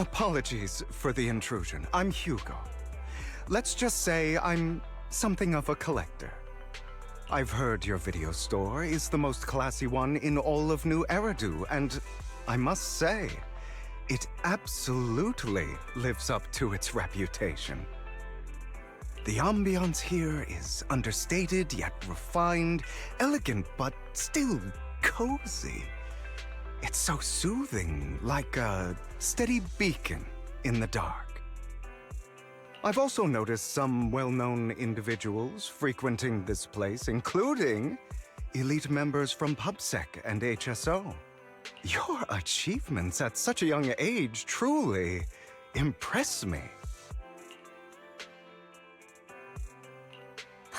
Apologies for the intrusion. I'm Hugo. Let's just say I'm something of a collector. I've heard your video store is the most classy one in all of New Eridu, and I must say, it absolutely lives up to its reputation. The ambiance here is understated yet refined, elegant but still cozy. It's so soothing, like a steady beacon in the dark. I've also noticed some well-known individuals frequenting this place, including elite members from PubSec and HSO. Your achievements at such a young age truly impress me.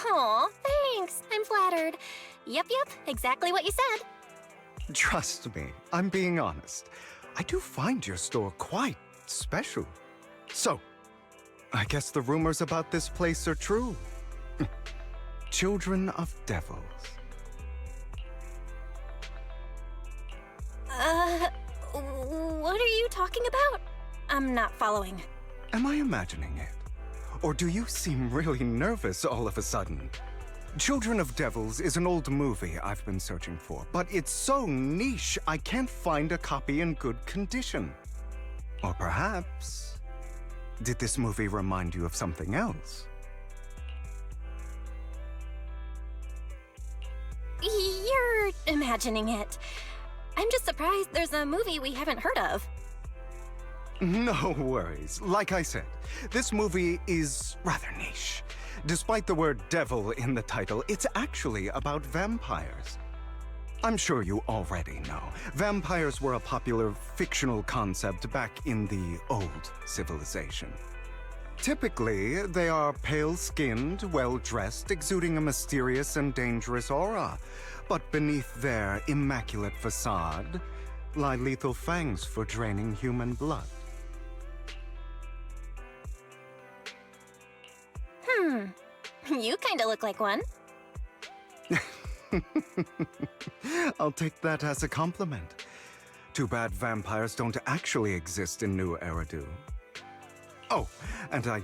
Aw, thanks. I'm flattered. Yep, exactly what you said. Trust me, I'm being honest. I do find your store quite special. So, I guess the rumors about this place are true. Children of devils. What are you talking about? I'm not following. Am I imagining it? Or do you seem really nervous all of a sudden? Children of Devils is an old movie I've been searching for, but it's so niche I can't find a copy in good condition. Or perhaps, did this movie remind you of something else? You're imagining it. I'm just surprised there's a movie we haven't heard of. No worries. Like I said, this movie is rather niche. Despite the word devil in the title, it's actually about vampires. I'm sure you already know. Vampires were a popular fictional concept back in the old civilization. Typically, they are pale-skinned, well-dressed, exuding a mysterious and dangerous aura. But beneath their immaculate facade lie lethal fangs for draining human blood. You kinda look like one. I'll take that as a compliment. Too bad vampires don't actually exist in New Eridu. Oh, and I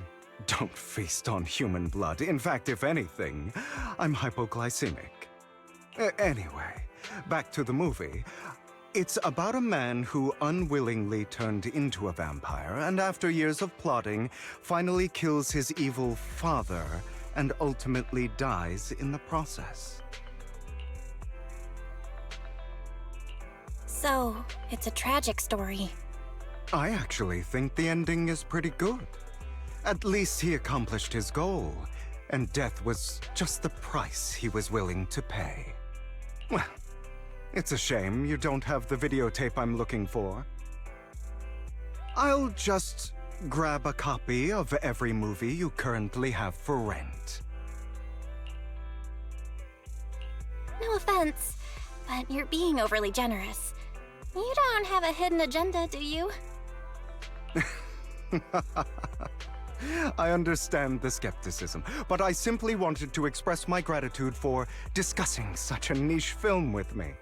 don't feast on human blood. In fact, if anything, I'm hypoglycemic. Anyway, back to the movie. It's about a man who unwillingly turned into a vampire and after years of plotting, finally kills his evil father and ultimately dies in the process. So, it's a tragic story. I actually think the ending is pretty good. At least he accomplished his goal, and death was just the price he was willing to pay. Well, it's a shame you don't have the videotape I'm looking for. I'll just grab a copy of every movie you currently have for rent. No offense, but you're being overly generous. You don't have a hidden agenda, do you? I understand the skepticism, but I simply wanted to express my gratitude for discussing such a niche film with me.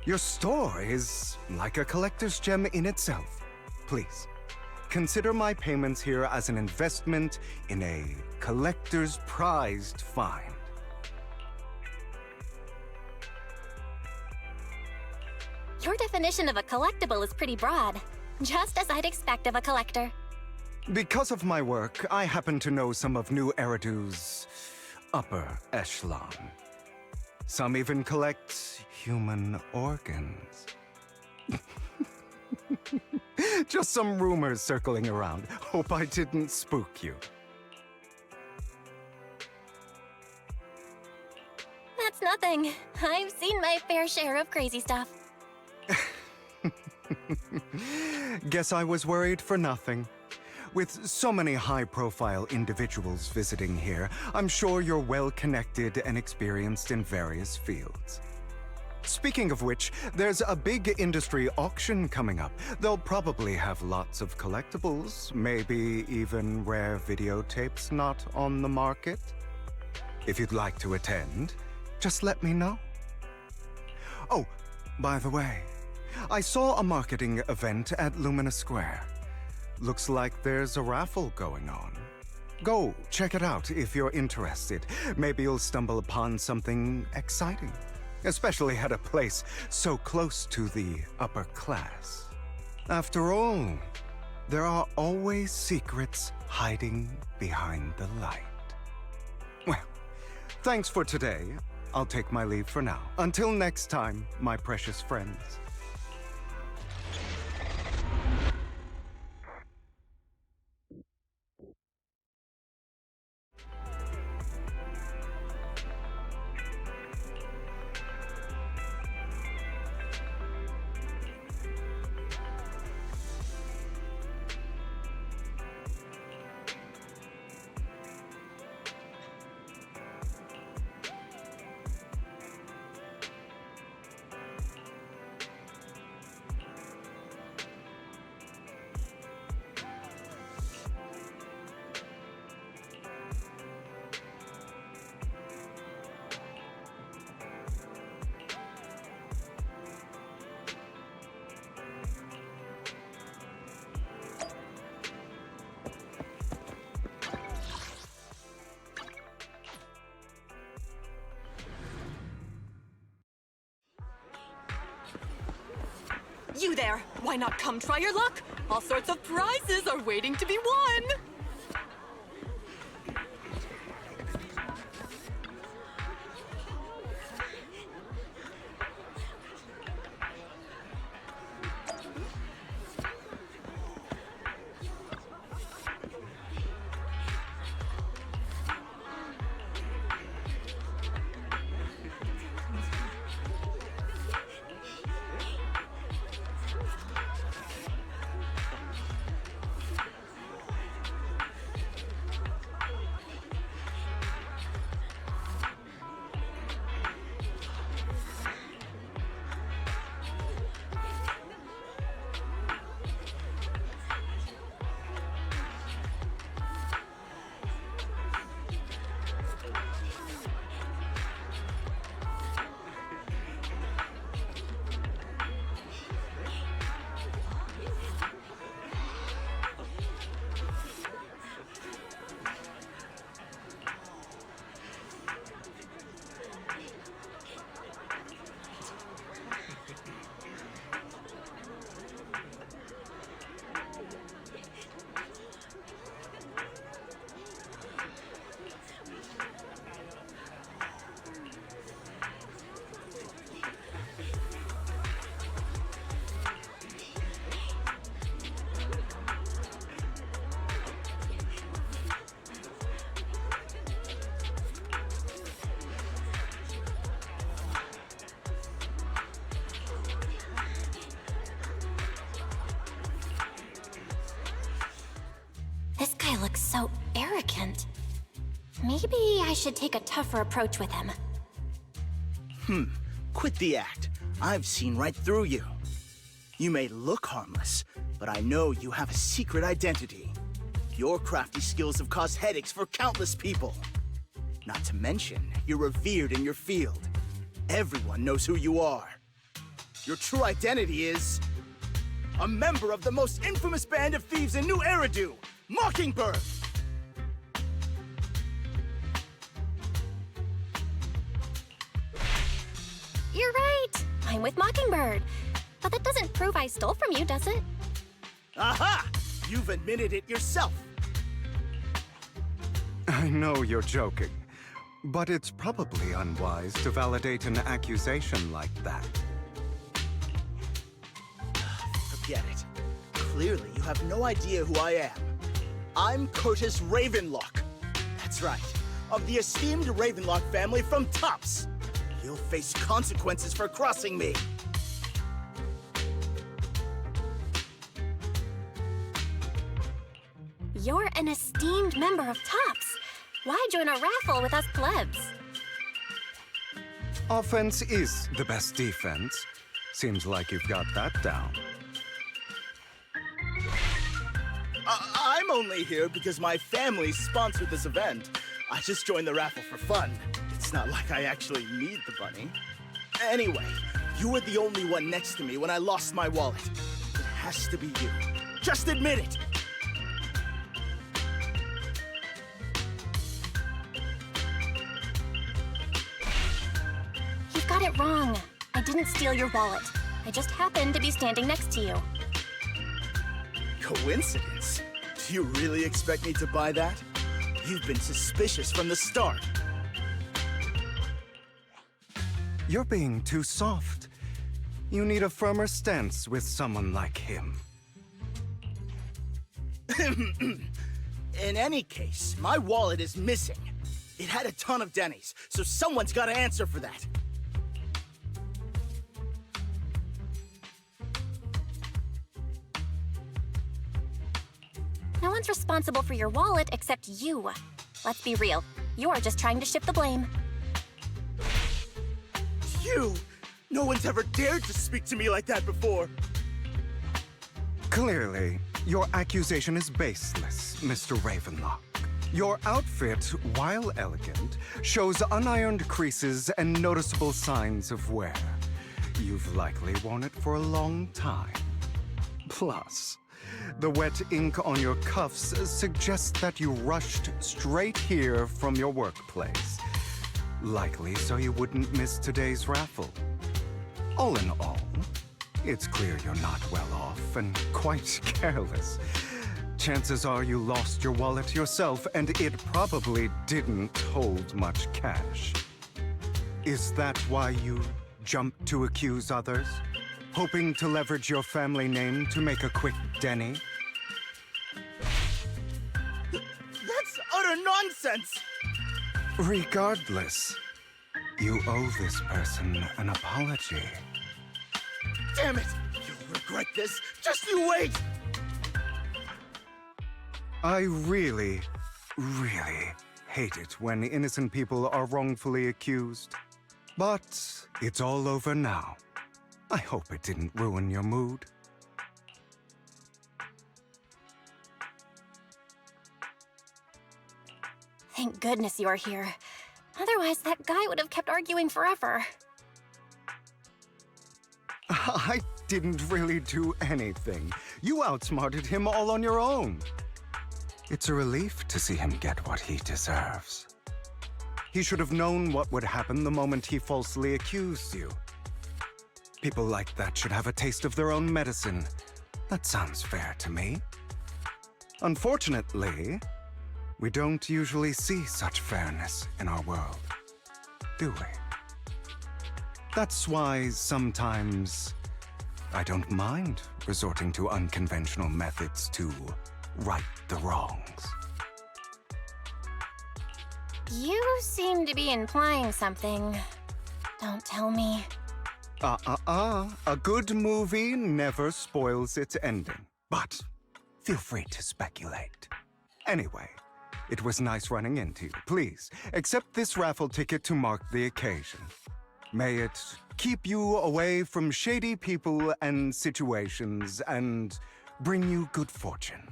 Your store is like a collector's gem in itself. Please, consider my payments here as an investment in a collector's prized find. Your definition of a collectible is pretty broad, just as I'd expect of a collector. Because of my work, I happen to know some of New Eridu's upper echelon. Some even collect human organs. Just some rumors circling around. Hope I didn't spook you. That's nothing. I've seen my fair share of crazy stuff. Guess I was worried for nothing. With so many high-profile individuals visiting here, I'm sure you're well-connected and experienced in various fields. Speaking of which, there's a big industry auction coming up. They'll probably have lots of collectibles, maybe even rare videotapes not on the market. If you'd like to attend, just let me know. Oh, by the way, I saw a marketing event at Lumina Square. Looks like there's a raffle going on. Go check it out if you're interested. Maybe you'll stumble upon something exciting, especially at a place so close to the upper class. After all, there are always secrets hiding behind the light. Well, thanks for today. I'll take my leave for now. Until next time, my precious friends. You there! Why not come try your luck? All sorts of prizes are waiting to be won! This guy looks so arrogant. Maybe I should take a tougher approach with him. Quit the act. I've seen right through you. You may look harmless, but I know you have a secret identity. Your crafty skills have caused headaches for countless people. Not to mention, you're revered in your field. Everyone knows who you are. Your true identity is a member of the most infamous band of thieves in New Eridu, Mockingbird! You're right! I'm with Mockingbird. But that doesn't prove I stole from you, does it? Aha! You've admitted it yourself. I know you're joking, but it's probably unwise to validate an accusation like that. Forget it. Clearly, you have no idea who I am. I'm Curtis Ravenlock. That's right, of the esteemed Ravenlock family from Tops. You'll face consequences for crossing me. You're an esteemed member of Tops. Why join a raffle with us plebs? Offense is the best defense. Seems like you've got that down. I'm only here because my family sponsored this event. I just joined the raffle for fun. It's not like I actually need the bunny. Anyway, you were the only one next to me when I lost my wallet. It has to be you. Just admit it. got it wrong. I didn't steal your wallet. I just happened to be standing next to you. Coincidence? Do you really expect me to buy that? You've been suspicious from the start. You're being too soft. You need a firmer stance with someone like him. In any case, my wallet is missing. It had a ton of Denny's, so someone's got to answer for that. No one's responsible for your wallet except you. Let's be real. You're just trying to shift the blame. You! No one's ever dared to speak to me like that before. Clearly, your accusation is baseless, Mr. Ravenlock. Your outfit, while elegant, shows unironed creases and noticeable signs of wear. You've likely worn it for a long time. Plus, the wet ink on your cuffs suggests that you rushed straight here from your workplace. Likely so you wouldn't miss today's raffle. All in all, it's clear you're not well off and quite careless. Chances are you lost your wallet yourself, and it probably didn't hold much cash. Is that why you jumped to accuse others? Hoping to leverage your family name to make a quick Denny? That's utter nonsense! Regardless, you owe this person an apology. Damn it! You'll regret this! Just you wait! I really, really hate it when innocent people are wrongfully accused. But it's all over now. I hope it didn't ruin your mood. Thank goodness you're here. Otherwise, that guy would have kept arguing forever. I didn't really do anything. You outsmarted him all on your own. It's a relief to see him get what he deserves. He should have known what would happen the moment he falsely accused you. People like that should have a taste of their own medicine. That sounds fair to me. Unfortunately, we don't usually see such fairness in our world, do we? That's why sometimes I don't mind resorting to unconventional methods to right the wrongs. You seem to be implying something. Don't tell me. A good movie never spoils its ending. But feel free to speculate. Anyway, it was nice running into you. Please, accept this raffle ticket to mark the occasion. May it keep you away from shady people and situations and bring you good fortune.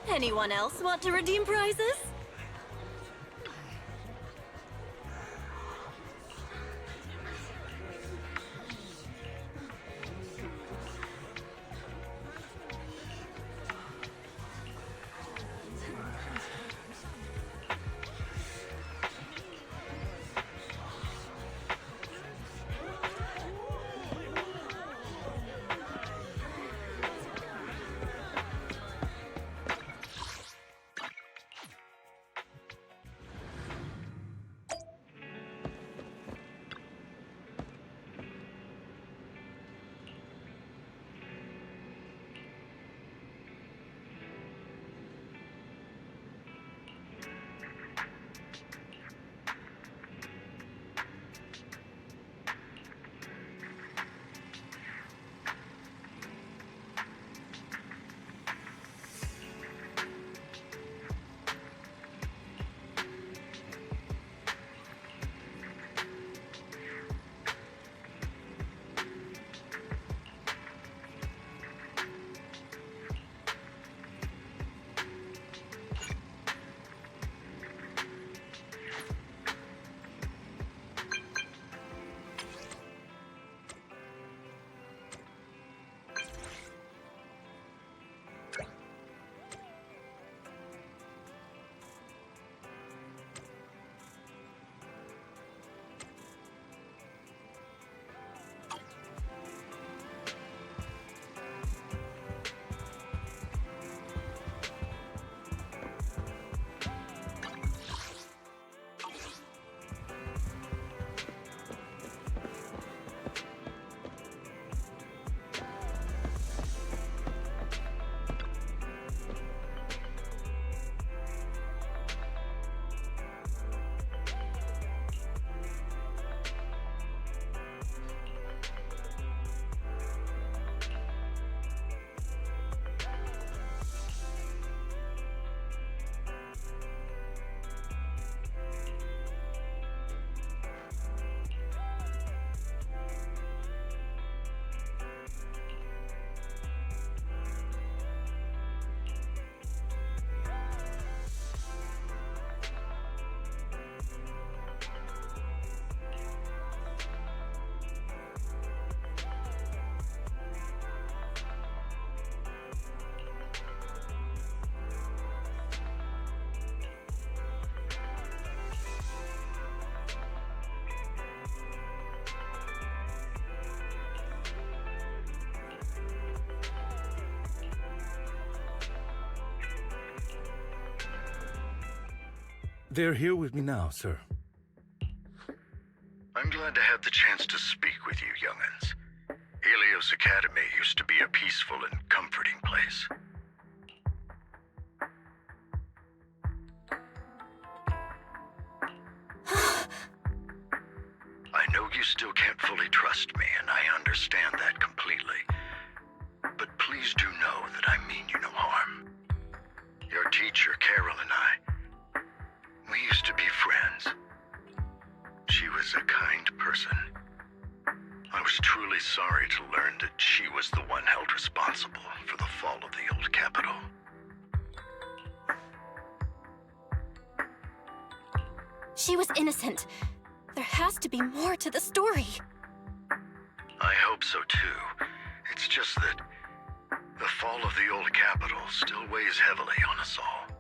Anyone else want to redeem prizes? They're here with me now, sir. I'm glad to have the chance to speak with you, young'uns. Helios Academy used to be a peaceful and comforting place. I know you still can't fully trust me, and I understand that completely. But please do know that I mean you no harm. Your teacher, Carol, and I, we used to be friends. She was a kind person. I was truly sorry to learn that she was the one held responsible for the fall of the old capital. She was innocent. There has to be more to the story. I hope so too. It's just that the fall of the old capital still weighs heavily on us all.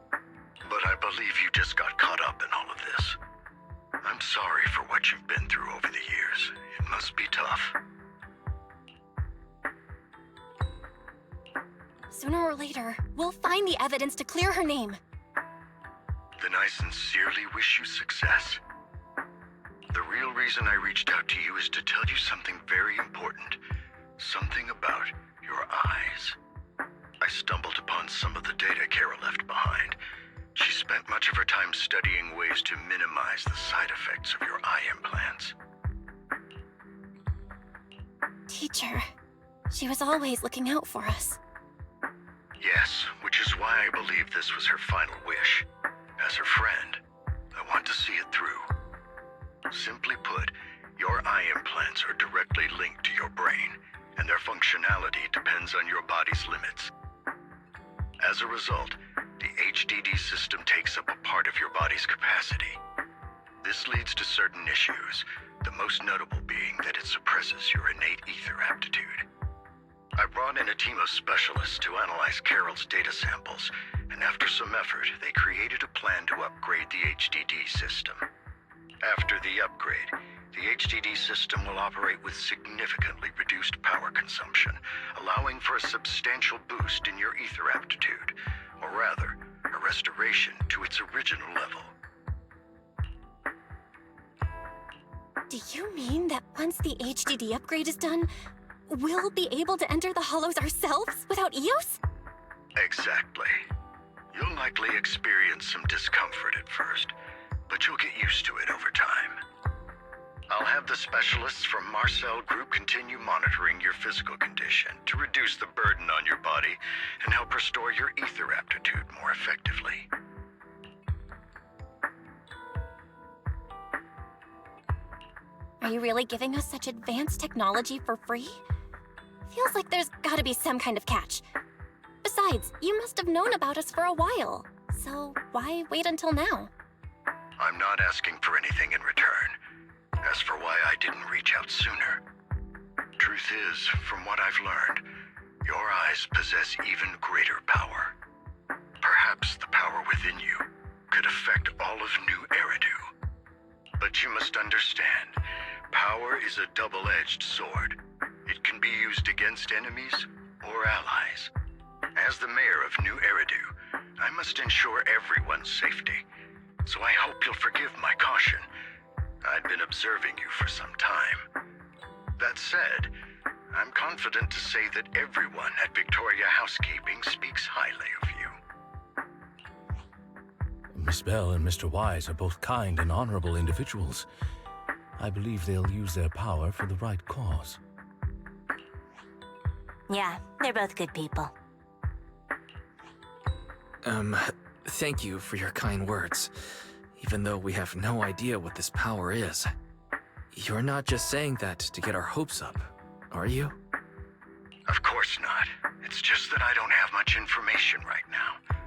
But I believe you just got caught up in all of this. I'm sorry for what you've been through over the years. It must be tough. Sooner or later, we'll find the evidence to clear her name. Then I sincerely wish you success. The real reason I reached out to you is to tell you something very important. Something about your eyes. I stumbled upon some of the data Kara left behind. She spent much of her time studying ways to minimize the side effects of your eye implants. Teacher, she was always looking out for us. Yes, which is why I believe this was her final wish. As her friend, I want to see it through. Simply put, your eye implants are directly linked to your brain, and their functionality depends on your body's limits. As a result, the HDD system takes up a part of your body's capacity. This leads to certain issues, the most notable being that it suppresses your innate ether aptitude. I brought in a team of specialists to analyze Carol's data samples, and after some effort, they created a plan to upgrade the HDD system. After the upgrade, the HDD system will operate with significantly reduced power consumption, allowing for a substantial boost in your ether aptitude, or rather, a restoration to its original level. Do you mean that once the HDD upgrade is done, we'll be able to enter the hollows ourselves without EOS? Exactly. You'll likely experience some discomfort at first, but you'll get used to it over time. I'll have the specialists from Marcel Group continue monitoring your physical condition to reduce the burden on your body and help restore your ether aptitude more effectively. Are you really giving us such advanced technology for free? Feels like there's gotta be some kind of catch. Besides, you must have known about us for a while, so why wait until now? I'm not asking for anything in return. As for why I didn't reach out sooner, truth is, from what I've learned, your eyes possess even greater power. Perhaps the power within you could affect all of New Eridu. But you must understand, power is a double-edged sword. It can be used against enemies or allies. As the mayor of New Eridu, I must ensure everyone's safety. So I hope you'll forgive my caution. I'd been observing you for some time. That said, I'm confident to say that everyone at Victoria Housekeeping speaks highly of you. Miss Bell and Mr. Wise are both kind and honorable individuals. I believe they'll use their power for the right cause. Yeah, they're both good people. Thank you for your kind words, even though we have no idea what this power is. You're not just saying that to get our hopes up, are you? Of course not. It's just that I don't have much information right now.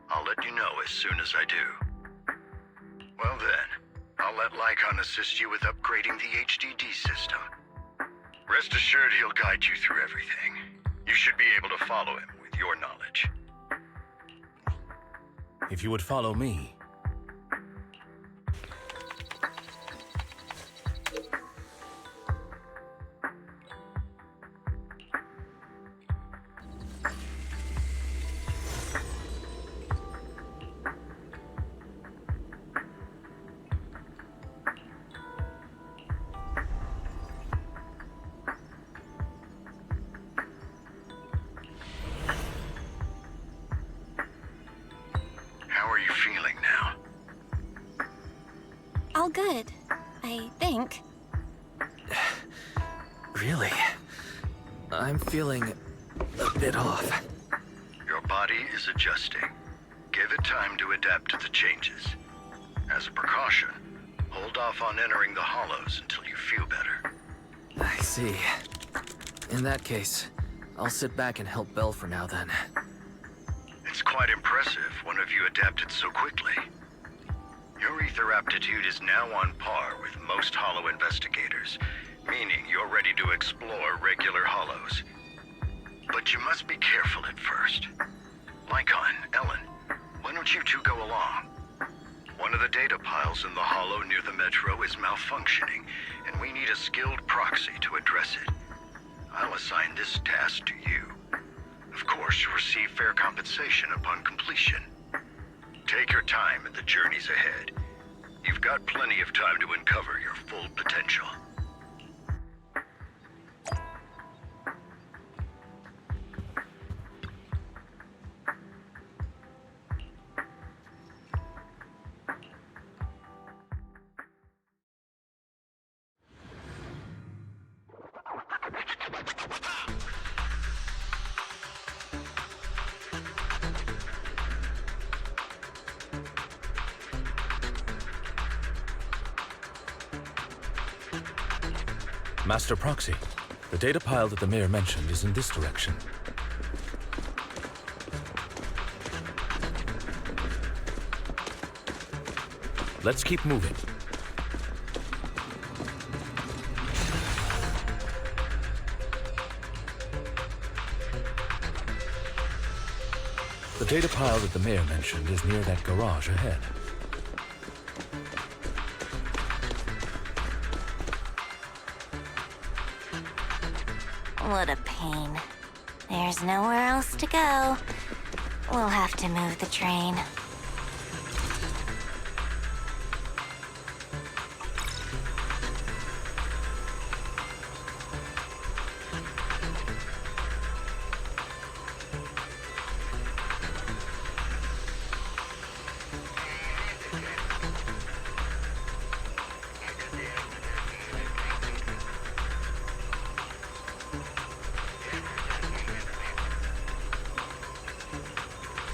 I'll let you know as soon as I do. Well then, I'll let Lycon assist you with upgrading the HDD system. Rest assured he'll guide you through everything. You should be able to follow him with your knowledge. If you would follow me. good, I think. Really? I'm feeling a bit off. Your body is adjusting. Give it time to adapt to the changes. As a precaution, hold off on entering the hollows until you feel better. I see. In that case, I'll sit back and help Belle for now then. It's quite impressive one of you adapted so quickly. Your ether aptitude is now on par with most hollow investigators, meaning you're ready to explore regular hollows. But you must be careful at first. Lycon, Ellen, why don't you two go along? One of the data piles in the hollow near the metro is malfunctioning, and we need a skilled proxy to address it. I'll assign this task to you. Of course, you'll receive fair compensation upon completion. Take your time in the journeys ahead. You've got plenty of time to uncover your full potential. Master Proxy, the data pile that the mayor mentioned is in this direction. Let's keep moving. The data pile that the mayor mentioned is near that garage ahead. What a pain. There's nowhere else to go. We'll have to move the train.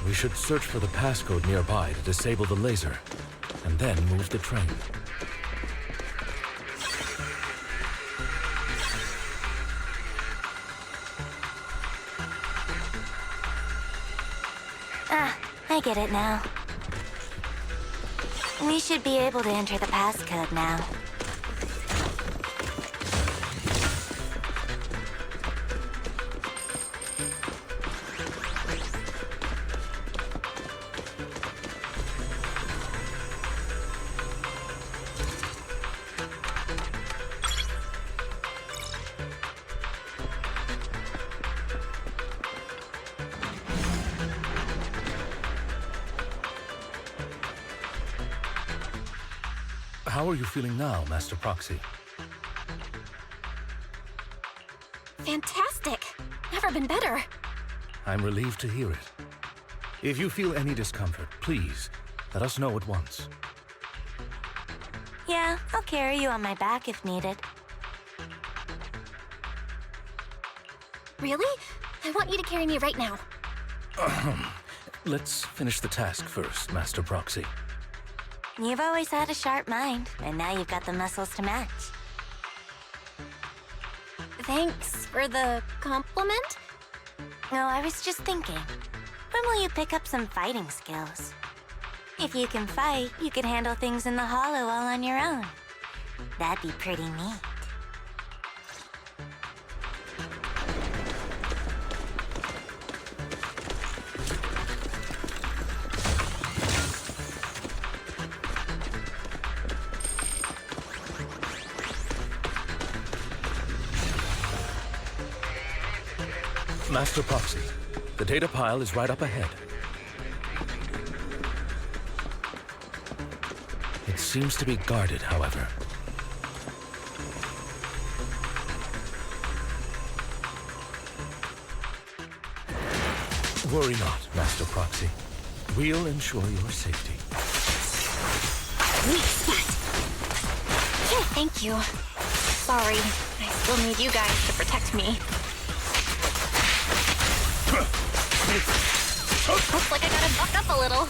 We should search for the passcode nearby to disable the laser, and then move the train. Ah, I get it now. We should be able to enter the passcode now. How are you feeling now, Master Proxy? Fantastic! Never been better. I'm relieved to hear it. If you feel any discomfort, please, let us know at once. Yeah, I'll carry you on my back if needed. Really? I want you to carry me right now. Let's finish the task first, Master Proxy. You've always had a sharp mind, and now you've got the muscles to match. Thanks for the compliment. No, I was just thinking. When will you pick up some fighting skills? If you can fight, you could handle things in the hollow all on your own. That'd be pretty neat. Master Proxy, the data pile is right up ahead. It seems to be guarded, however. Worry not, Master Proxy. We'll ensure your safety. Weak spot. Thank you. Sorry, I still need you guys to protect me. Looks like I gotta buck up a little.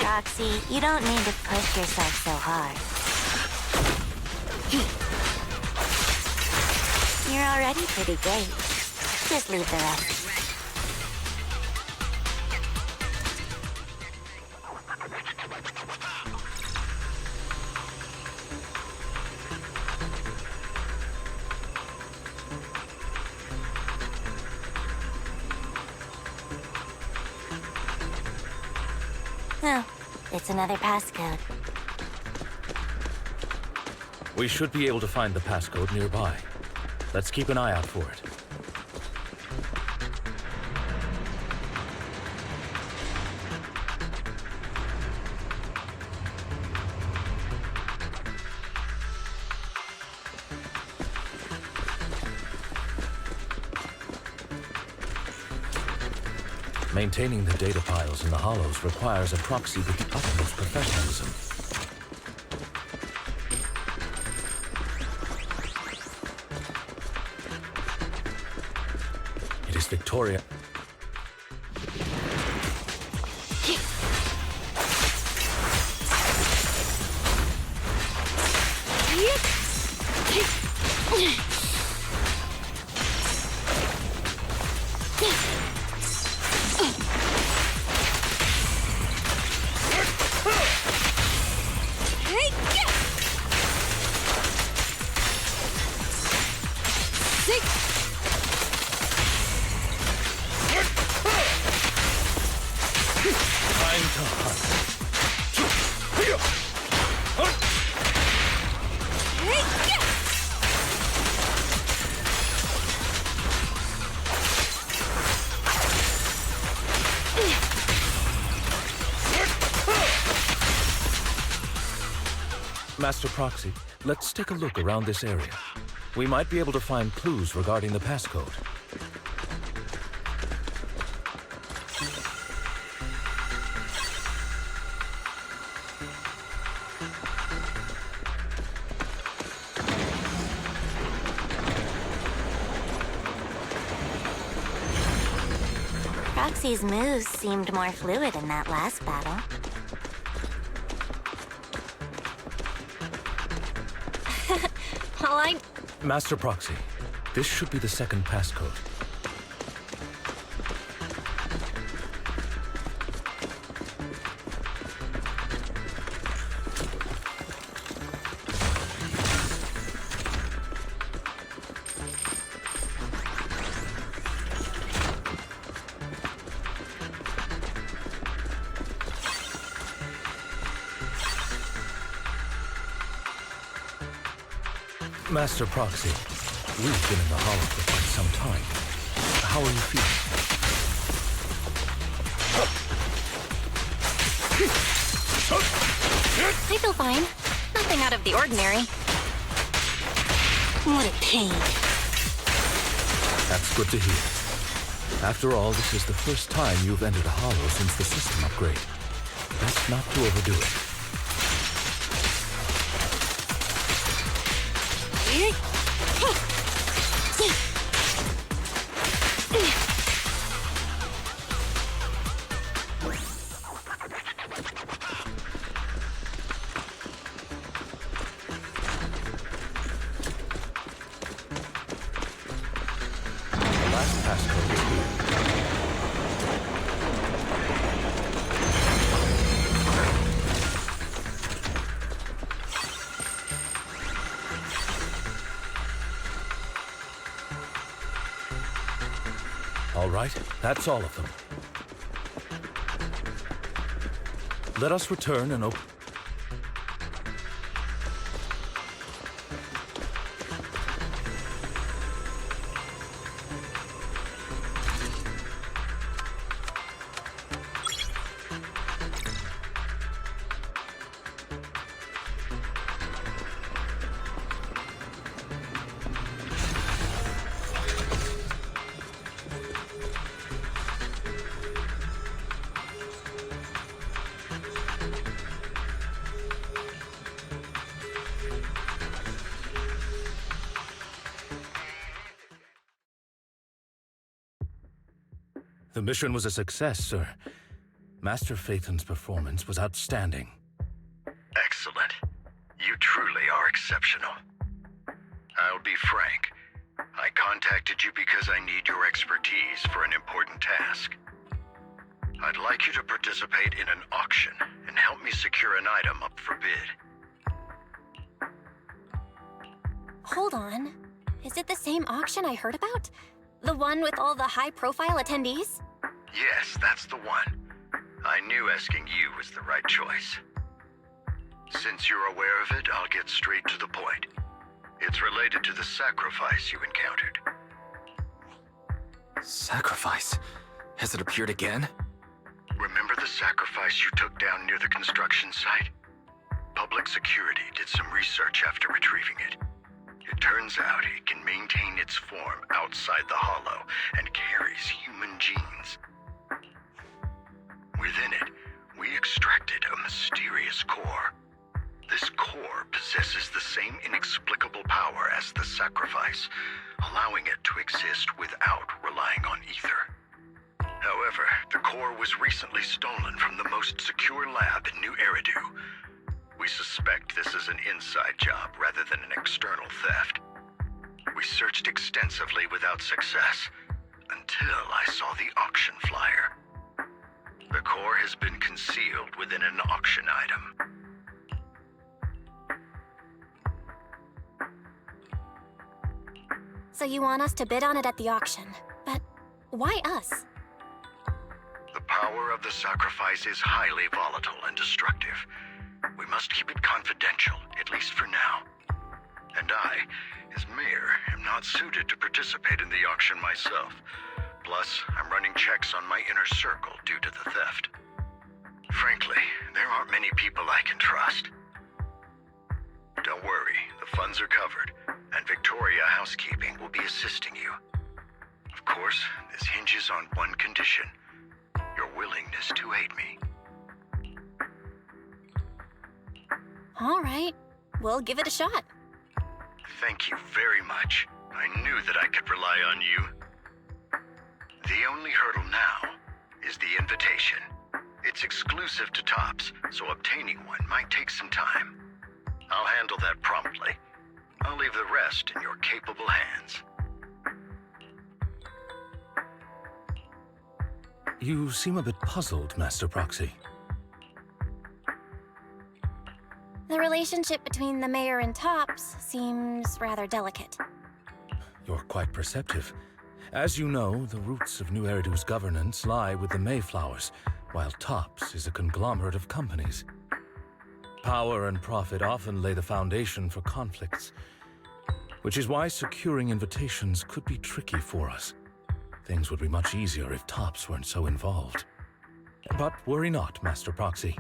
Roxy, you don't need to push yourself so hard. You're already pretty great. Just leave the rest. Oh, it's another passcode. We should be able to find the passcode nearby. Let's keep an eye out for it. Maintaining the data piles in the hollows requires a proxy with the utmost professionalism. It is Victoria. Master Proxy, let's take a look around this area. We might be able to find clues regarding the passcode. Roxy's moves seemed more fluid in that last battle. Well, Master Proxy, this should be the second passcode. Master Proxy, we've been in the Hollow for quite some time. How are you feeling? I feel fine. Nothing out of the ordinary. What a pain. That's good to hear. After all, this is the first time you've entered a Hollow since the system upgrade. Best not to overdo it. The last passcode is here. All right, that's all of them. Let us return and open. The mission was a success, sir. Master Phaethon's performance was outstanding. Excellent. You truly are exceptional. I'll be frank. I contacted you because I need your expertise for an important task. I'd like you to participate in an auction and help me secure an item up for bid. Hold on. Is it the same auction I heard about? The one with all the high-profile attendees? Yes, that's the one. I knew asking you was the right choice. Since you're aware of it, I'll get straight to the point. It's related to the sacrifice you encountered. Sacrifice? Has it appeared again? Remember the sacrifice you took down near the construction site? Public security did some research after retrieving it. It turns out it can maintain its form outside the hollow and carries human genes. Within it, we extracted a mysterious core. This core possesses the same inexplicable power as the sacrifice, allowing it to exist without relying on ether. However, the core was recently stolen from the most secure lab in New Eridu. We suspect this is an inside job rather than an external theft. We searched extensively without success, until I saw the auction flyer. The core has been concealed within an auction item. So you want us to bid on it at the auction. But why us? The power of the sacrifice is highly volatile and destructive. We must keep it confidential, at least for now. And I, as mayor, am not suited to participate in the auction myself. Plus, I'm running checks on my inner circle due to the theft. Frankly, there aren't many people I can trust. Don't worry, the funds are covered, and Victoria Housekeeping will be assisting you. Of course, this hinges on one condition: your willingness to aid me. All right, we'll give it a shot. Thank you very much. I knew that I could rely on you. The only hurdle now is the invitation. It's exclusive to Tops, so obtaining one might take some time. I'll handle that promptly. I'll leave the rest in your capable hands. You seem a bit puzzled, Master Proxy. The relationship between the mayor and Tops seems rather delicate. You're quite perceptive. As you know, the roots of New Eridu's governance lie with the Mayflowers, while Tops is a conglomerate of companies. Power and profit often lay the foundation for conflicts, which is why securing invitations could be tricky for us. Things would be much easier if Tops weren't so involved. But worry not, Master Proxy.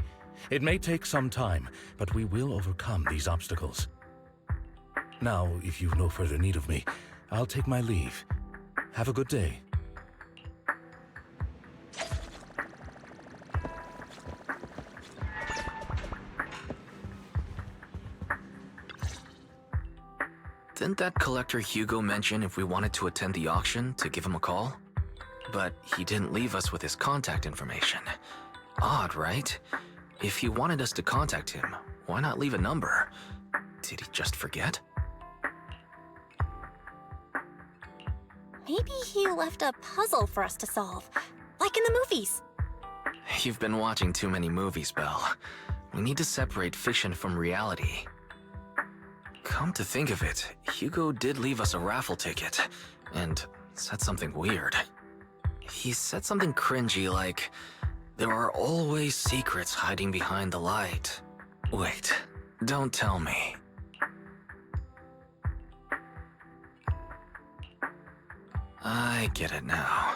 It may take some time, but we will overcome these obstacles. Now, if you've no further need of me, I'll take my leave. Have a good day. Didn't that collector Hugo mention if we wanted to attend the auction to give him a call? But he didn't leave us with his contact information. Odd, right? If he wanted us to contact him, why not leave a number? Did he just forget? Maybe he left a puzzle for us to solve, like in the movies. You've been watching too many movies, Belle. We need to separate fiction from reality. Come to think of it, Hugo did leave us a raffle ticket, and said something weird. He said something cringy like, "There are always secrets hiding behind the light." Wait, don't tell me. I get it now.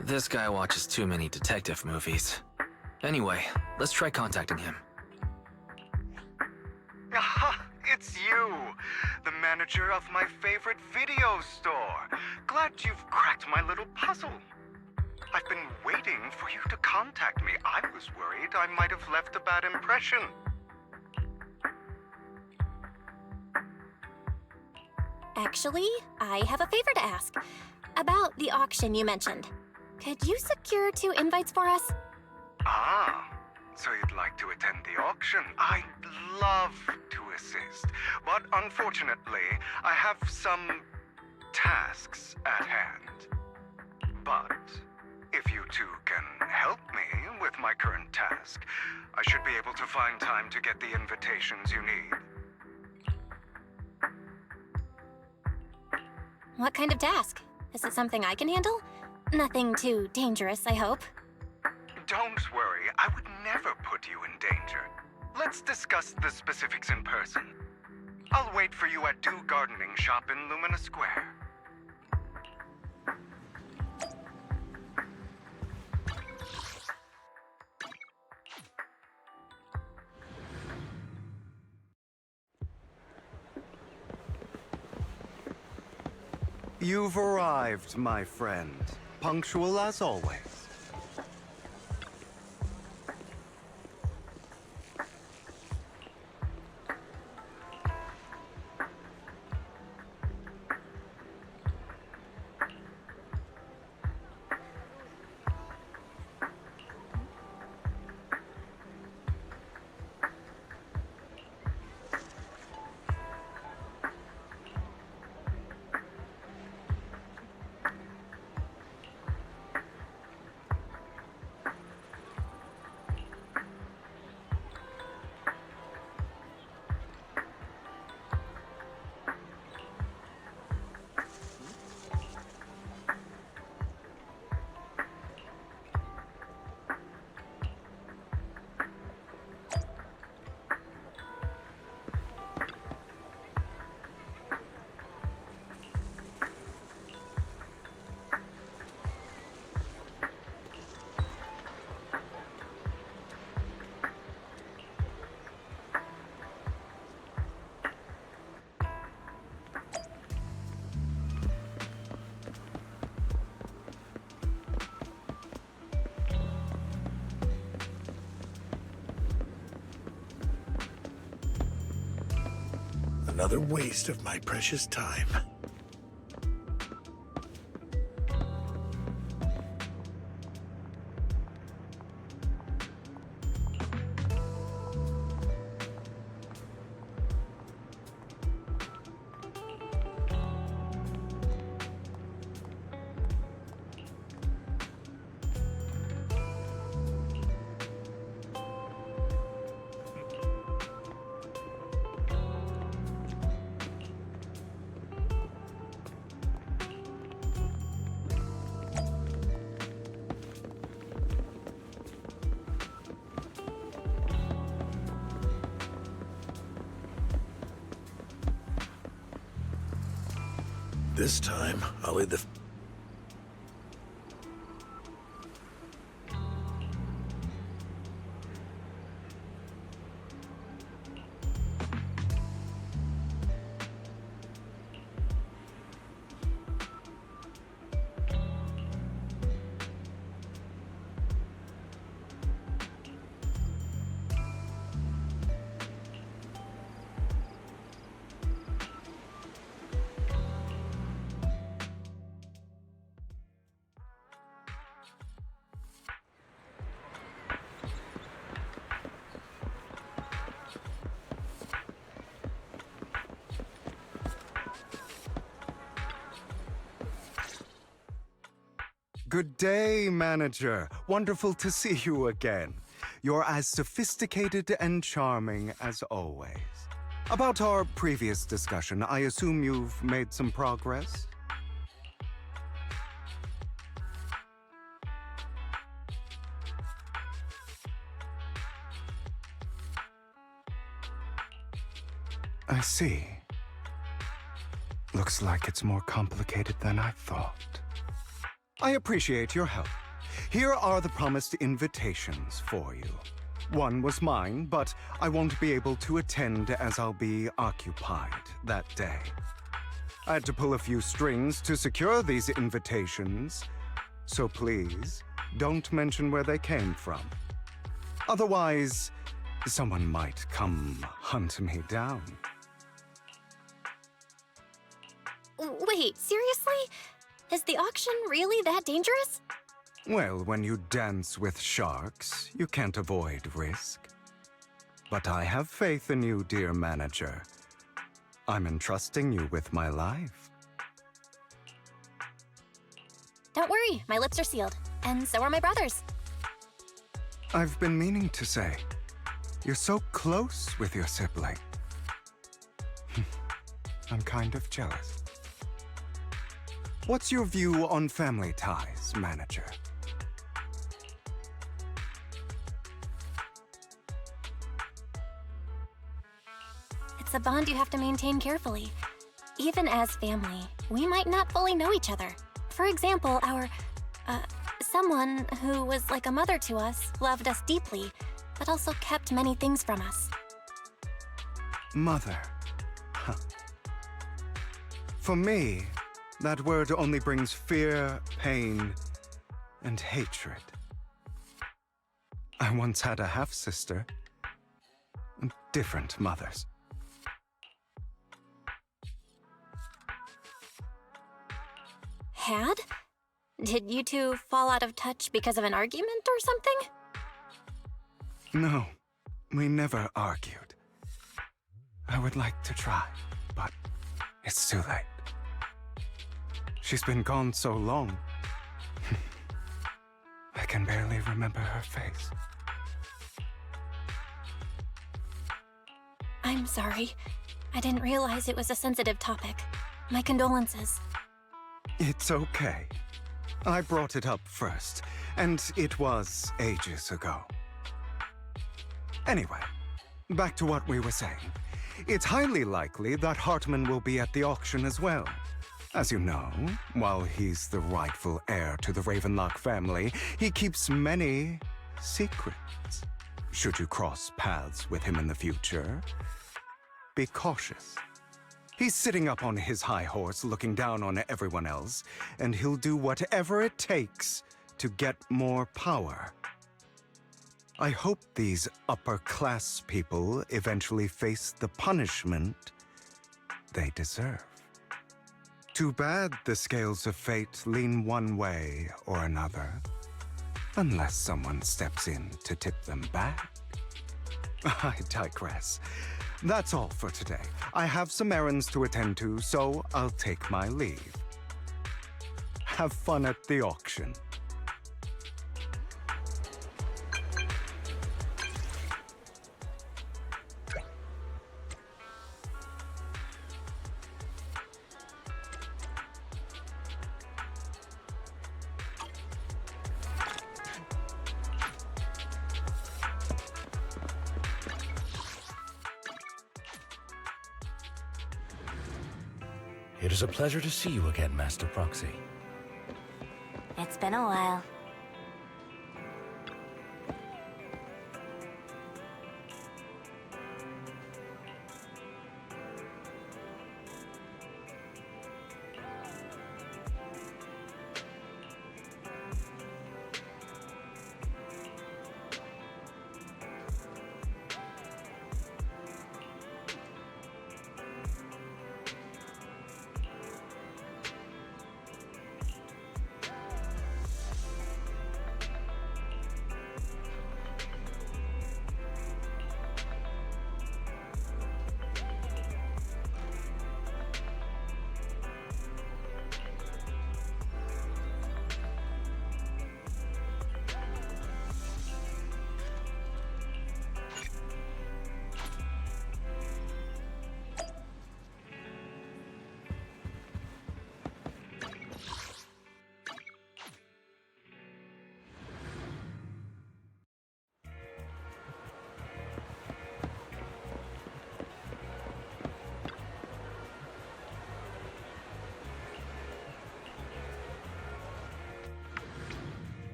This guy watches too many detective movies. Anyway, let's try contacting him. Aha! It's you! The manager of my favorite video store! Glad you've cracked my little puzzle. I've been waiting for you to contact me. I was worried I might have left a bad impression. Actually, I have a favor to ask. About the auction you mentioned. Could you secure 2 invites for us? Ah, so you'd like to attend the auction? I'd love to assist, but unfortunately, I have some tasks at hand. But if you two can help me with my current task, I should be able to find time to get the invitations you need. What kind of task? Is it something I can handle? Nothing too dangerous, I hope. Don't worry, I would never put you in danger. Let's discuss the specifics in person. I'll wait for you at Dew Gardening Shop in Lumina Square. You've arrived, my friend. Punctual as always. Another waste of my precious time. This time, I'll lead the... Good day, manager. Wonderful to see you again. You're as sophisticated and charming as always. About our previous discussion, I assume you've made some progress? I see. Looks like it's more complicated than I thought. I appreciate your help. Here are the promised invitations for you. One was mine, but I won't be able to attend as I'll be occupied that day. I had to pull a few strings to secure these invitations, so please don't mention where they came from. Otherwise, someone might come hunt me down. Wait, seriously? Is the auction really that dangerous? Well, when you dance with sharks, you can't avoid risk. But I have faith in you, dear manager. I'm entrusting you with my life. Don't worry, my lips are sealed. And so are my brothers. I've been meaning to say, you're so close with your sibling. I'm kind of jealous. What's your view on family ties, manager? It's a bond you have to maintain carefully. Even as family, we might not fully know each other. For example, someone who was like a mother to us loved us deeply, but also kept many things from us. Mother. Huh. For me, that word only brings fear, pain, and hatred. I once had a half-sister. Different mothers. Had? Did you two fall out of touch because of an argument or something? No, we never argued. I would like to try, but it's too late. She's been gone so long. I can barely remember her face. I'm sorry. I didn't realize it was a sensitive topic. My condolences. It's okay. I brought it up first, and it was ages ago. Anyway, back to what we were saying. It's highly likely that Hartman will be at the auction as well. As you know, while he's the rightful heir to the Ravenlock family, he keeps many secrets. Should you cross paths with him in the future, be cautious. He's sitting up on his high horse looking down on everyone else, and he'll do whatever it takes to get more power. I hope these upper-class people eventually face the punishment they deserve. Too bad the scales of fate lean one way or another, unless someone steps in to tip them back. I digress. That's all for today. I have some errands to attend to, so I'll take my leave. Have fun at the auction. It is a pleasure to see you again, Master Proxy. It's been a while.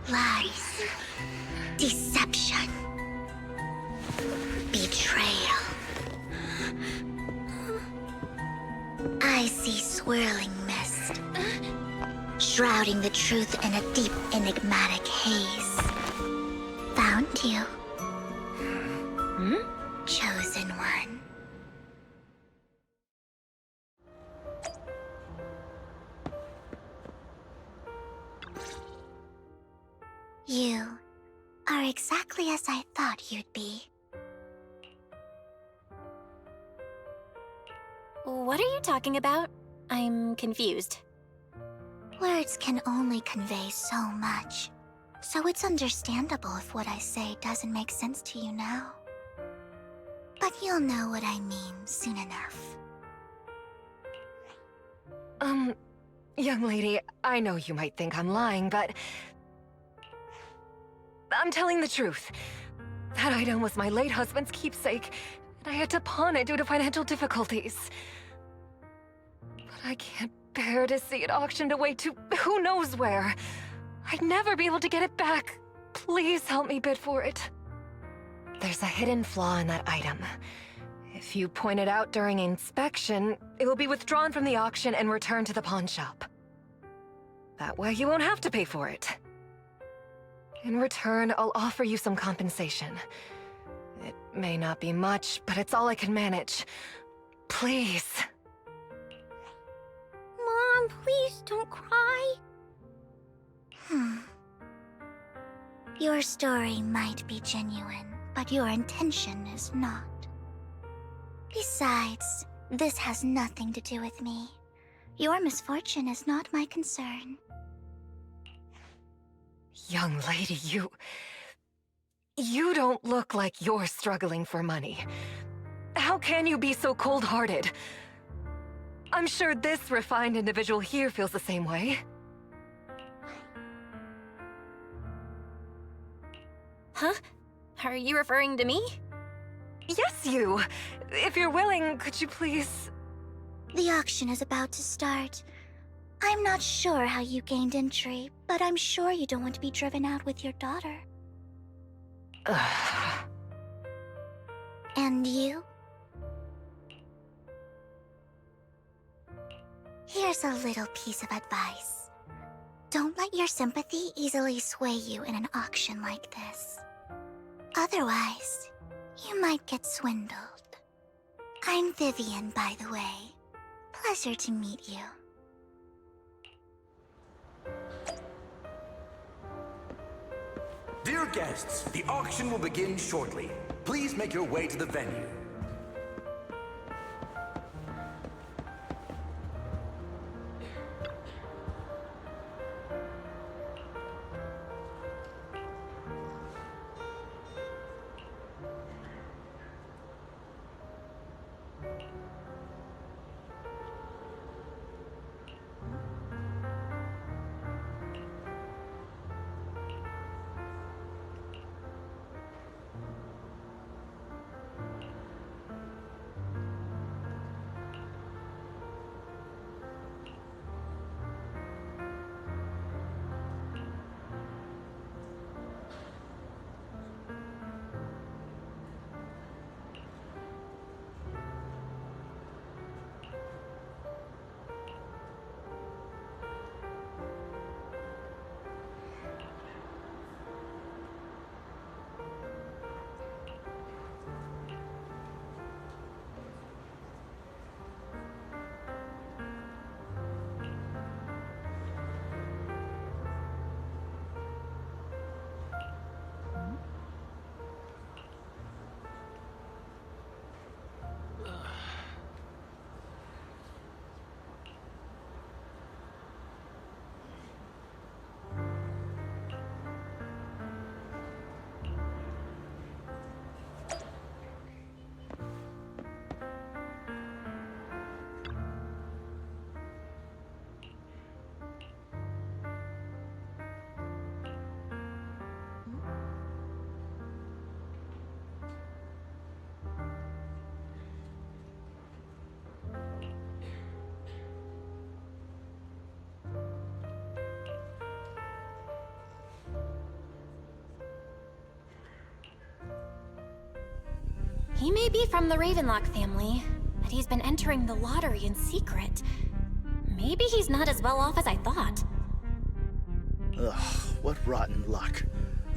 Lies, deception, betrayal. swirling mist, shrouding the truth in a deep, enigmatic haze. Found you. Chosen one. You are exactly as I thought you'd be. What are you talking about? I'm confused. Words can only convey so much, so it's understandable if what I say doesn't make sense to you now. But you'll know what I mean soon enough. Young lady, I know you might think I'm lying, but I'm telling the truth. That item was my late husband's keepsake, and I had to pawn it due to financial difficulties. But I can't bear to see it auctioned away to who knows where. I'd never be able to get it back. Please help me bid for it. There's a hidden flaw in that item. If you point it out during inspection, it will be withdrawn from the auction and returned to the pawn shop. That way you won't have to pay for it. In return, I'll offer you some compensation. It may not be much, but it's all I can manage. Please. Mom, please don't cry. Your story might be genuine, but your intention is not. Besides, this has nothing to do with me. Your misfortune is not my concern. Young lady, you don't look like you're struggling for money. How can you be so cold-hearted? I'm sure this refined individual here feels the same way. Huh? Are you referring to me? Yes, you! If you're willing, could you please... The auction is about to start. I'm not sure how you gained entry, but I'm sure you don't want to be driven out with your daughter. And you? Here's a little piece of advice. Don't let your sympathy easily sway you in an auction like this. Otherwise, you might get swindled. I'm Vivian, by the way. Pleasure to meet you. Dear guests, the auction will begin shortly. Please make your way to the venue. He may be from the Ravenlock family, but he's been entering the lottery in secret. maybe he's not as well off as I thought. Ugh, what rotten luck.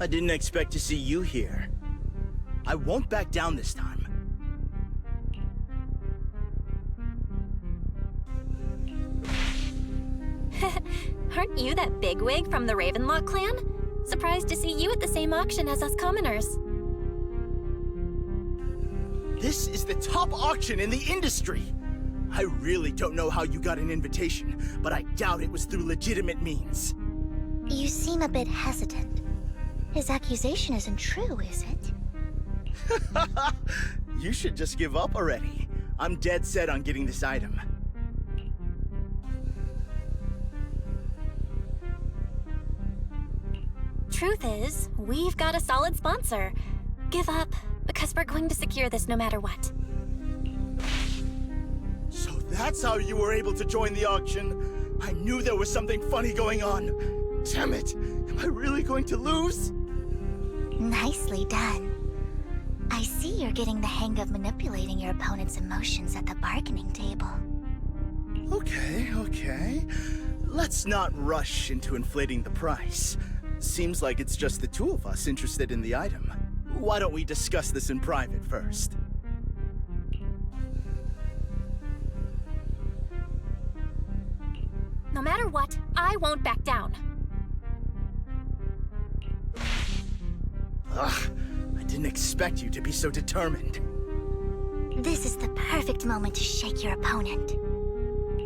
I didn't expect to see you here. I won't back down this time. Aren't you that bigwig from the Ravenlock clan? Surprised to see you at the same auction as us commoners. This is the top auction in the industry! I really don't know how you got an invitation, but I doubt it was through legitimate means. You seem a bit hesitant. His accusation isn't true, is it? You should just give up already. I'm dead set on getting this item. Truth is, we've got a solid sponsor. Give up, because we're going to secure this no matter what. So that's how you were able to join the auction? I knew there was something funny going on. Damn it! Am I really going to lose? Nicely done. I see you're getting the hang of manipulating your opponent's emotions at the bargaining table. Okay. Let's not rush into inflating the price. Seems like it's just the two of us interested in the item. Why don't we discuss this in private first? No matter what, I won't back down. Ugh, I didn't expect you to be so determined. This is the perfect moment to shake your opponent.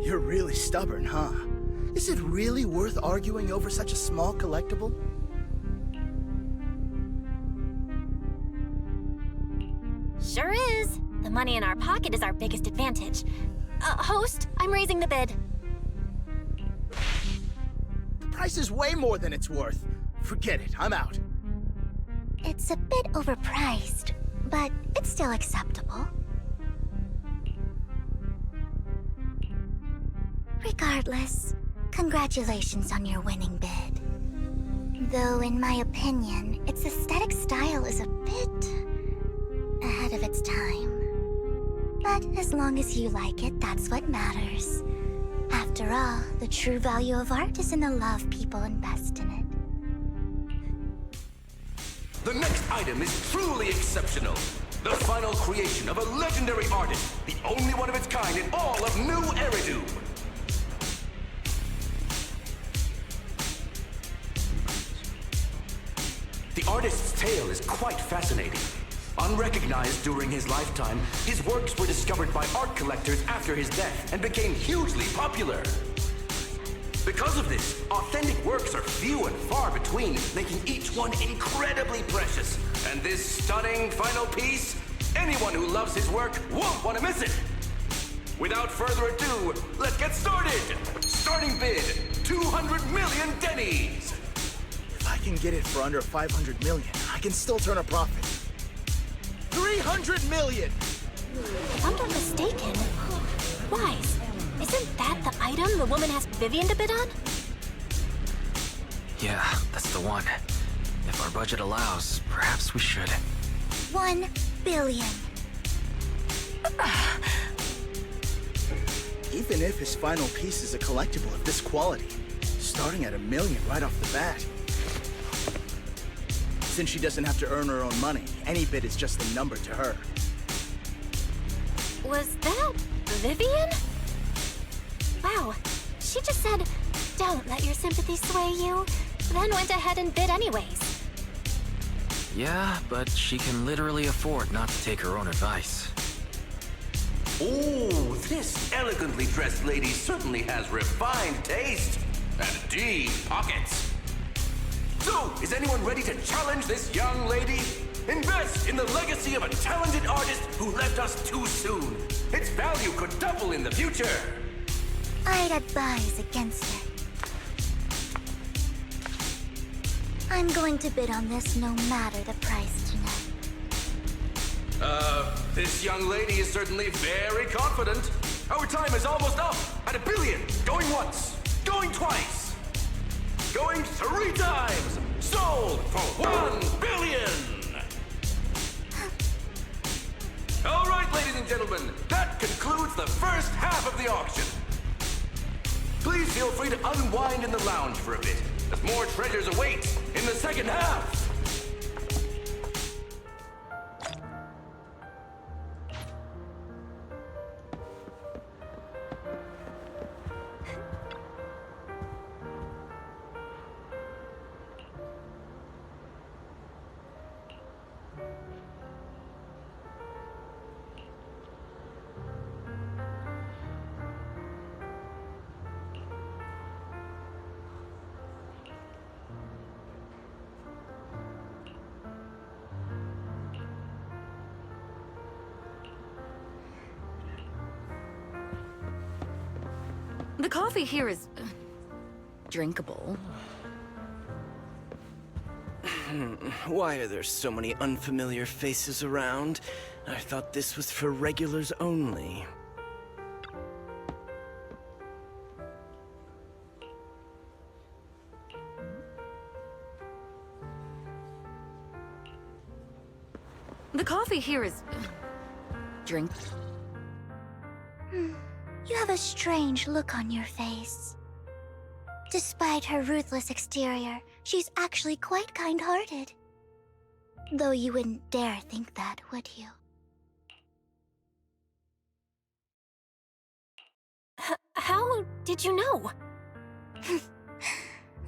You're really stubborn, huh? Is it really worth arguing over such a small collectible? Sure is. The money in our pocket is our biggest advantage. Host, I'm raising the bid. The price is way more than it's worth. Forget it, I'm out. It's a bit overpriced, but it's still acceptable. Regardless, congratulations on your winning bid. Though, in my opinion, its aesthetic style is a bit ahead of its time. But as long as you like it, that's what matters. After all, the true value of art is in the love people invest in it. The next item is truly exceptional. The final creation of a legendary artist, the only one of its kind in all of New Eridu. The artist's tale is quite fascinating. Unrecognized during his lifetime, his works were discovered by art collectors after his death and became hugely popular. Because of this, authentic works are few and far between, making each one incredibly precious. And this stunning final piece, anyone who loves his work won't want to miss it. Without further ado, let's get started! Starting bid, 200 million dennies! If I can get it for under 500 million, I can still turn a profit. 300 million! If I'm not mistaken, Wise, isn't that the item the woman asked Vivian to bid on? Yeah, that's the one. If our budget allows, perhaps we should. 1 billion. Even if his final piece is a collectible of this quality, starting at $1 million right off the bat. Since she doesn't have to earn her own money, any bid is just a number to her. Was that Vivian? Wow, she just said, "Don't let your sympathy sway you," then went ahead and bid anyways. Yeah, but she can literally afford not to take her own advice. Oh, this elegantly dressed lady certainly has refined taste and deep pockets. So, is anyone ready to challenge this young lady? Invest in the legacy of a talented artist who left us too soon. Its value could double in the future. I'd advise against it. I'm going to bid on this no matter the price tonight. This young lady is certainly very confident. Our time is almost up at $1 billion. Going once, going twice, going 3 times. Sold for $1 billion. All right, ladies and gentlemen, that concludes the first half of the auction. Please feel free to unwind in the lounge for a bit, as more treasures await in the second half. The coffee here is drinkable. Why are there so many unfamiliar faces around? I thought this was for regulars only. The coffee here is drink. You have a strange look on your face. Despite her ruthless exterior, she's actually quite kind-hearted. Though you wouldn't dare think that, would you? How did you know?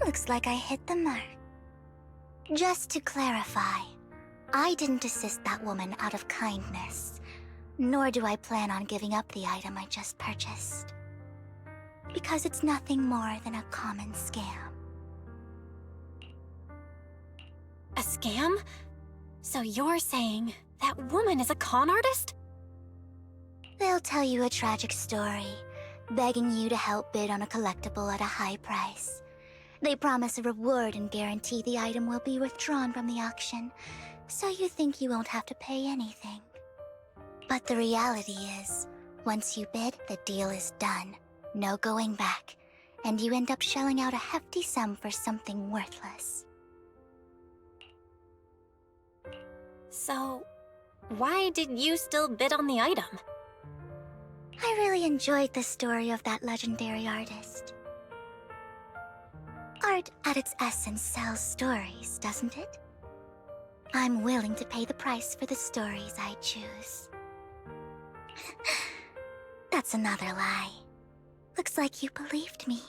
Looks like I hit the mark. Just to clarify, I didn't assist that woman out of kindness, nor do I plan on giving up the item I just purchased. Because it's nothing more than a common scam. A scam? So you're saying that woman is a con artist? They'll tell you a tragic story, begging you to help bid on a collectible at a high price. They promise a reward and guarantee the item will be withdrawn from the auction, so you think you won't have to pay anything. But the reality is, once you bid, the deal is done. No going back, and you end up shelling out a hefty sum for something worthless. So, why did you still bid on the item? I really enjoyed the story of that legendary artist. Art, at its essence, sells stories, doesn't it? I'm willing to pay the price for the stories I choose. That's another lie. Looks like you believed me.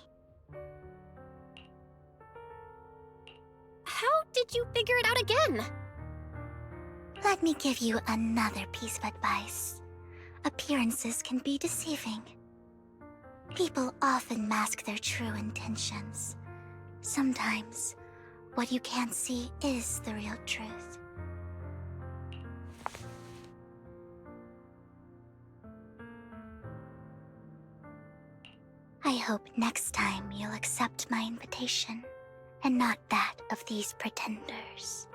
How did you figure it out again? Let me give you another piece of advice. Appearances can be deceiving. People often mask their true intentions. Sometimes, what you can't see is the real truth. I hope next time you'll accept my invitation, and not that of these pretenders.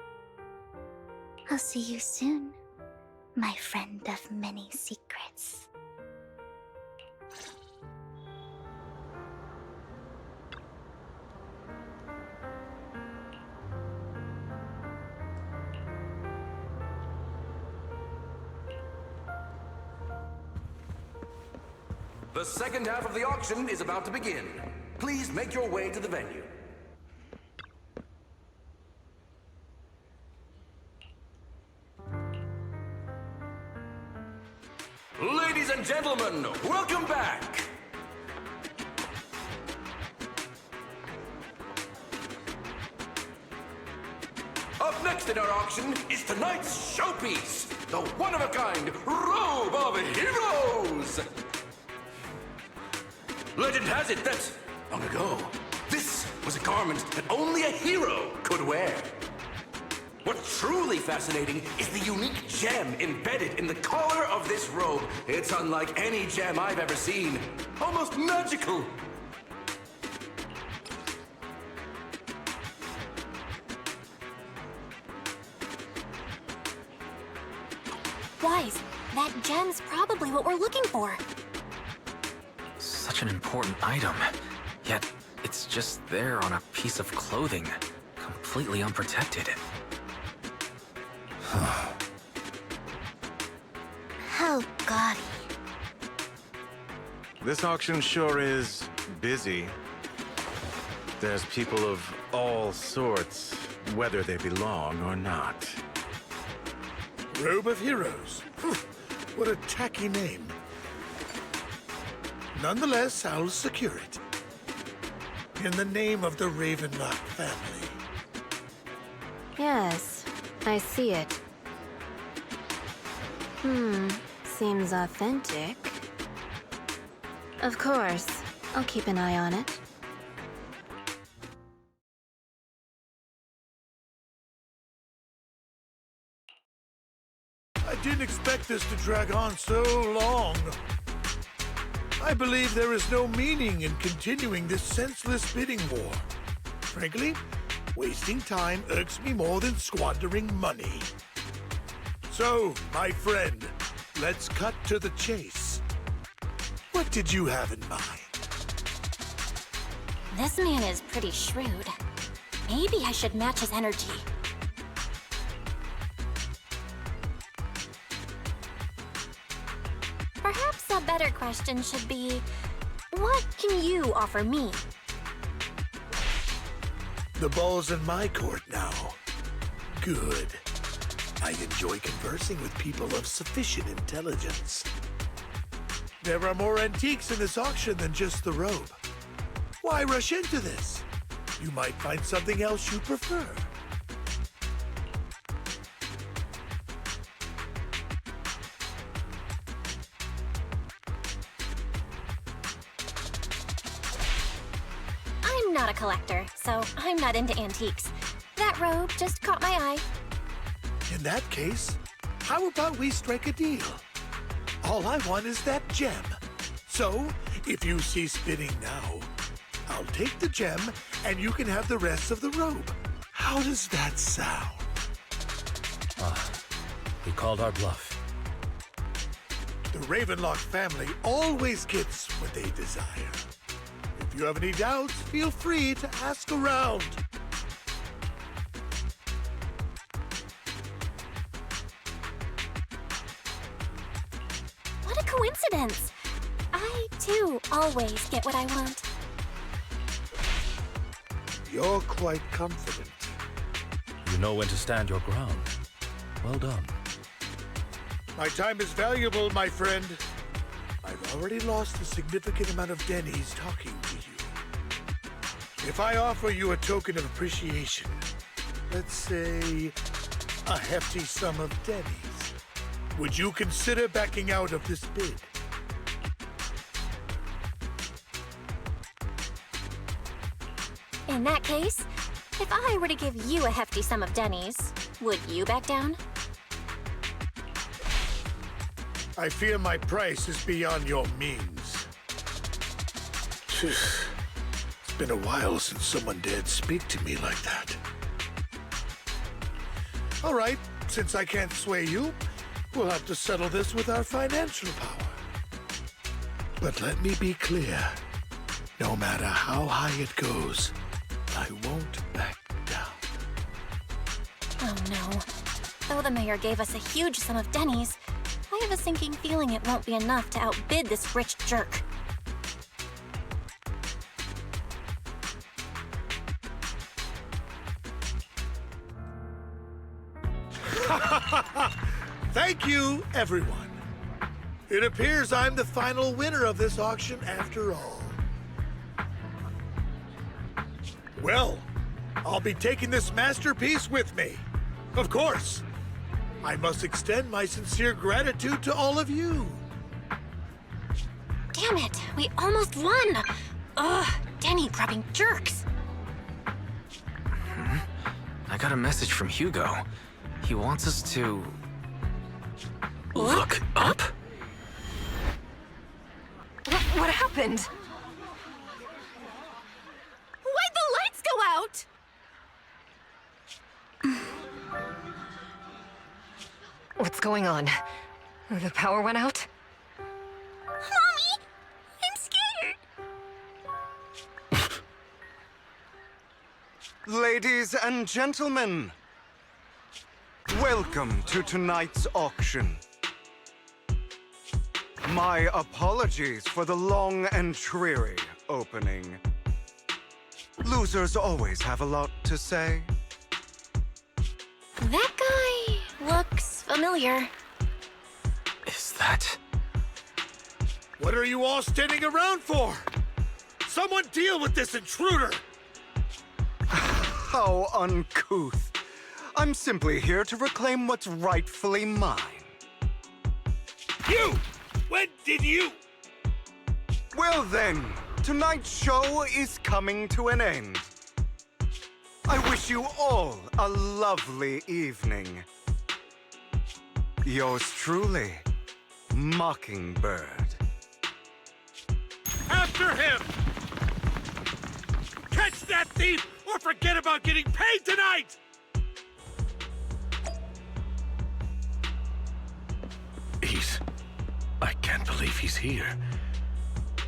I'll see you soon, my friend of many secrets. The second half of the auction is about to begin. Please make your way to the venue. Ladies and gentlemen, welcome back! Up next in our auction is tonight's showpiece, the one-of-a-kind Robe of Heroes! Legend has it that, long ago, this was a garment that only a hero could wear. What's truly fascinating is the unique gem embedded in the collar of this robe. It's unlike any gem I've ever seen. Almost magical. Wise, that gem's probably what we're looking for. Such an important item, yet it's just there on a piece of clothing, completely unprotected. How gaudy. This auction sure is busy. There's people of all sorts, whether they belong or not. Robe of Heroes. What a tacky name. Nonetheless, I'll secure it. In the name of the Ravenlock family. Yes, I see it. Seems authentic. Of course, I'll keep an eye on it. I didn't expect this to drag on so long. I believe there is no meaning in continuing this senseless bidding war. Frankly, wasting time irks me more than squandering money. So, my friend, let's cut to the chase. What did you have in mind? This man is pretty shrewd. Maybe I should match his energy. Perhaps a better question should be, what can you offer me? The ball's in my court now. Good. I enjoy conversing with people of sufficient intelligence. There are more antiques in this auction than just the robe. Why rush into this? You might find something else you prefer. I'm not a collector, so I'm not into antiques. That robe just caught my eye. In that case, how about we strike a deal? All I want is that gem. So, if you cease bidding now, I'll take the gem and you can have the rest of the robe. How does that sound? He called our bluff. The Ravenlock family always gets what they desire. If you have any doubts, feel free to ask around. What a coincidence! I, too, always get what I want. You're quite confident. You know when to stand your ground. Well done. My time is valuable, my friend. I've already lost a significant amount of dennies talking to you. If I offer you a token of appreciation, let's say a hefty sum of dennies, would you consider backing out of this bid? In that case, if I were to give you a hefty sum of dennies, would you back down? I fear my price is beyond your means. It's been a while since someone dared speak to me like that. All right, since I can't sway you, we'll have to settle this with our financial power. But let me be clear. No matter how high it goes, I won't back down. Oh no. Though the mayor gave us a huge sum of dennies, I have a sinking feeling it won't be enough to outbid this rich jerk. Thank you, everyone. It appears I'm the final winner of this auction after all. Well, I'll be taking this masterpiece with me. Of course. I must extend my sincere gratitude to all of you. Damn it, we almost won! Ugh, denny-grubbing jerks! I got a message from Hugo. He wants us to... look up? What happened? Why'd the lights go out? What's going on? The power went out? Mommy, I'm scared. Ladies and gentlemen, welcome to tonight's auction. My apologies for the long and dreary opening. Losers always have a lot to say. That guy looks familiar. Is that... What are you all standing around for? Someone deal with this intruder! How uncouth. I'm simply here to reclaim what's rightfully mine. You! When did you... Well then, tonight's show is coming to an end. I wish you all a lovely evening. Yours truly, Mockingbird. After him! Catch that thief or forget about getting paid tonight! I can't believe he's here.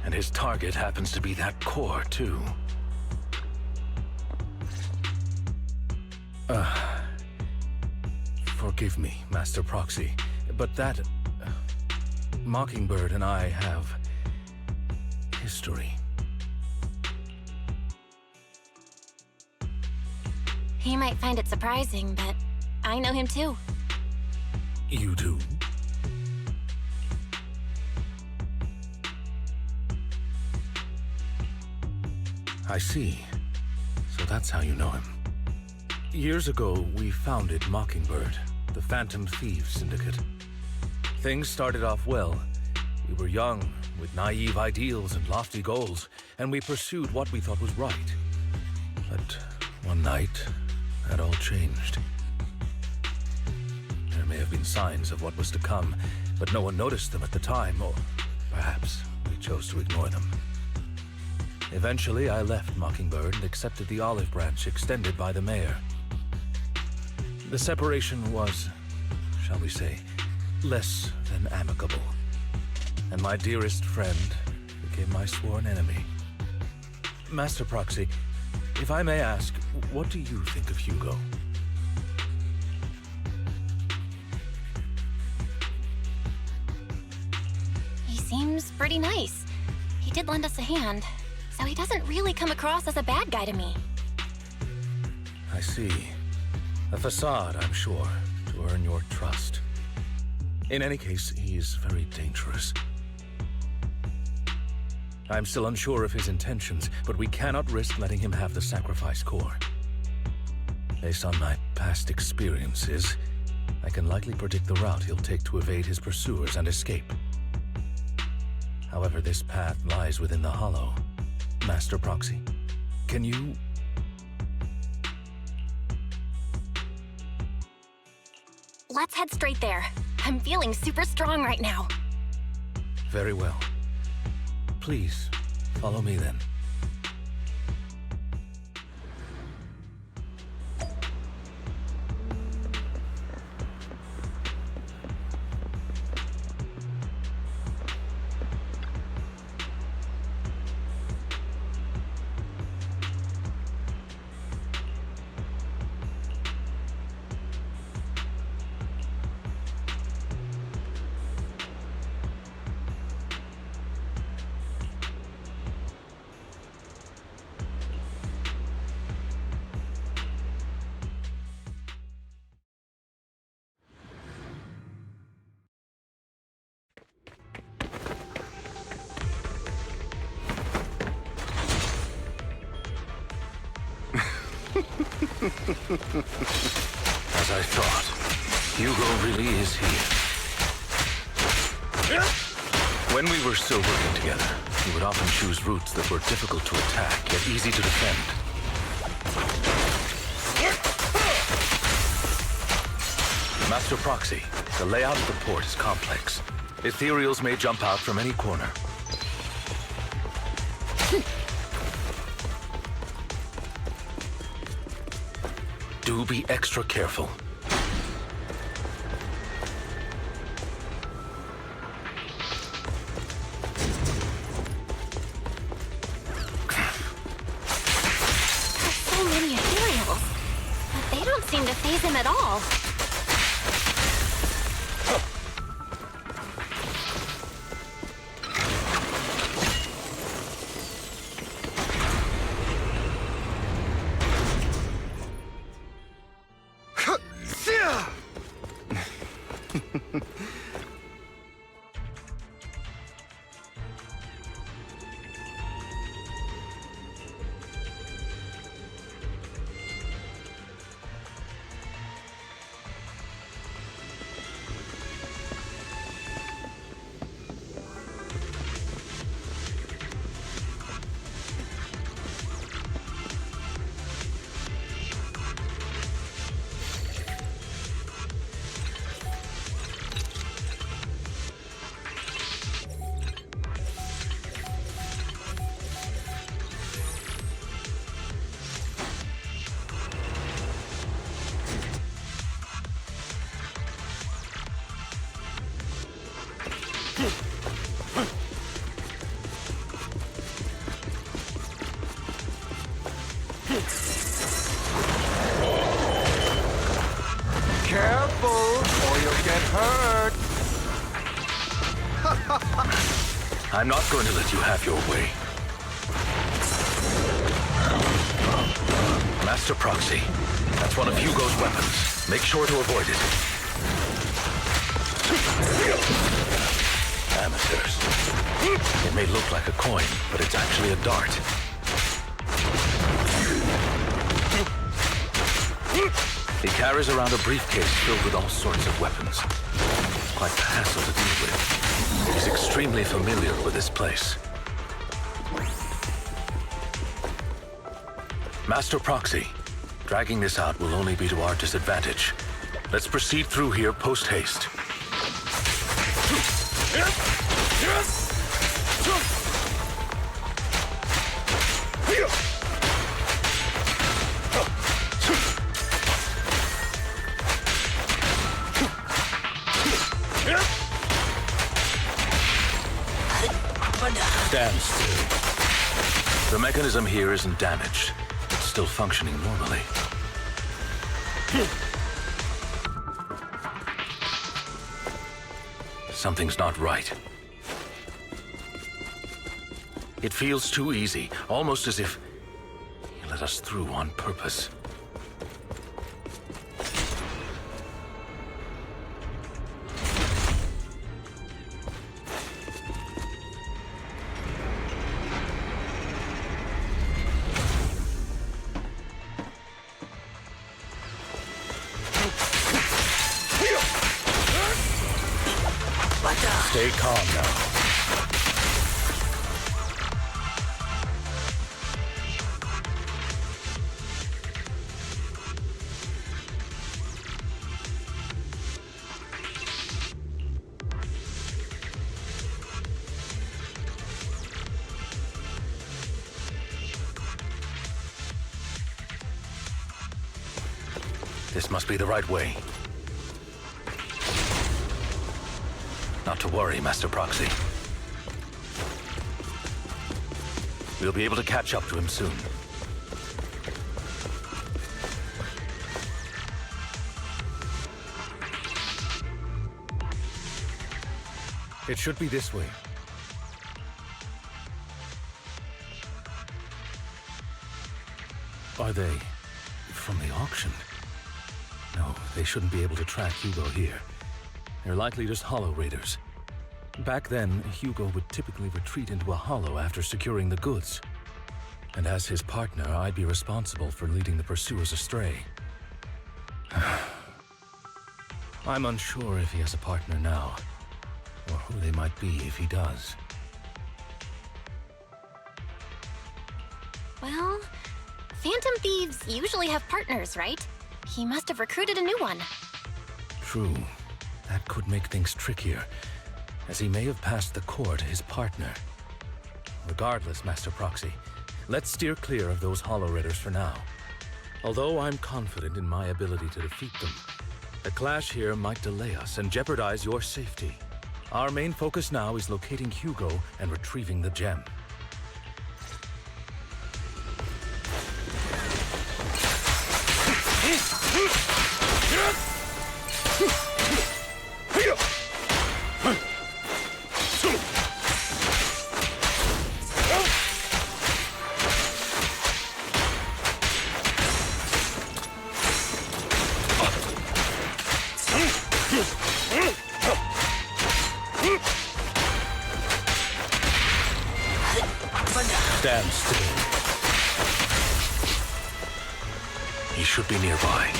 And his target happens to be that core, too. Forgive me, Master Proxy, but that... Mockingbird and I have... history. He might find it surprising, but I know him too. You do? I see. So that's how you know him. Years ago, we founded Mockingbird, the Phantom Thieves Syndicate. Things started off well. We were young, with naive ideals and lofty goals, and we pursued what we thought was right. But one night, that all changed. There may have been signs of what was to come, but no one noticed them at the time, or perhaps we chose to ignore them. Eventually, I left Mockingbird and accepted the olive branch extended by the mayor. The separation was, shall we say, less than amicable. And my dearest friend became my sworn enemy. Master Proxy, if I may ask, what do you think of Hugo? He seems pretty nice. He did lend us a hand, so he doesn't really come across as a bad guy to me. I see. A facade, I'm sure, to earn your trust. In any case, he's very dangerous. I'm still unsure of his intentions, but we cannot risk letting him have the sacrifice core. Based on my past experiences, I can likely predict the route he'll take to evade his pursuers and escape. However, this path lies within the Hollow. Master Proxy, can you... Let's head straight there. I'm feeling super strong right now. Very well. Please, follow me then. As I thought, Hugo really is here. When we were still working together, he would often choose routes that were difficult to attack, yet easy to defend. Master Proxy, the layout of the port is complex. Ethereals may jump out from any corner. Do be extra careful. There's so many Ethereals, but they don't seem to faze him at all. I'm not going to let you have your way. Master Proxy. That's one of Hugo's weapons. Make sure to avoid it. Amateurs. It may look like a coin, but it's actually a dart. He carries around a briefcase filled with all sorts of weapons. It's quite the hassle to deal with. He's extremely familiar with this place. Master Proxy, dragging this out will only be to our disadvantage. Let's proceed through here post-haste. Stand still. The mechanism here isn't damaged. It's still functioning normally. Something's not right. It feels too easy, almost as if he let us through on purpose. Stay calm now. This must be the right way. Not to worry, Master Proxy. We'll be able to catch up to him soon. It should be this way. Are they from the auction? No, they shouldn't be able to track Hugo here. They're likely just hollow raiders. Back then, Hugo would typically retreat into a hollow after securing the goods. And as his partner, I'd be responsible for leading the pursuers astray. I'm unsure if he has a partner now, or who they might be if he does. Well, Phantom Thieves usually have partners, right? He must have recruited a new one. True. That could make things trickier, as he may have passed the core to his partner. Regardless, Master Proxy, let's steer clear of those hollow raiders for now. Although I'm confident in my ability to defeat them, the clash here might delay us and jeopardize your safety. Our main focus now is locating Hugo and retrieving the gem. Stand still. He should be nearby.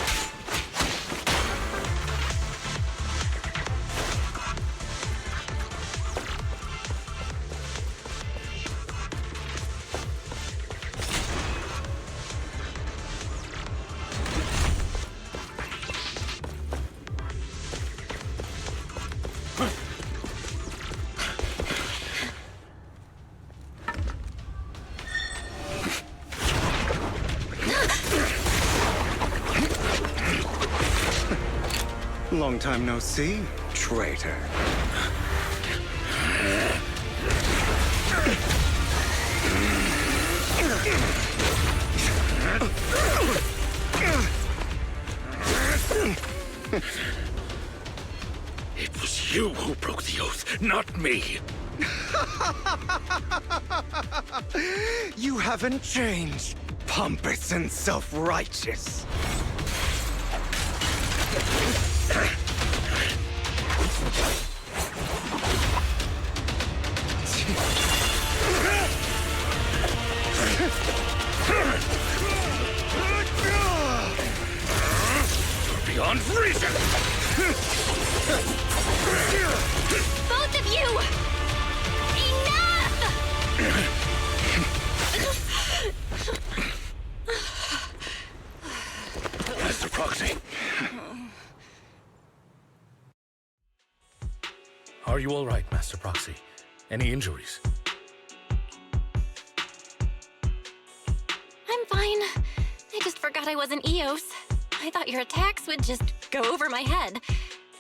Long time no see, traitor. It was you who broke the oath, not me. You haven't changed, pompous and self-righteous. Beyond reason! Both of you! Enough! Master Proxy. Are you all right, Master Proxy? Any injuries? I'm fine. I just forgot I wasn't Eos. I thought your attacks would just go over my head.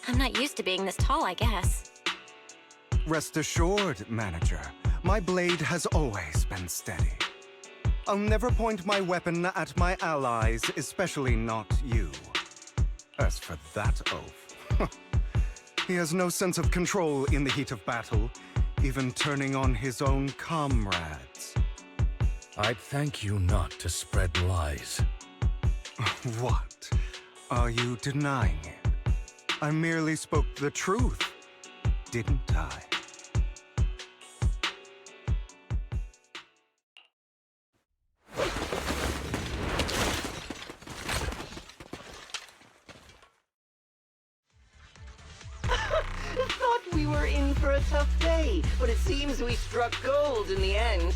I'm not used to being this tall, I guess. Rest assured, Manager, my blade has always been steady. I'll never point my weapon at my allies, especially not you. As for that oaf, he has no sense of control in the heat of battle, even turning on his own comrades. I'd thank you not to spread lies. What? Are you denying it? I merely spoke the truth, didn't I? Thought we were in for a tough day, but it seems we struck gold in the end.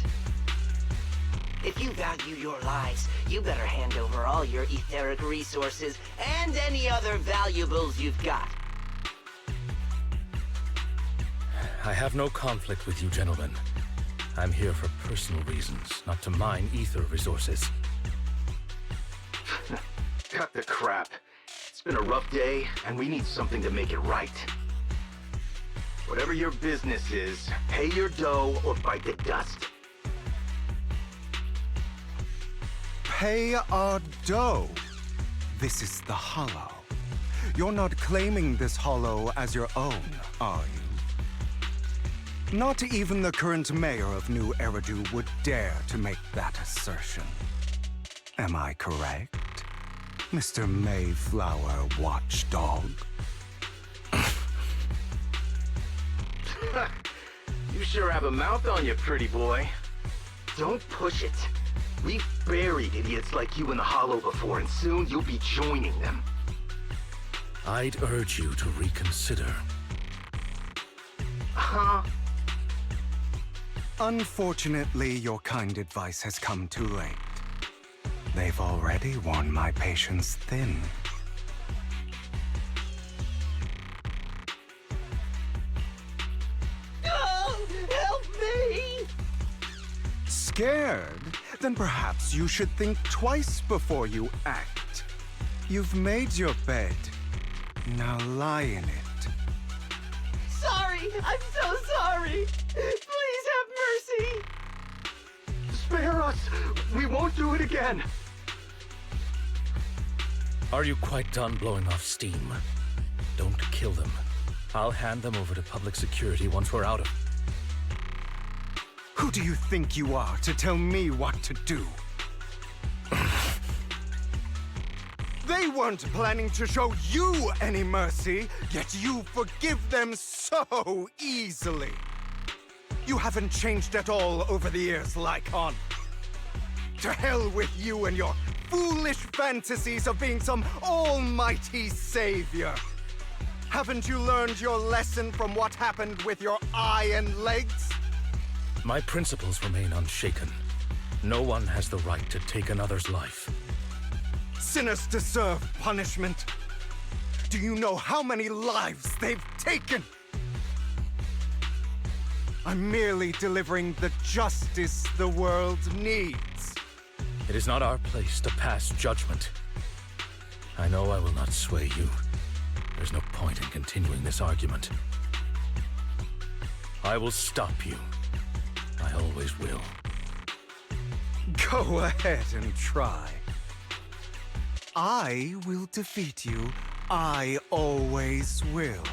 If you value your lives, you better hand over all your etheric resources and any other valuables you've got. I have no conflict with you, gentlemen. I'm here for personal reasons, not to mine ether resources. Cut the crap. It's been a rough day, and we need something to make it right. Whatever your business is, pay your dough or bite the dust. Pay our dough. This is the Hollow. You're not claiming this Hollow as your own, are you? Not even the current mayor of New Eridu would dare to make that assertion. Am I correct, Mr. Mayflower Watchdog? You sure have a mouth on you, pretty boy. Don't push it. We've buried idiots like you in the Hollow before, and soon you'll be joining them. I'd urge you to reconsider. Huh? Unfortunately, your kind advice has come too late. They've already worn my patience thin. Oh, help me! Scared? Then perhaps you should think twice before you act. You've made your bed. Now lie in it. Sorry! I'm so sorry! Please have mercy! Spare us! We won't do it again! Are you quite done blowing off steam? Don't kill them. I'll hand them over to public security once we're out of... Who do you think you are to tell me what to do? They weren't planning to show you any mercy, yet you forgive them so easily. You haven't changed at all over the years, Lycon. To hell with you and your foolish fantasies of being some almighty savior. Haven't you learned your lesson from what happened with your eye and legs? My principles remain unshaken. No one has the right to take another's life. Sinners deserve punishment. Do you know how many lives they've taken? I'm merely delivering the justice the world needs. It is not our place to pass judgment. I know I will not sway you. There's no point in continuing this argument. I will stop you. I always will. Go ahead and try. I will defeat you. I always will.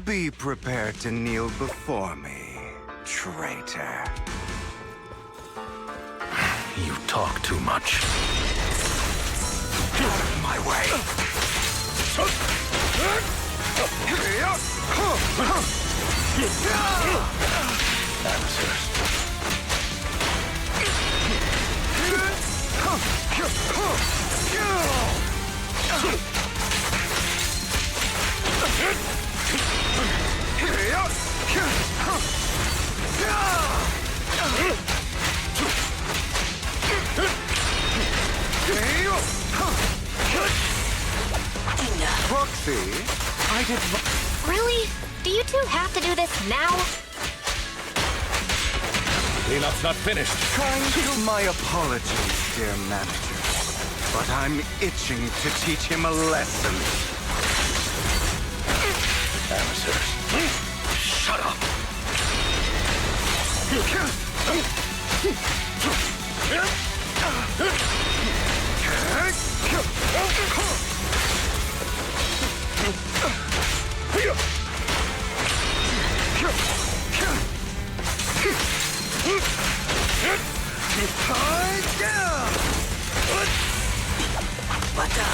Be prepared to kneel before me, traitor. You talk too much. Get out of my way! Roxy, I did... Really? Do you two have to do this now? Cleanup's not finished. My apologies, dear manager. But I'm itching to teach him a lesson. Amateurs. Shut up!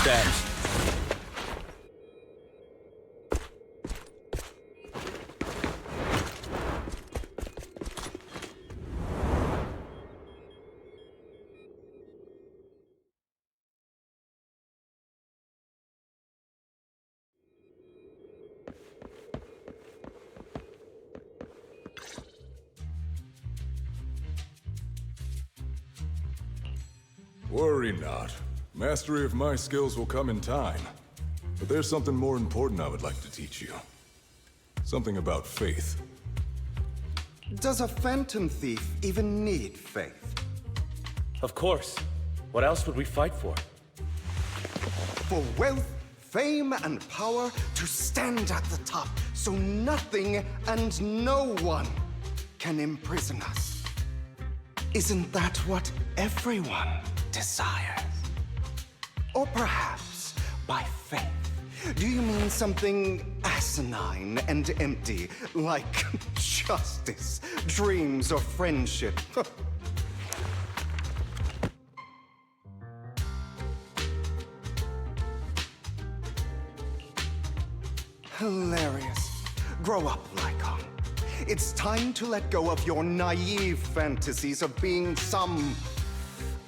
Stand. Worry not. Mastery of my skills will come in time. But there's something more important I would like to teach you. Something about faith. Does a phantom thief even need faith? Of course. What else would we fight for? For wealth, fame, and power to stand at the top so nothing and no one can imprison us. Isn't that what everyone desires? Or perhaps by faith, do you mean something asinine and empty, like justice, dreams, or friendship? Hilarious. Grow up, Lycon. It's time to let go of your naive fantasies of being some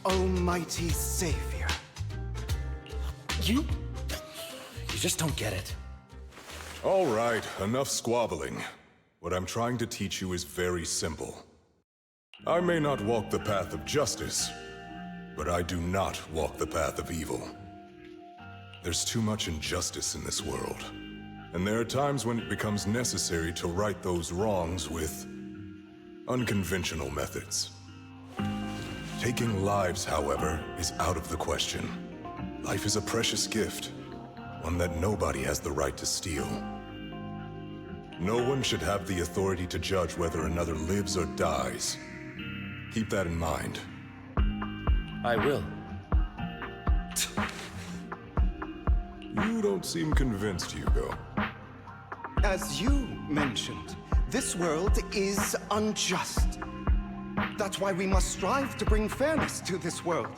almighty savior. You just don't get it. All right, enough squabbling. What I'm trying to teach you is very simple. I may not walk the path of justice, but I do not walk the path of evil. There's too much injustice in this world, and there are times when it becomes necessary to right those wrongs with unconventional methods. Taking lives, however, is out of the question. Life is a precious gift, one that nobody has the right to steal. No one should have the authority to judge whether another lives or dies. Keep that in mind. I will. You don't seem convinced, Hugo. As you mentioned, this world is unjust. That's why we must strive to bring fairness to this world.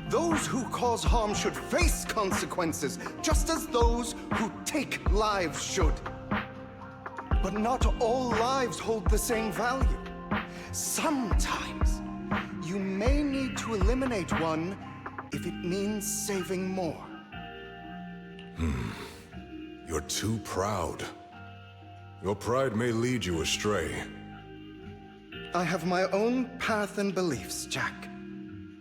Those who cause harm should face consequences, just as those who take lives should. But not all lives hold the same value. Sometimes, you may need to eliminate one if it means saving more. You're too proud. Your pride may lead you astray. I have my own path and beliefs, Jack.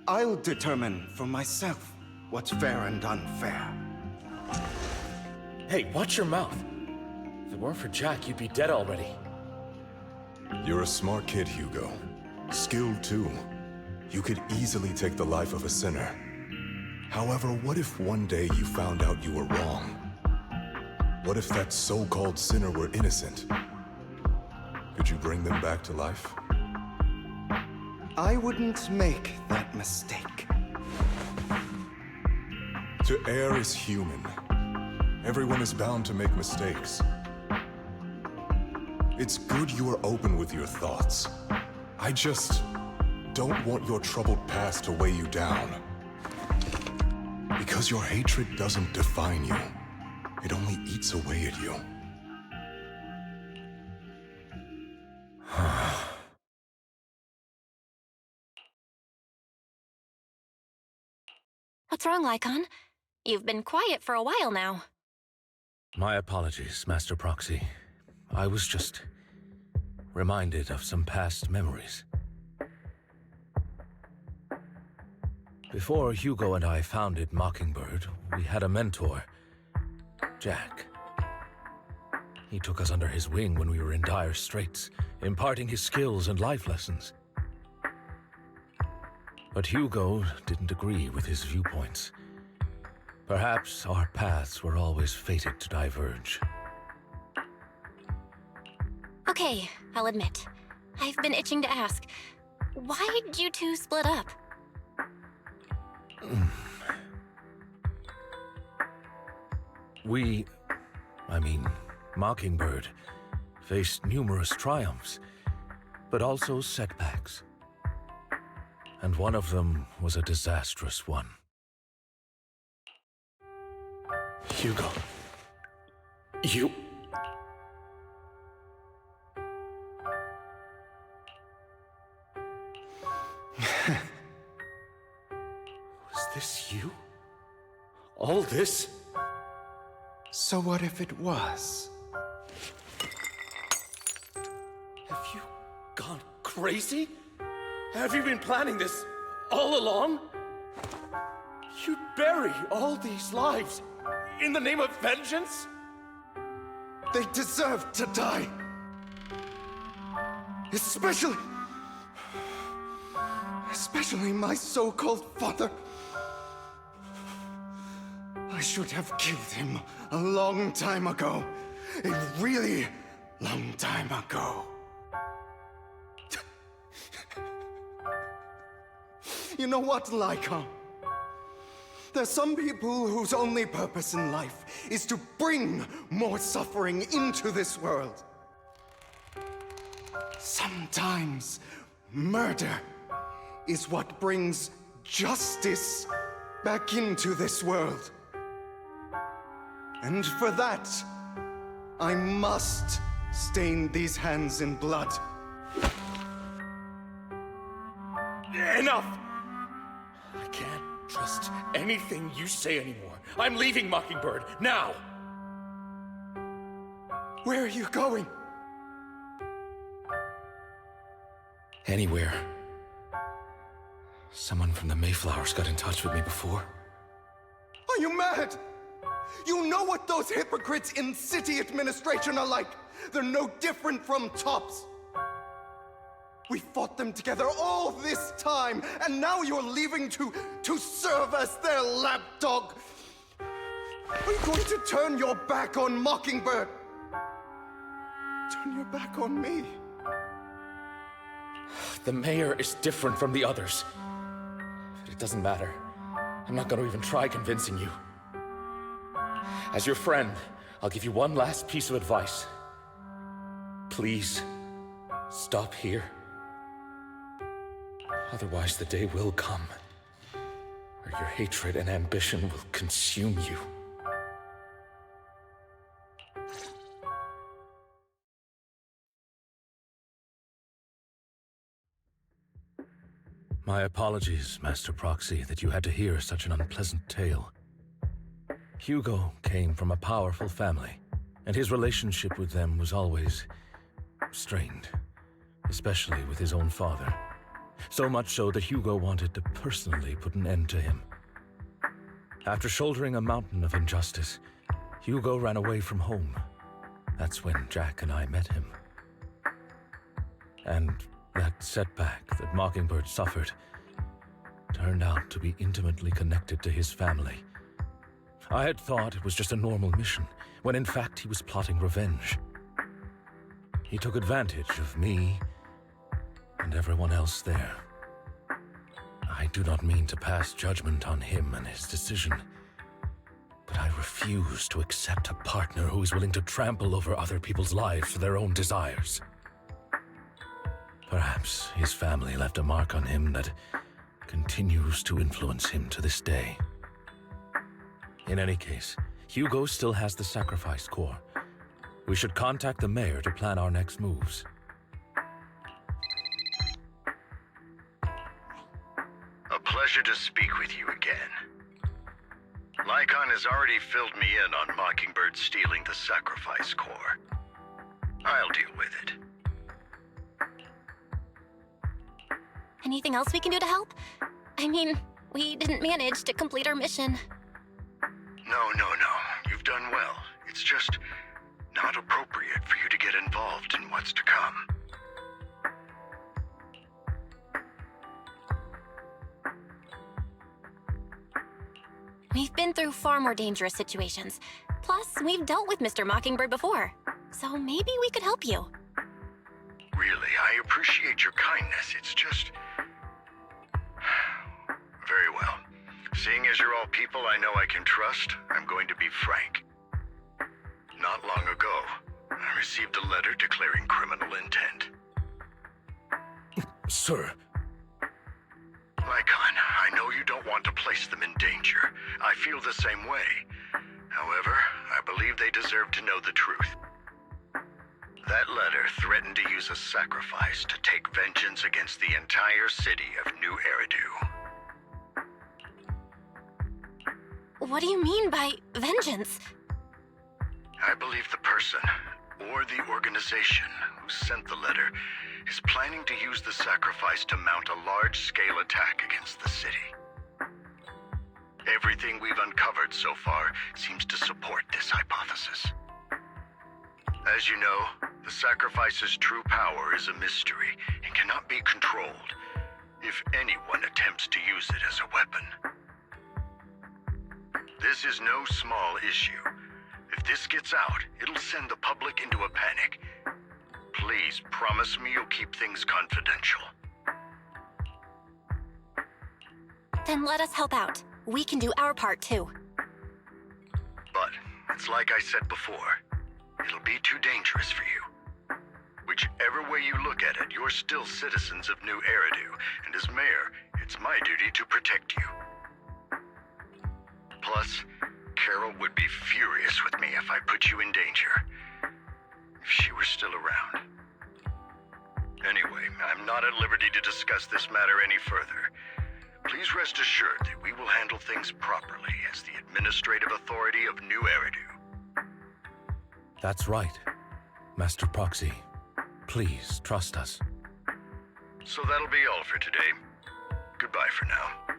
I'll determine for myself what's fair and unfair. Hey, watch your mouth. If it weren't for Jack, you'd be dead already. You're a smart kid, Hugo. Skilled, too. You could easily take the life of a sinner. However, what if one day you found out you were wrong? What if that so-called sinner were innocent? Could you bring them back to life? I wouldn't make that mistake. To err is human. Everyone is bound to make mistakes. It's good you are open with your thoughts. I just don't want your troubled past to weigh you down. Because your hatred doesn't define you. It only eats away at you. What's wrong, Lycon? You've been quiet for a while now. My apologies, Master Proxy. I was just reminded of some past memories. Before Hugo and I founded Mockingbird, we had a mentor, Jack. He took us under his wing when we were in dire straits, imparting his skills and life lessons. But Hugo didn't agree with his viewpoints. Perhaps our paths were always fated to diverge. Okay, I'll admit. I've been itching to ask. Why did you two split up? Mockingbird, faced numerous triumphs, but also setbacks. And one of them was a disastrous one. Hugo. You... Was this you? All this? So what if it was? Have you gone crazy? Have you been planning this all along? You'd bury all these lives in the name of vengeance? They deserve to die. Especially my so-called father. I should have killed him a long time ago. A really long time ago. You know what, Lycon? There's some people whose only purpose in life is to bring more suffering into this world. Sometimes murder is what brings justice back into this world. And for that, I must stain these hands in blood. Enough! I can't trust anything you say anymore. I'm leaving Mockingbird, now! Where are you going? Anywhere. Someone from the Mayflowers got in touch with me before. Are you mad? You know what those hypocrites in city administration are like. They're no different from tops. We fought them together all this time, and now you're leaving to serve as their lapdog. Are you going to turn your back on Mockingbird? Turn your back on me? The mayor is different from the others. But it doesn't matter. I'm not going to even try convincing you. As your friend, I'll give you one last piece of advice. Please, stop here. Otherwise, the day will come where your hatred and ambition will consume you. My apologies, Master Proxy, that you had to hear such an unpleasant tale. Hugo came from a powerful family, and his relationship with them was always strained, especially with his own father. So much so that Hugo wanted to personally put an end to him. After shouldering a mountain of injustice, Hugo ran away from home. That's when Jack and I met him. And that setback that Mockingbird suffered turned out to be intimately connected to his family. I had thought it was just a normal mission, when in fact he was plotting revenge. He took advantage of me and everyone else there. I do not mean to pass judgment on him and his decision, but I refuse to accept a partner who is willing to trample over other people's lives for their own desires. Perhaps his family left a mark on him that continues to influence him to this day. In any case, Hugo still has the sacrifice core. We should contact the mayor to plan our next moves. A pleasure to speak with you again. Lycon has already filled me in on Mockingbird stealing the sacrifice core. I'll deal with it. Anything else we can do to help? I mean, we didn't manage to complete our mission. No. You've done well. It's just not appropriate for you to get involved in what's to come. We've been through far more dangerous situations. Plus, we've dealt with Mr. Mockingbird before. So maybe we could help you. Really, I appreciate your kindness. It's just... Very well. Seeing as you're all people I know I can trust, I'm going to be frank. Not long ago, I received a letter declaring criminal intent. Sir. Lycon, I know you don't want to place them in danger. I feel the same way. However, I believe they deserve to know the truth. That letter threatened to use a sacrifice to take vengeance against the entire city of New Eridu. What do you mean by vengeance? I believe the person, or the organization, who sent the letter is planning to use the sacrifice to mount a large-scale attack against the city. Everything we've uncovered so far seems to support this hypothesis. As you know, the sacrifice's true power is a mystery and cannot be controlled if anyone attempts to use it as a weapon. This is no small issue. If this gets out, it'll send the public into a panic. Please promise me you'll keep things confidential. Then let us help out. We can do our part too. But it's like I said before, it'll be too dangerous for you. Whichever way you look at it, you're still citizens of New Eridu, and as mayor, it's my duty to protect you. Plus, Carol would be furious with me if I put you in danger. If she were still around. Anyway, I'm not at liberty to discuss this matter any further. Please rest assured that we will handle things properly as the administrative authority of New Eridu. That's right. Master Proxy, please trust us. So that'll be all for today. Goodbye for now.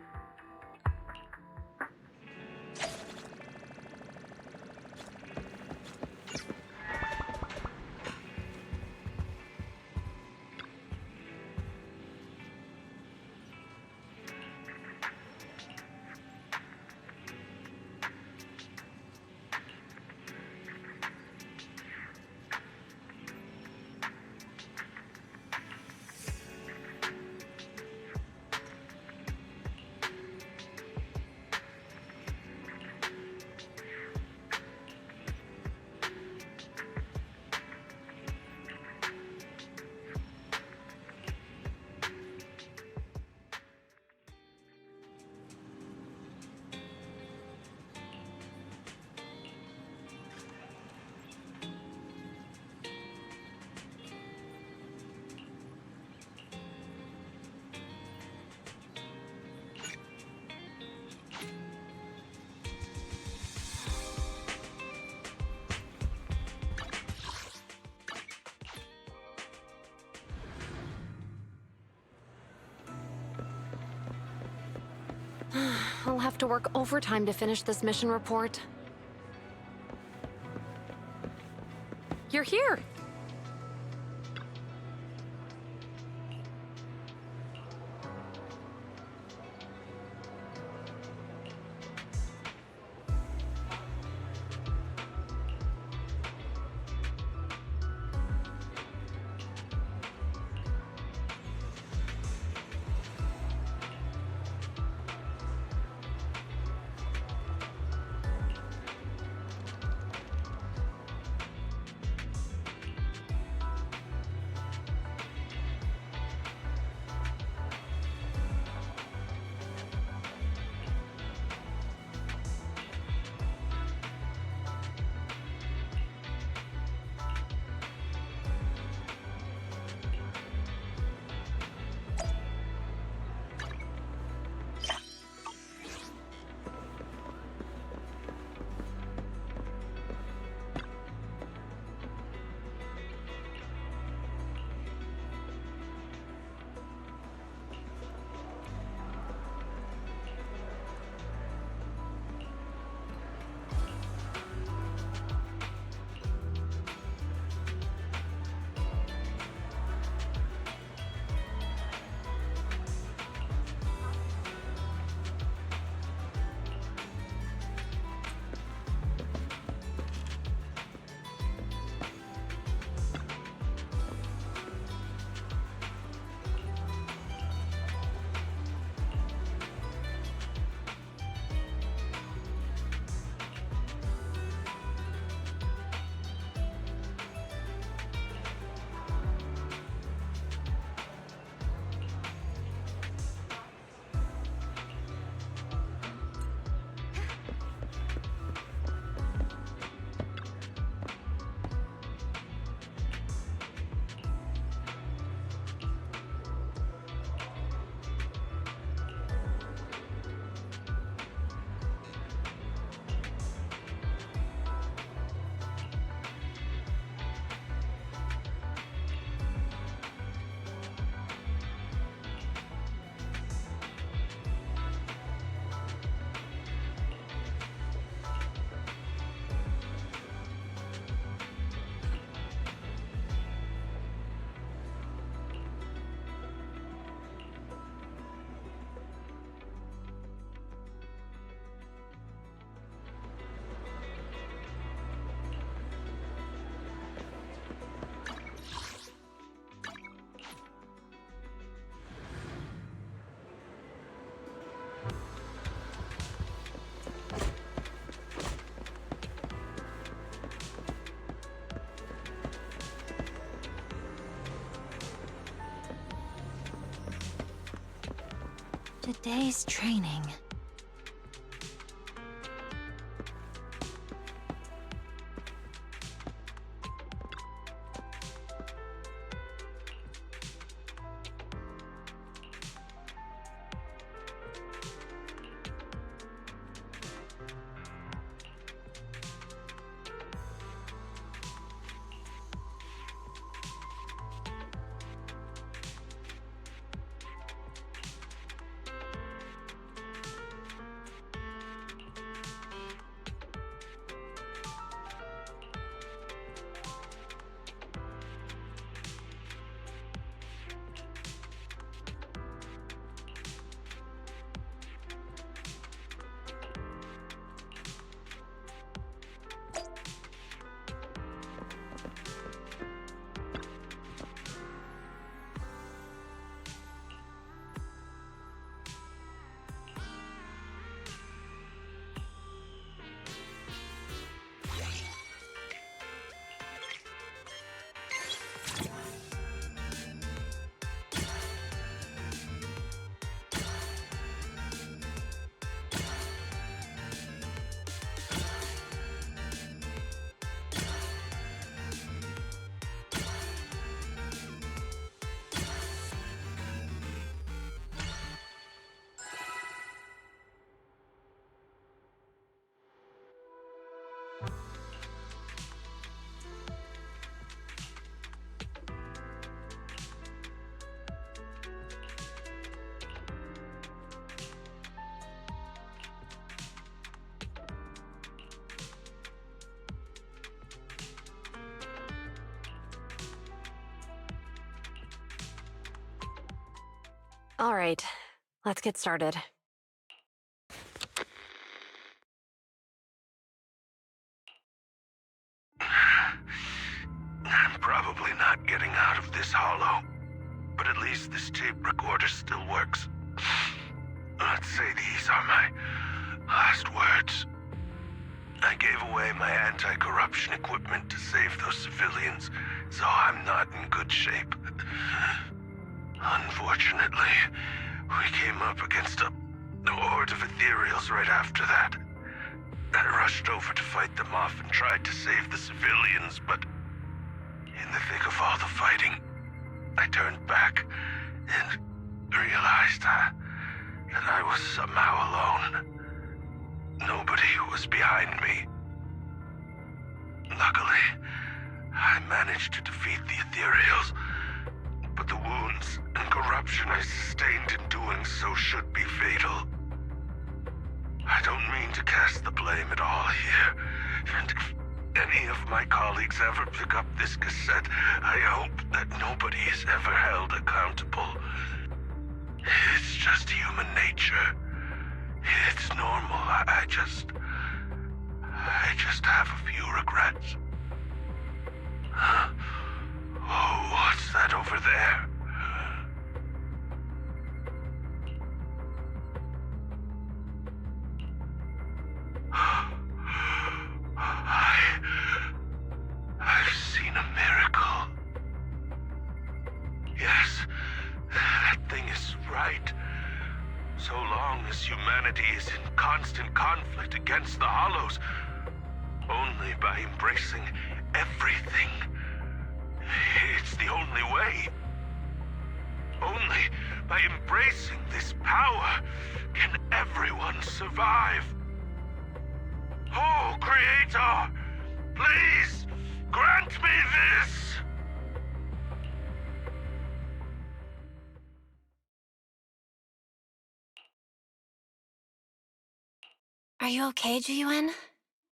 I'll have to work overtime to finish this mission report. You're here! a day's training. All right, let's get started. I'm probably not getting out of this hollow, but at least this tape recorder still works. Let's say these are my last words. I gave away my anti-corruption equipment to save those civilians, so I'm not in good shape. Unfortunately, we came up against a horde of ethereals right after that. I rushed over to fight them off and tried to save the civilians, but in the thick of all the fighting, I turned back and realized that I was somehow alone. Nobody was behind me. Luckily, I managed to defeat the ethereals, but the wounds and corruption I sustained in doing so should be fatal. I don't mean to cast the blame at all here, and if any of my colleagues ever pick up this cassette, I hope that nobody is ever held accountable. It's just human nature. It's normal. I just have a few regrets. Oh, what's that over there? I've seen a miracle. Yes, that thing is right. So long as humanity is in constant conflict against the Hollows, only by embracing everything, it's the only way. Only by embracing this power can everyone survive. Oh, Creator, please grant me this! Are you okay, Jiyuan?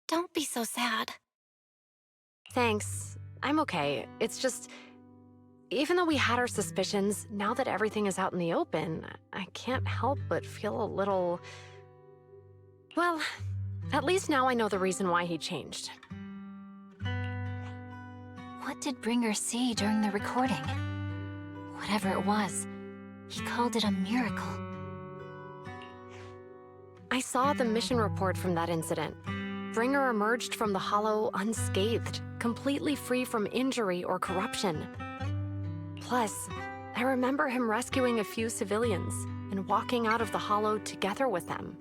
Don't be so sad. Thanks. I'm okay. It's just, even though we had our suspicions, now that everything is out in the open, I can't help but feel a little... Well, at least now I know the reason why he changed. What did Bringer see during the recording? Whatever it was, he called it a miracle. I saw the mission report from that incident. Bringer emerged from the Hollow unscathed, completely free from injury or corruption. Plus, I remember him rescuing a few civilians and and walking out of the hollow together with them.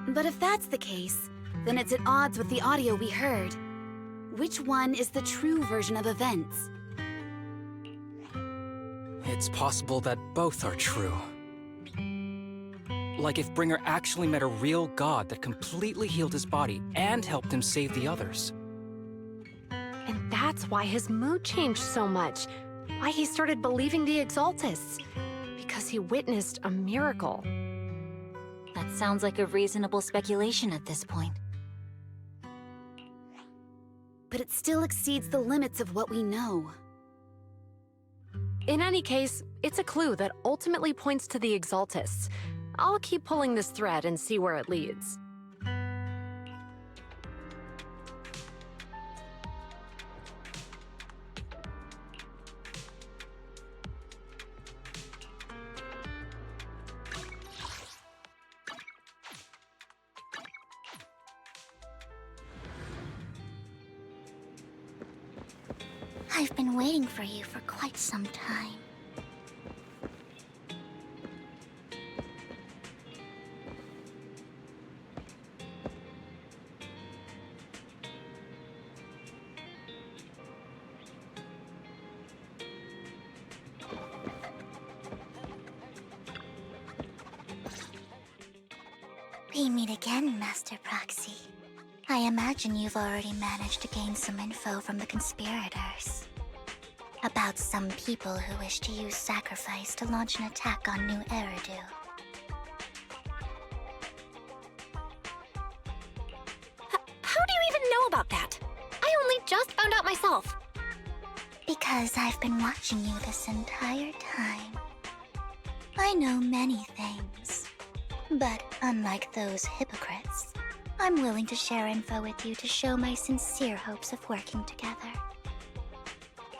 But if that's the case, then it's at odds with the audio we heard. Which one is the true version of events? It's possible that both are true. Like if Bringer actually met a real god that completely healed his body and helped him save the others. And that's why his mood changed so much. Why he started believing the Exaltists. Because he witnessed a miracle. That sounds like a reasonable speculation at this point. But it still exceeds the limits of what we know. In any case, it's a clue that ultimately points to the Exaltists. I'll keep pulling this thread and see where it leads. I've been waiting for you for quite some time. We meet again, Master Proxy. I imagine you've already managed to gain some info from the conspirators. About some people who wish to use sacrifice to launch an attack on New Eridu. How do you even know about that? I only just found out myself. Because I've been watching you this entire time. I know many things. But unlike those hypocrites, I'm willing to share info with you to show my sincere hopes of working together.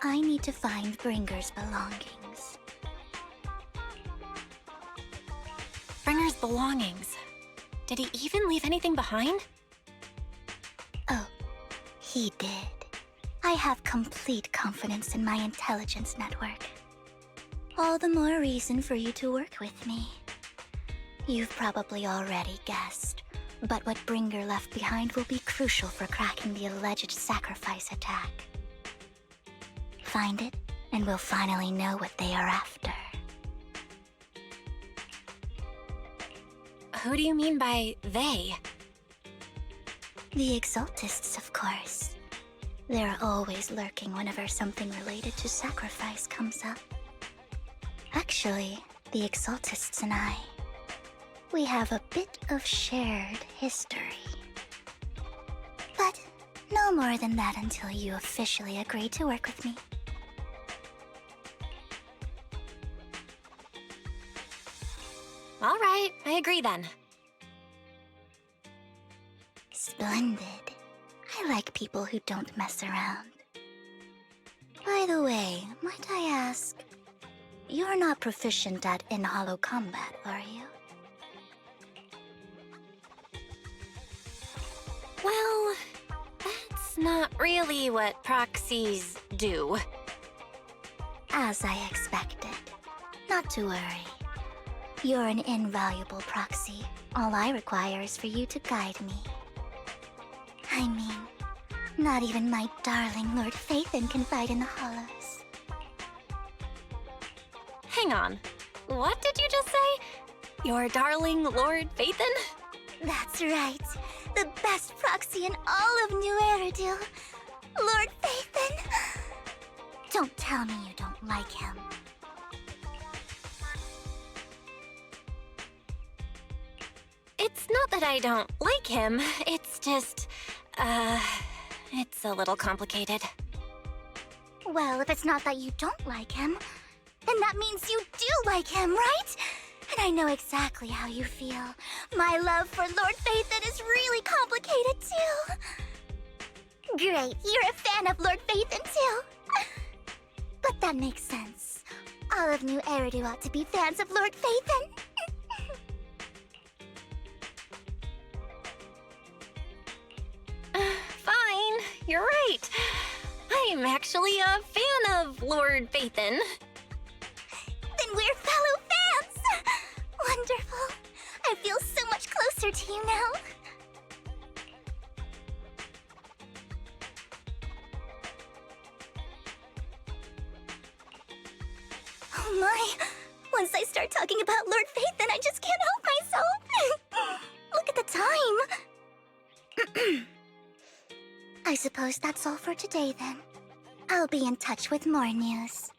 I need to find Bringer's belongings. Bringer's belongings. Did he even leave anything behind? Oh, he did. I have complete confidence in my intelligence network. All the more reason for you to work with me. You've probably already guessed, but what Bringer left behind will be crucial for cracking the alleged sacrifice attack. Find it, and we'll finally know what they are after. Who do you mean by they? The Exaltists, of course. They're always lurking whenever something related to sacrifice comes up. Actually, the Exaltists and I, we have a bit of shared history. But no more than that until you officially agree to work with me. All right, I agree then. Splendid. I like people who don't mess around. By the way, might I ask, you're not proficient at in-hollow combat, are you? Well, that's not really what proxies do. As I expected. Not to worry. You're an invaluable proxy. All I require is for you to guide me. I mean, not even my darling Lord Phaethon can fight in the hollows. Hang on. What did you just say? Your darling Lord Phaethon? That's right. The best proxy in all of New Eridu. Lord Phaethon. Don't tell me you don't like him. It's not that I don't like him. It's just, it's a little complicated. Well, if it's not that you don't like him, then that means you do like him, right? And I know exactly how you feel. My love for Lord Phaethon is really complicated, too. Great, you're a fan of Lord Phaethon, too. But that makes sense. All of New Eridu ought to be fans of Lord Phaethon. Fine, you're right. I'm actually a fan of Lord Phaethon. Then we're fellow I feel so much closer to you now. Oh my! Once I start talking about Lord Fate, then I just can't help myself! Look at the time! I suppose that's all for today then. I'll be in touch with more news.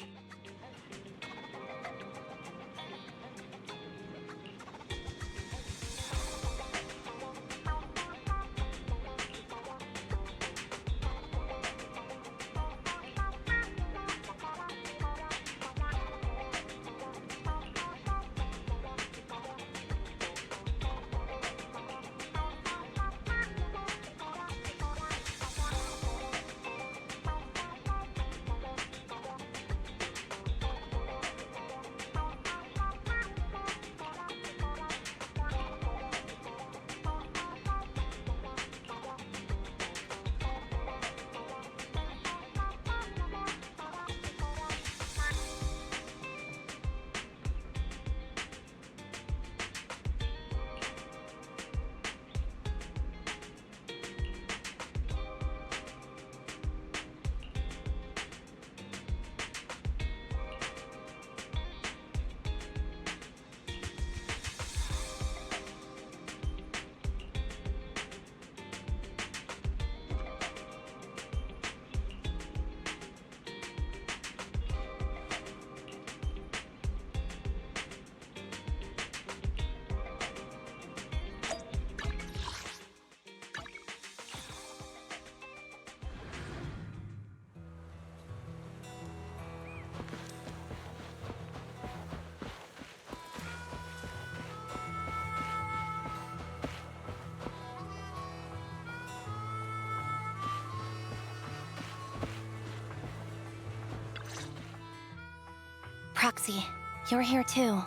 Proxy, you're here too.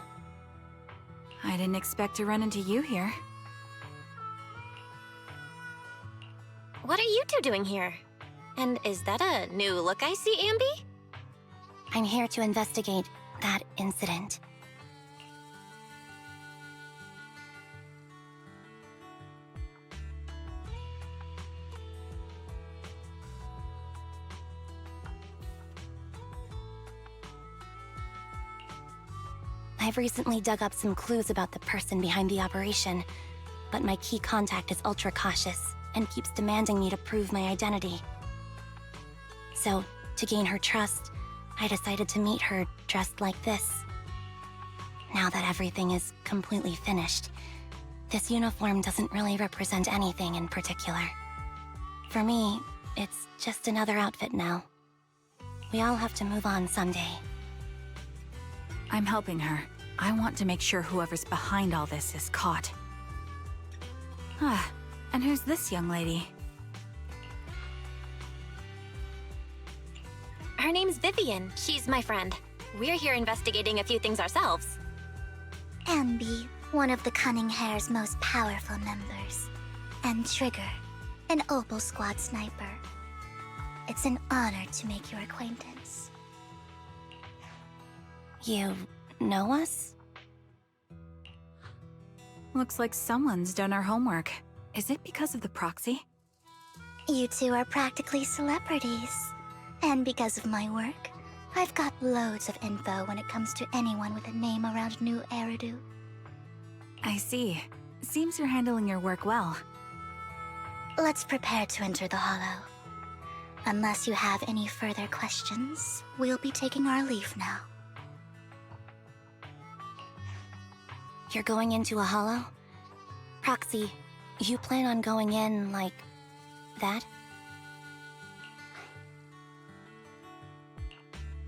I didn't expect to run into you here. What are you two doing here? And is that a new look I see, Ambi? I'm here to investigate that incident. I've recently dug up some clues about the person behind the operation, but my key contact is ultra cautious and keeps demanding me to prove my identity. So, to gain her trust, I decided to meet her dressed like this. Now that everything is completely finished, this uniform doesn't really represent anything in particular. For me, it's just another outfit now. We all have to move on someday. I'm helping her. I want to make sure whoever's behind all this is caught. Ah, and who's this young lady? Her name's Vivian. She's my friend. We're here investigating a few things ourselves. Ambi, one of the Cunning Hair's most powerful members. And Trigger, an Opal Squad sniper. It's an honor to make your acquaintance. You know us? Looks like someone's done our homework. Is it because of the proxy? You two are practically celebrities. And because of my work, I've got loads of info when it comes to anyone with a name around New Eridu. I see. Seems you're handling your work well. Let's prepare to enter the Hollow. Unless you have any further questions, we'll be taking our leave now. You're going into a hollow? Proxy, you plan on going in like that?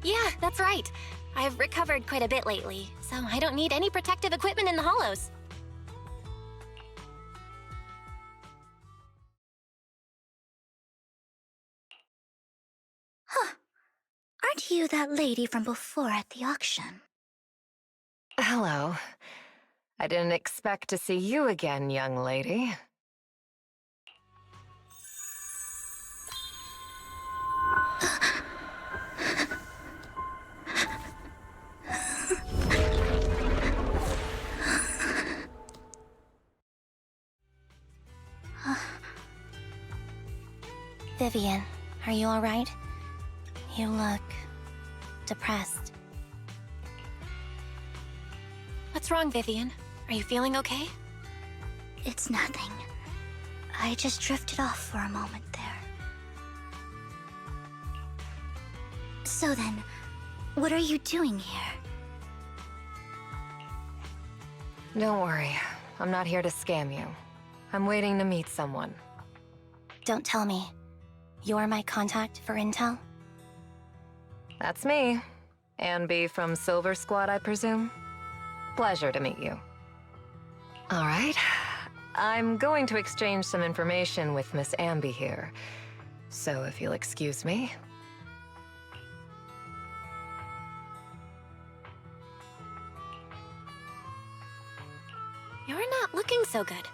Yeah, that's right. I've recovered quite a bit lately, so I don't need any protective equipment in the hollows. Huh. Aren't you that lady from before at the auction? Hello. I didn't expect to see you again, young lady. Vivian, are you alright? You look... depressed. What's wrong, Vivian? Are you feeling okay? It's nothing. I just drifted off for a moment there. So then, what are you doing here? Don't worry. I'm not here to scam you. I'm waiting to meet someone. Don't tell me. You're my contact for intel? That's me. Ambi from Silver Squad, I presume? Pleasure to meet you. All right. I'm going to exchange some information with Miss Ambi here. So if you'll excuse me. You're not looking so good.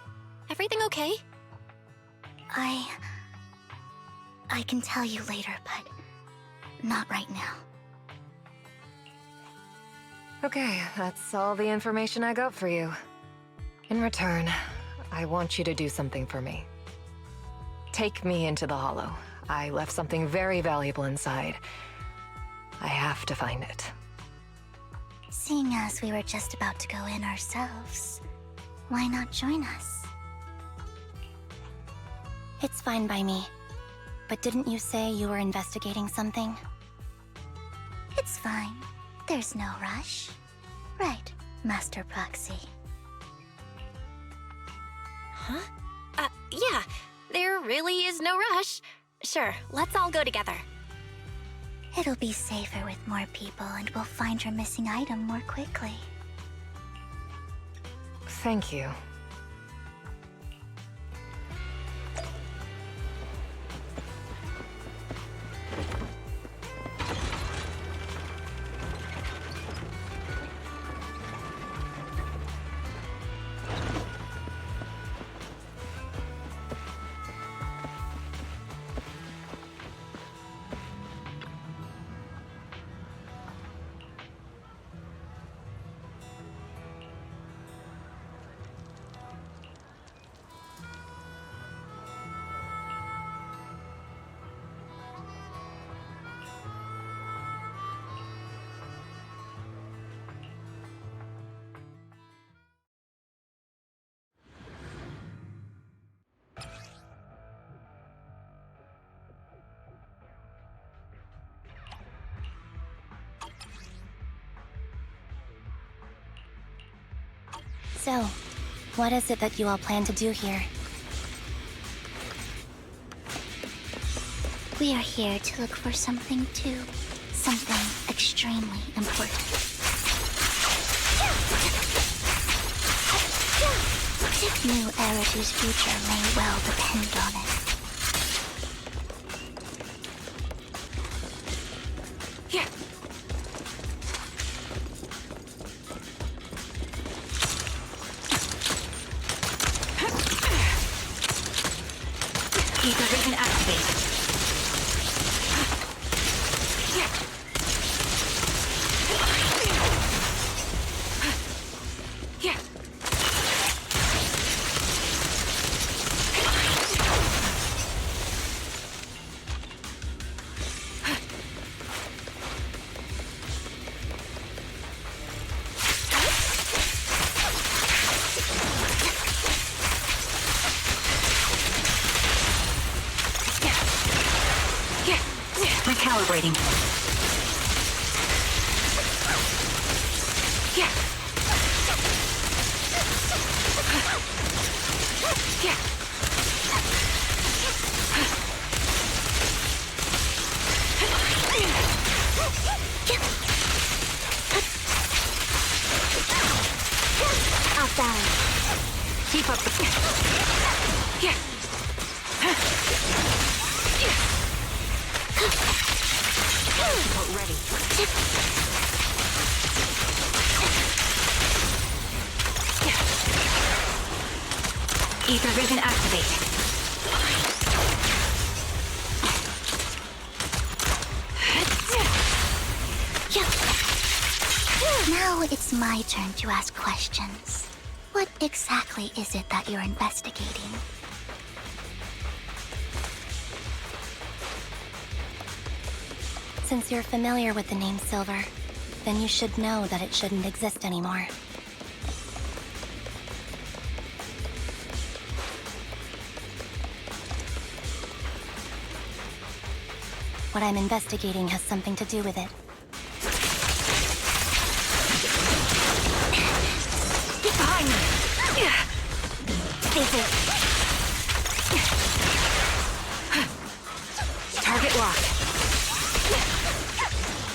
Everything okay? I can tell you later, but not right now. Okay, that's all the information I got for you. In return, I want you to do something for me. Take me into the Hollow. I left something very valuable inside. I have to find it. Seeing as we were just about to go in ourselves, why not join us? It's fine by me. But didn't you say you were investigating something? It's fine. There's no rush. Right, Master Proxy. Huh? Yeah. There really is no rush. Sure, let's all go together. It'll be safer with more people, and we'll find your missing item more quickly. Thank you. So, what is it that you all plan to do here? We are here to look for something too. Something extremely important. New Eridu's future may well depend on it. Ether vision activated. Recalibrating. Off balance. Keep up the... Ready. Ether vision activated. Now it's my turn to ask questions. What exactly is it that you're investigating? Since you're familiar with the name Silver, then you should know that it shouldn't exist anymore. What I'm investigating has something to do with it. Get behind me! This is... Target locked.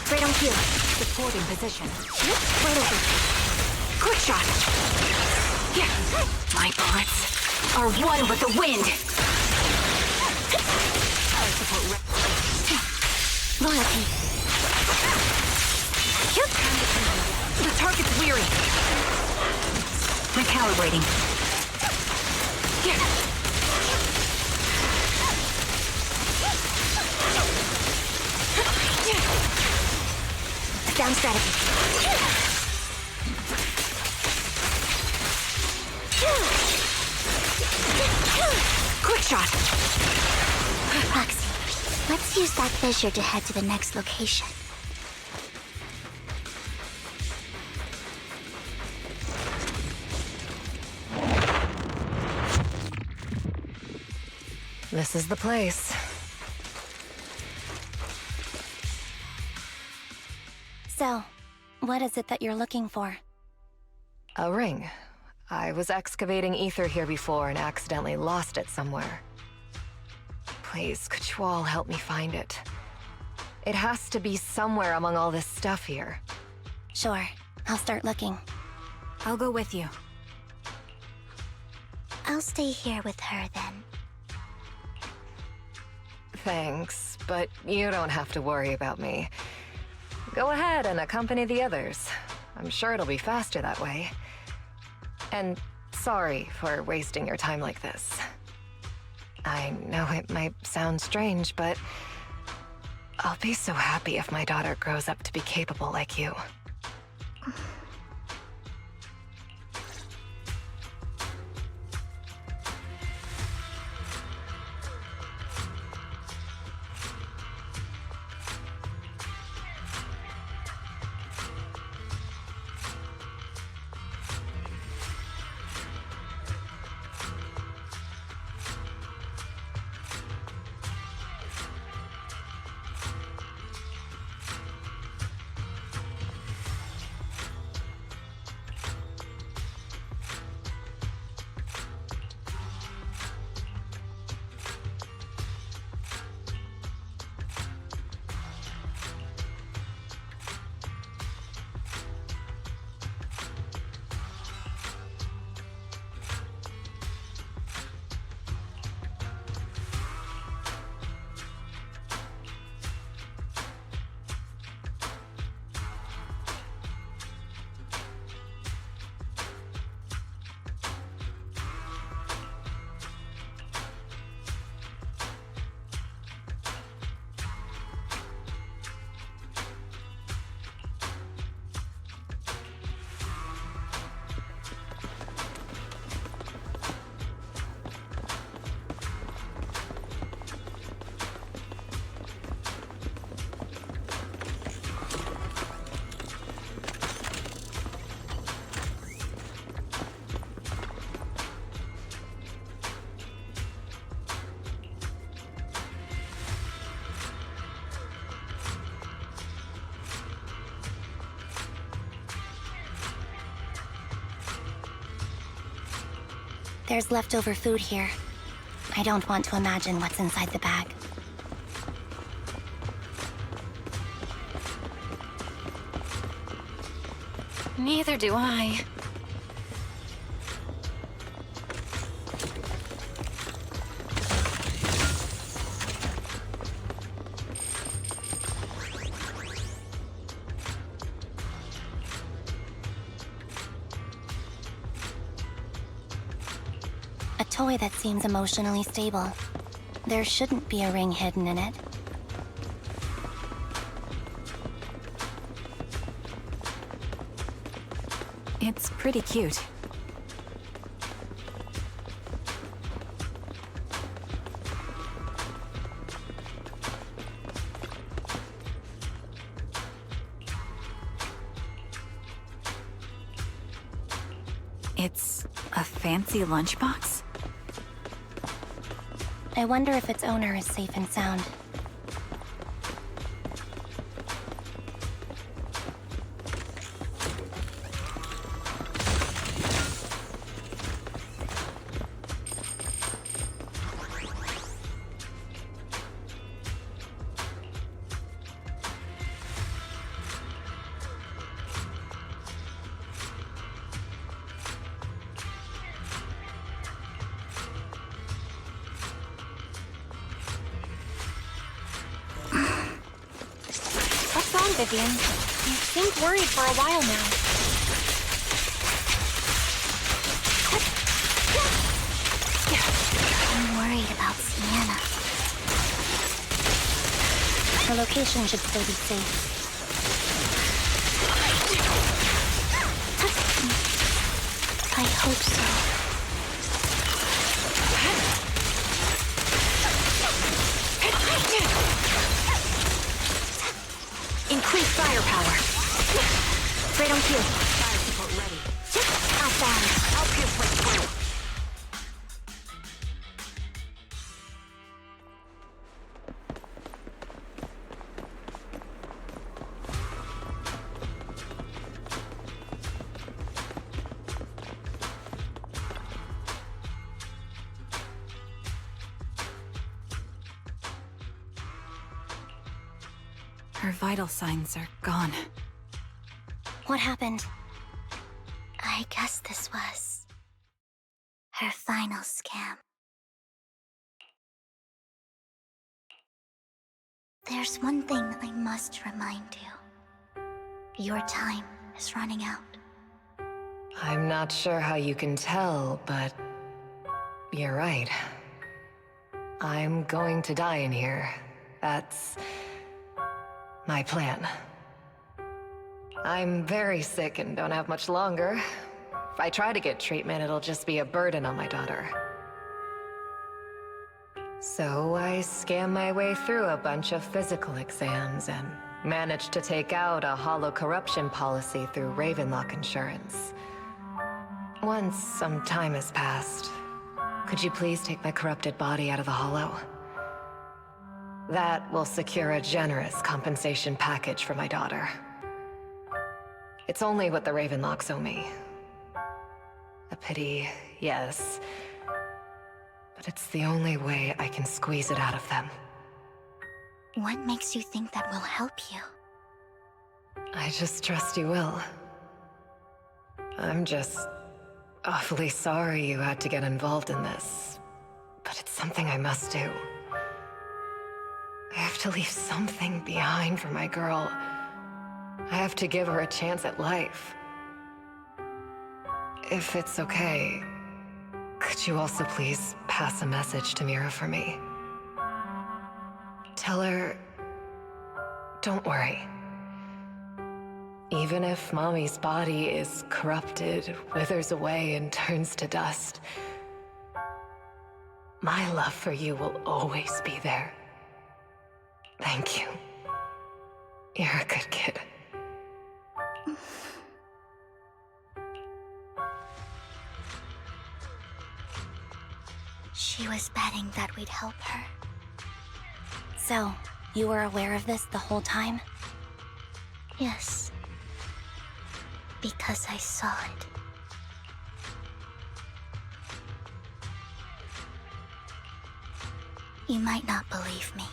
Right on cue. Supporting position. Right over. Quick shot! My bullets are one with the wind! Loyalty. The target's weary. Recalibrating. Down strategy. Quick shot! Roxy, let's use that fissure to head to the next location. This is the place. So, what is it that you're looking for? A ring. I was excavating ether here before and accidentally lost it somewhere. Please, could you all help me find it? It has to be somewhere among all this stuff here. Sure, I'll start looking. I'll go with you. I'll stay here with her then. Thanks, but you don't have to worry about me. Go ahead and accompany the others. I'm sure it'll be faster that way. And sorry for wasting your time like this. I know it might sound strange, but I'll be so happy if my daughter grows up to be capable like you. There's leftover food here. I don't want to imagine what's inside the bag. Neither do I. A toy that seems emotionally stable. There shouldn't be a ring hidden in it. It's pretty cute. It's a fancy lunchbox? I wonder if its owner is safe and sound. What's wrong, Vivian? You seemed worried for a while now. I'm worried about Sienna. Her location should still be safe. I hope so. Increase firepower. Straight on cue. Fire support ready. Not bad. I'll pierce right through. Her vital signs are gone. What happened? I guess this was her final scam. There's one thing I must remind you. Your time is running out. I'm not sure how you can tell, but you're right. I'm going to die in here. That's my plan. I'm very sick and don't have much longer. If I try to get treatment, it'll just be a burden on my daughter. So I scam my way through a bunch of physical exams and managed to take out a hollow corruption policy through Ravenlock Insurance. Once some time has passed, could you please take my corrupted body out of the hollow? That will secure a generous compensation package for my daughter. It's only what the Ravenlocks owe me. A pity, yes. But it's the only way I can squeeze it out of them. What makes you think that will help you? I just trust you will. I'm just awfully sorry you had to get involved in this. But it's something I must do. I have to leave something behind for my girl. I have to give her a chance at life. If it's okay, could you also please pass a message to Mira for me? Tell her, don't worry. Even if Mommy's body is corrupted, withers away, and turns to dust, my love for you will always be there. Thank you. You're a good kid. She was betting that we'd help her. So, you were aware of this the whole time? Yes. Because I saw it. You might not believe me,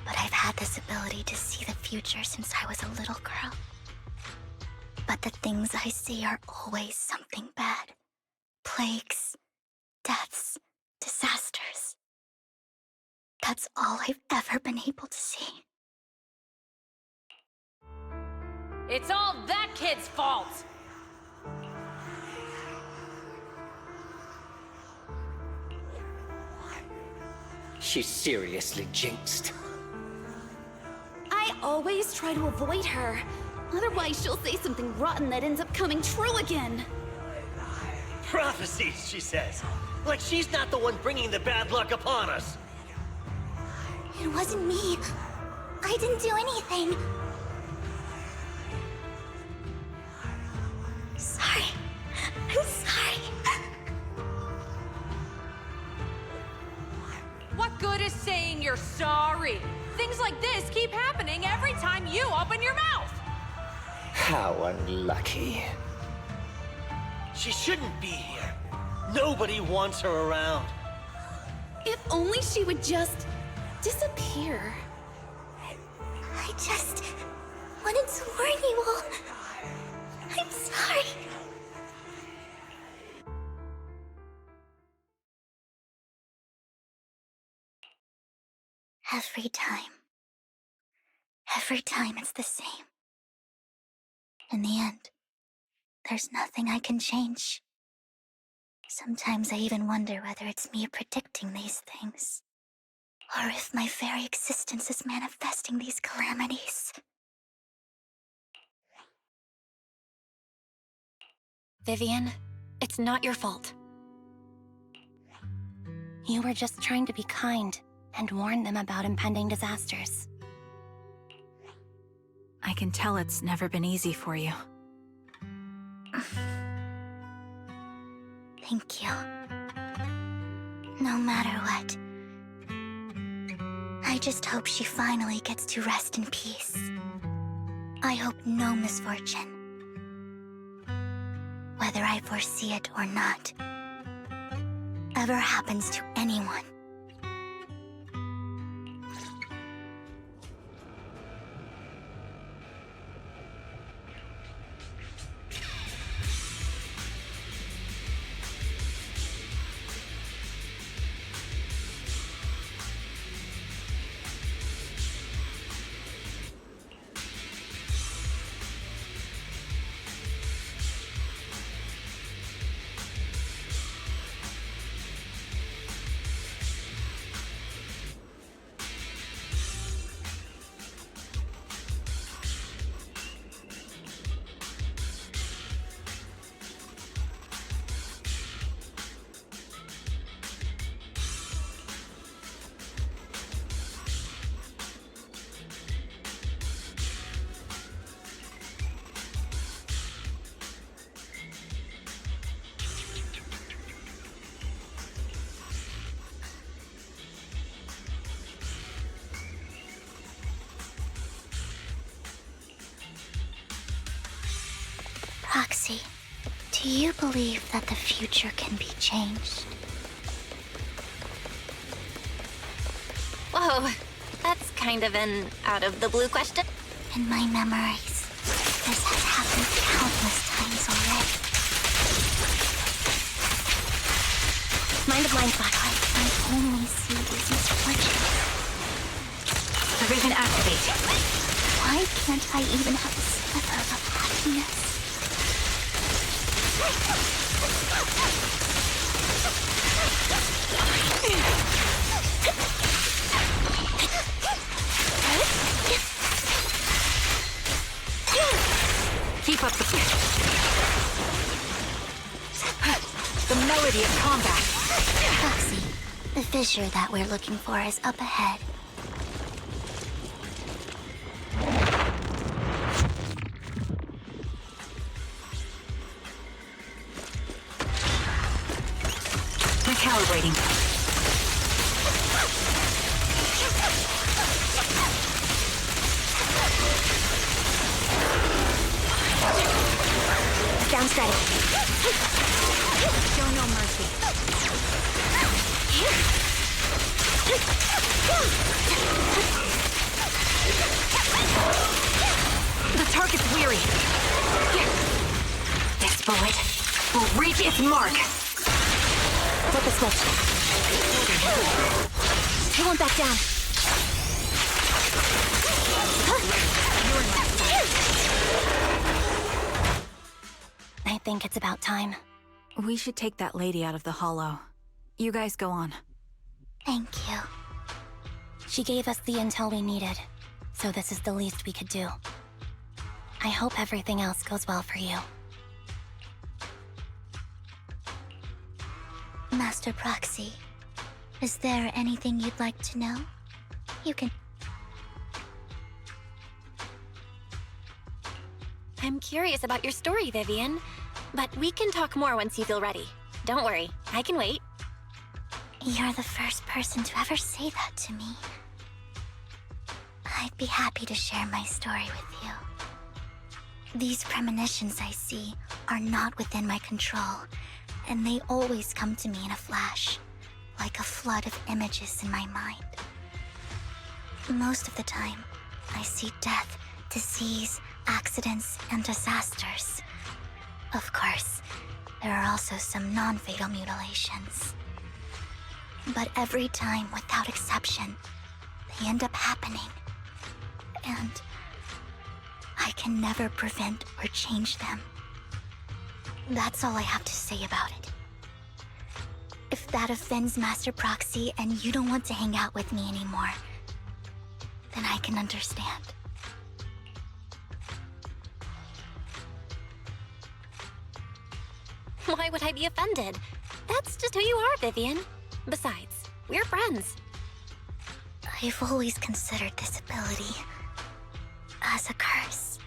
but I've had this ability to see the future since I was a little girl. But the things I see are always something bad. Plagues, deaths, disasters. That's all I've ever been able to see. It's all that kid's fault! She's seriously jinxed. I always try to avoid her. Otherwise, she'll say something rotten that ends up coming true again. Prophecies, she says. Like she's not the one bringing the bad luck upon us. It wasn't me. I didn't do anything. Sorry. I'm you're sorry. Things like this keep happening every time you open your mouth. How unlucky. She shouldn't be here. Nobody wants her around. If only she would just disappear. I just wanted to warn you all. I'm sorry. Every time it's the same. In the end, there's nothing I can change. Sometimes I even wonder whether it's me predicting these things, or if my very existence is manifesting these calamities. Vivian, it's not your fault. You were just trying to be kind and warn them about impending disasters. I can tell it's never been easy for you. Thank you. No matter what, I just hope she finally gets to rest in peace. I hope no misfortune, whether I foresee it or not, ever happens to anyone. Proxy, do you believe that the future can be changed? Whoa, that's kind of an out-of-the-blue question. In my memories, this has happened countless times already. Mind the blind spot. I only see these misfortunes. Provision activate. Why can't I even have a sliver of happiness? Keep up the melody of combat. Proxy, the fissure that we're looking for is up ahead. Recalibrating. Sounds ready. Show no mercy. The target's weary. This bullet will reach its mark. Flip the switch. He won't back down. I think it's about time. We should take that lady out of the hollow. You guys go on. Thank you. She gave us the intel we needed, so this is the least we could do. I hope everything else goes well for you. Master Proxy, is there anything you'd like to know? You can... I'm curious about your story, Vivian, but we can talk more once you feel ready. Don't worry, I can wait. You're the first person to ever say that to me. I'd be happy to share my story with you. These premonitions I see are not within my control, and they always come to me in a flash, like a flood of images in my mind. Most of the time, I see death, disease, accidents, and disasters. Of course, there are also some non-fatal mutilations. But every time, without exception, they end up happening. And I can never prevent or change them. That's all I have to say about it. If that offends Master Proxy and you don't want to hang out with me anymore, then I can understand. Why would I be offended? That's just who you are, Vivian. Besides, we're friends. I've always considered this ability as a curse.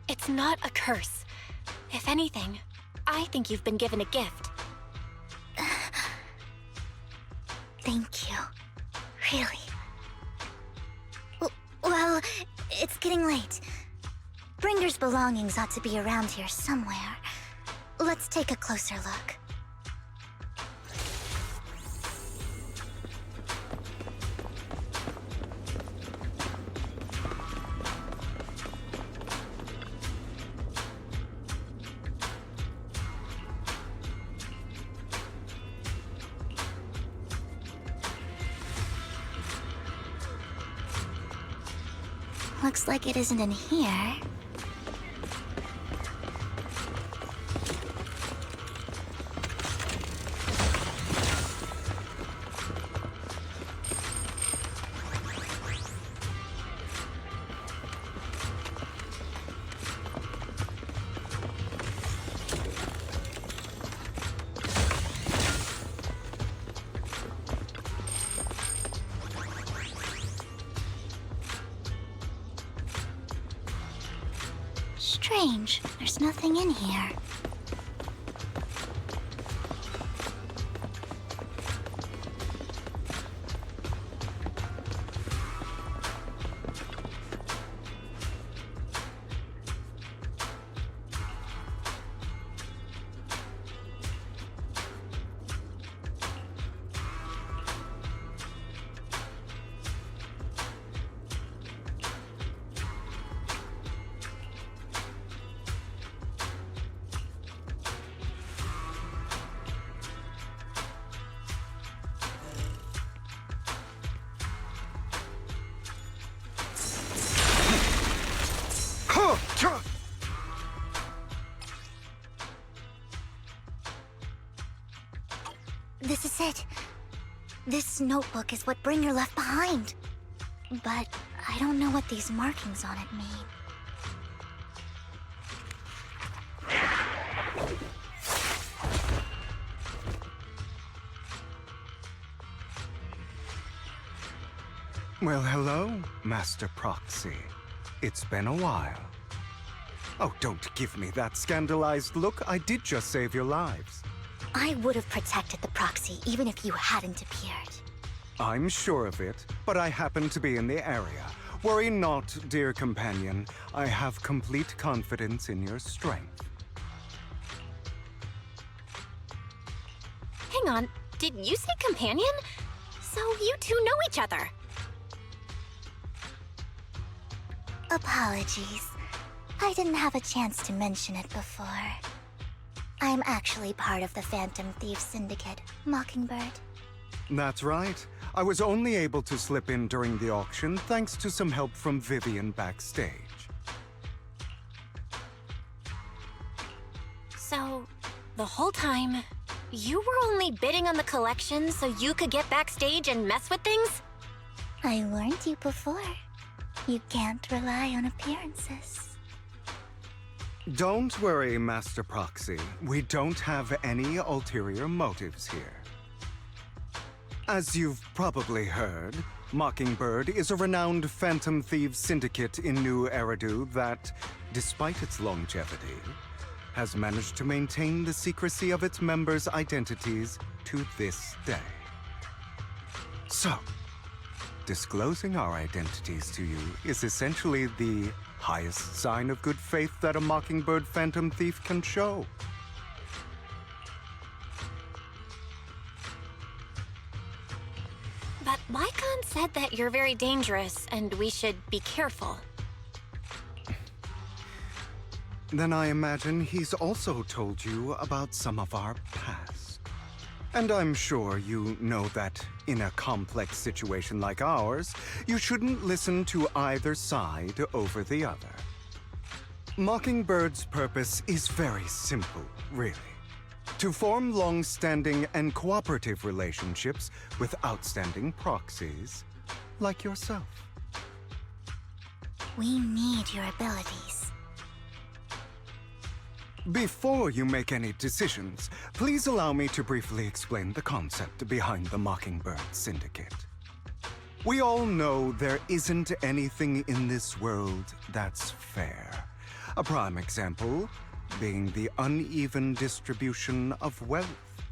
It's not a curse. If anything, I think you've been given a gift. Thank you. Really. Well, it's getting late. Bringer's belongings ought to be around here somewhere. Let's take a closer look. Looks like it isn't in here. Strange, there's nothing in here. This is it. This notebook is what Bringer left behind. But I don't know what these markings on it mean. Well, hello, Master Proxy. It's been a while. Oh, don't give me that scandalized look. I did just save your lives. I would have protected the Proxy even if you hadn't appeared. I'm sure of it, but I happen to be in the area. Worry not, dear companion. I have complete confidence in your strength. Hang on, did you say companion? So you two know each other. Apologies. I didn't have a chance to mention it before. I'm actually part of the Phantom Thieves Syndicate, Mockingbird. That's right. I was only able to slip in during the auction thanks to some help from Vivian backstage. So, the whole time, you were only bidding on the collection so you could get backstage and mess with things? I warned you before. You can't rely on appearances. Don't worry, Master Proxy. We don't have any ulterior motives here. As you've probably heard, Mockingbird is a renowned Phantom Thieves syndicate in New Eridu that, despite its longevity, has managed to maintain the secrecy of its members' identities to this day. So, disclosing our identities to you is essentially the highest sign of good faith that a Mockingbird Phantom Thief can show. But Lycon said that you're very dangerous and we should be careful. Then I imagine he's also told you about some of our past. And I'm sure you know that in a complex situation like ours, you shouldn't listen to either side over the other. Mockingbird's purpose is very simple, really. To form long-standing and cooperative relationships with outstanding proxies like yourself. We need your abilities. Before you make any decisions, please allow me to briefly explain the concept behind the Mockingbird Syndicate. We all know there isn't anything in this world that's fair. A prime example being the uneven distribution of wealth.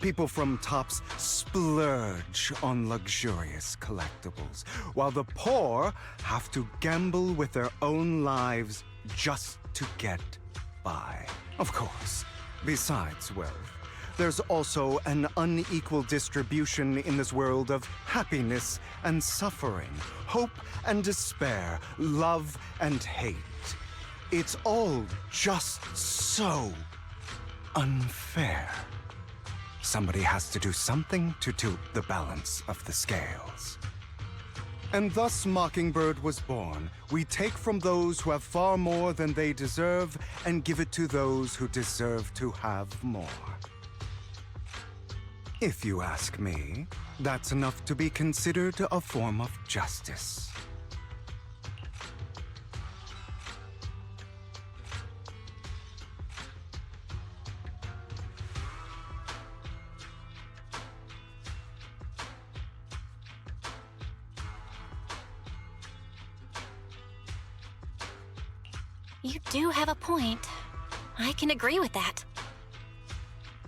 People from tops splurge on luxurious collectibles, while the poor have to gamble with their own lives just to get by. Of course, besides wealth, there's also an unequal distribution in this world of happiness and suffering, hope and despair, love and hate. It's all just so unfair. Somebody has to do something to tilt the balance of the scales. And thus Mockingbird was born. We take from those who have far more than they deserve and give it to those who deserve to have more. If you ask me, that's enough to be considered a form of justice. You do have a point. I can agree with that.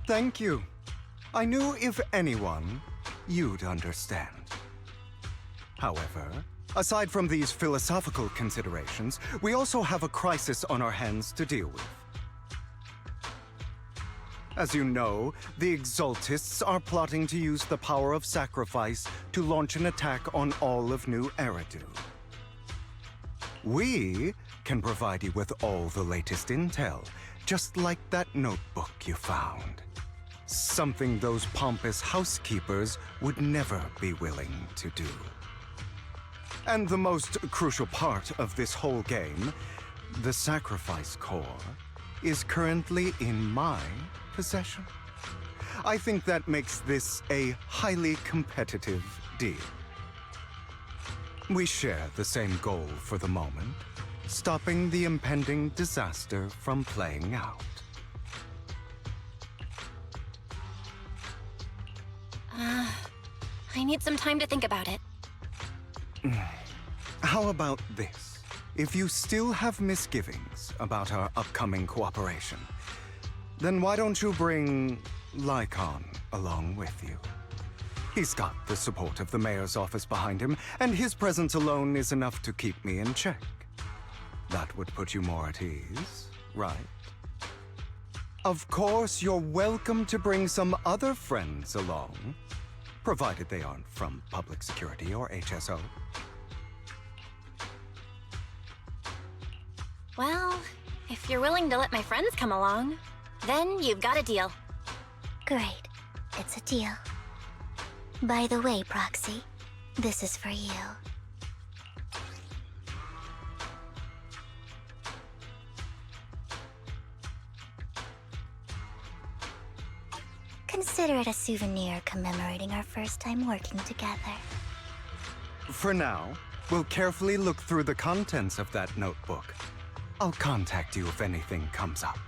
Thank you. I knew if anyone, you'd understand. However, aside from these philosophical considerations, we also have a crisis on our hands to deal with. As you know, the Exaltists are plotting to use the power of sacrifice to launch an attack on all of New Eridu. We can provide you with all the latest intel, just like that notebook you found. Something those pompous housekeepers would never be willing to do. And the most crucial part of this whole game, the sacrifice core, is currently in my possession. I think that makes this a highly competitive deal. We share the same goal for the moment, stopping the impending disaster from playing out. I need some time to think about it. How about this? If you still have misgivings about our upcoming cooperation, then why don't you bring Lycon along with you? He's got the support of the mayor's office behind him, and his presence alone is enough to keep me in check. That would put you more at ease, right? Of course, you're welcome to bring some other friends along, provided they aren't from public security or HSO. Well, if you're willing to let my friends come along, then you've got a deal. Great. It's a deal. By the way, Proxy, this is for you. Consider it a souvenir commemorating our first time working together. For now, we'll carefully look through the contents of that notebook. I'll contact you if anything comes up.